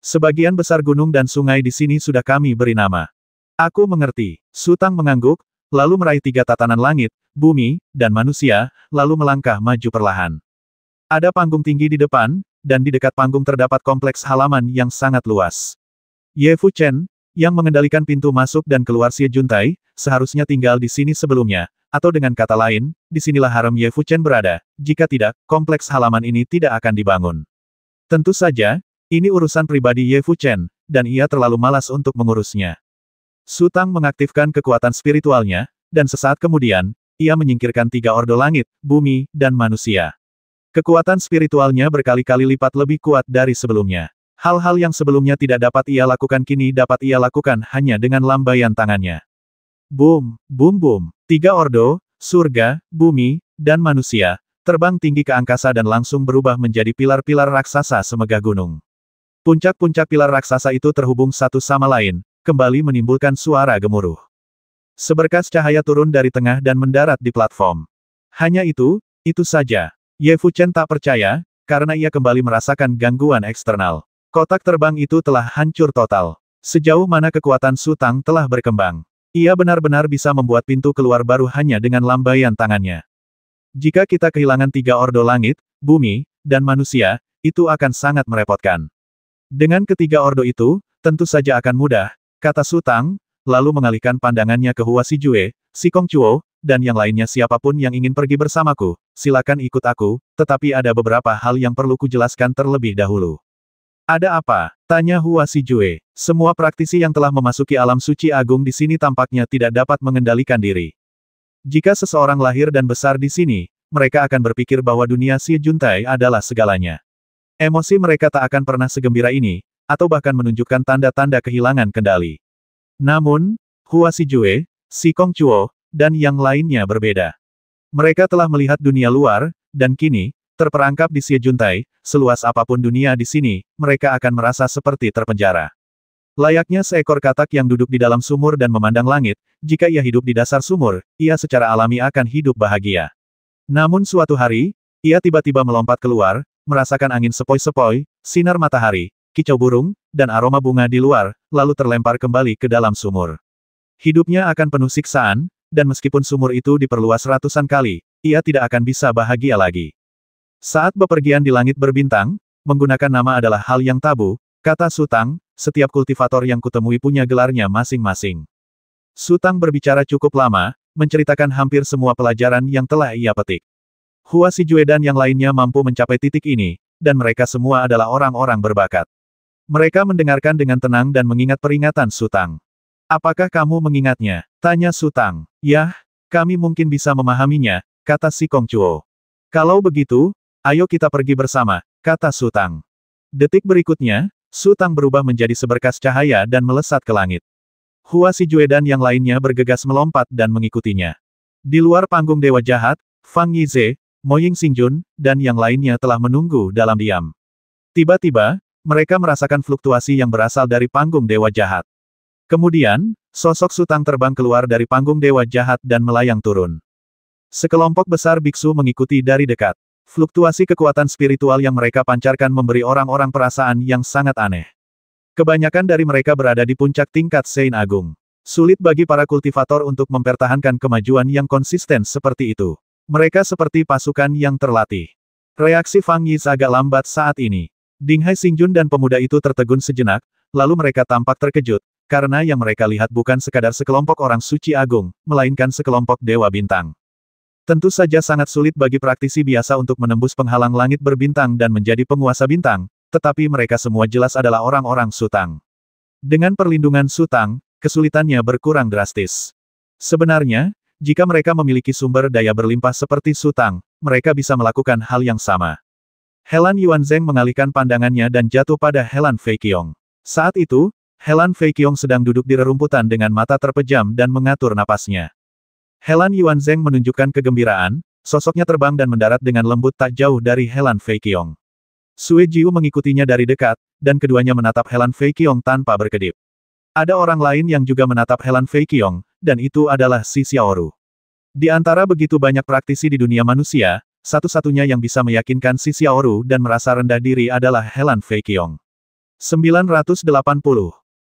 Sebagian besar gunung dan sungai di sini sudah kami beri nama. Aku mengerti. Sutang mengangguk, lalu meraih 3 tatanan langit, bumi, dan manusia, lalu melangkah maju perlahan. Ada panggung tinggi di depan, dan di dekat panggung terdapat kompleks halaman yang sangat luas. Ye Fuchen, yang mengendalikan pintu masuk dan keluar Xie Juntai, seharusnya tinggal di sini sebelumnya, atau dengan kata lain, disinilah harem Ye Fuchen berada, jika tidak, kompleks halaman ini tidak akan dibangun. Tentu saja, ini urusan pribadi Ye Fuchen, dan ia terlalu malas untuk mengurusnya. Sutang mengaktifkan kekuatan spiritualnya, dan sesaat kemudian, ia menyingkirkan 3 ordo langit, bumi, dan manusia. Kekuatan spiritualnya berkali-kali lipat lebih kuat dari sebelumnya. Hal-hal yang sebelumnya tidak dapat ia lakukan kini dapat ia lakukan hanya dengan lambaian tangannya. Boom, boom boom. 3 ordo, surga, bumi, dan manusia, terbang tinggi ke angkasa dan langsung berubah menjadi pilar-pilar raksasa semegah gunung. Puncak-puncak pilar raksasa itu terhubung satu sama lain, kembali menimbulkan suara gemuruh. Seberkas cahaya turun dari tengah dan mendarat di platform. Hanya itu saja. Ye Fuchen tak percaya, karena ia kembali merasakan gangguan eksternal. Kotak terbang itu telah hancur total. Sejauh mana kekuatan Sutang telah berkembang. Ia benar-benar bisa membuat pintu keluar baru hanya dengan lambaian tangannya. Jika kita kehilangan 3 ordo langit, bumi, dan manusia, itu akan sangat merepotkan. Dengan ketiga ordo itu, tentu saja akan mudah, kata Sutang, lalu mengalihkan pandangannya ke Hua Xijue, Si Kongquo, dan yang lainnya siapapun yang ingin pergi bersamaku, silakan ikut aku, tetapi ada beberapa hal yang perlu kujelaskan terlebih dahulu. Ada apa? Tanya Hua Xijue. Semua praktisi yang telah memasuki alam suci agung di sini tampaknya tidak dapat mengendalikan diri. Jika seseorang lahir dan besar di sini, mereka akan berpikir bahwa dunia Xie Juntai adalah segalanya. Emosi mereka tak akan pernah segembira ini, atau bahkan menunjukkan tanda-tanda kehilangan kendali. Namun, Hua Xijue, Si Kongquo, dan yang lainnya berbeda. Mereka telah melihat dunia luar, dan kini, terperangkap di Xie Juntai, seluas apapun dunia di sini, mereka akan merasa seperti terpenjara. Layaknya seekor katak yang duduk di dalam sumur dan memandang langit, jika ia hidup di dasar sumur, ia secara alami akan hidup bahagia. Namun suatu hari, ia tiba-tiba melompat keluar, merasakan angin sepoi-sepoi, sinar matahari, kicau burung, dan aroma bunga di luar, lalu terlempar kembali ke dalam sumur. Hidupnya akan penuh siksaan, dan meskipun sumur itu diperluas ratusan kali, ia tidak akan bisa bahagia lagi. Saat bepergian di langit berbintang, menggunakan nama adalah hal yang tabu, kata Sutang, setiap kultivator yang kutemui punya gelarnya masing-masing. Sutang berbicara cukup lama, menceritakan hampir semua pelajaran yang telah ia petik. Hua Xijue dan yang lainnya mampu mencapai titik ini, dan mereka semua adalah orang-orang berbakat. Mereka mendengarkan dengan tenang dan mengingat peringatan Sutang. Apakah kamu mengingatnya? Tanya Sutang. Yah, kami mungkin bisa memahaminya, kata si Kongcuo. Kalau begitu, ayo kita pergi bersama, kata Sutang. Detik berikutnya, Sutang berubah menjadi seberkas cahaya dan melesat ke langit. Hua Xijue dan yang lainnya bergegas melompat dan mengikutinya. Di luar panggung Dewa Jahat, Fang Yize, Mo Ying-Xingjun, dan yang lainnya telah menunggu dalam diam. Tiba-tiba, mereka merasakan fluktuasi yang berasal dari panggung Dewa Jahat. Kemudian, sosok Sutang terbang keluar dari panggung Dewa Jahat dan melayang turun. Sekelompok besar biksu mengikuti dari dekat. Fluktuasi kekuatan spiritual yang mereka pancarkan memberi orang-orang perasaan yang sangat aneh. Kebanyakan dari mereka berada di puncak tingkat Sein Agung. Sulit bagi para kultivator untuk mempertahankan kemajuan yang konsisten seperti itu. Mereka seperti pasukan yang terlatih. Reaksi Fang Yize agak lambat saat ini. Dinghai Xingjun dan pemuda itu tertegun sejenak, lalu mereka tampak terkejut, karena yang mereka lihat bukan sekadar sekelompok orang suci agung, melainkan sekelompok dewa bintang. Tentu saja sangat sulit bagi praktisi biasa untuk menembus penghalang langit berbintang dan menjadi penguasa bintang, tetapi mereka semua jelas adalah orang-orang Sutang. Dengan perlindungan Sutang, kesulitannya berkurang drastis. Sebenarnya, jika mereka memiliki sumber daya berlimpah seperti Sutang, mereka bisa melakukan hal yang sama. Helan Yuanzheng mengalihkan pandangannya dan jatuh pada Helan Fei Qiong. Saat itu, Helan Fei Qiong sedang duduk di rerumputan dengan mata terpejam dan mengatur napasnya. Helan Yuanzheng menunjukkan kegembiraan, sosoknya terbang dan mendarat dengan lembut tak jauh dari Helan Fei Qiong. Sue Jiu mengikutinya dari dekat, dan keduanya menatap Helan Fei Qiong tanpa berkedip. Ada orang lain yang juga menatap Helan Fei Qiong, dan itu adalah Si Xiaoru. Di antara begitu banyak praktisi di dunia manusia, satu-satunya yang bisa meyakinkan Si Xiaoru dan merasa rendah diri adalah Helan Fei Qiong. 980.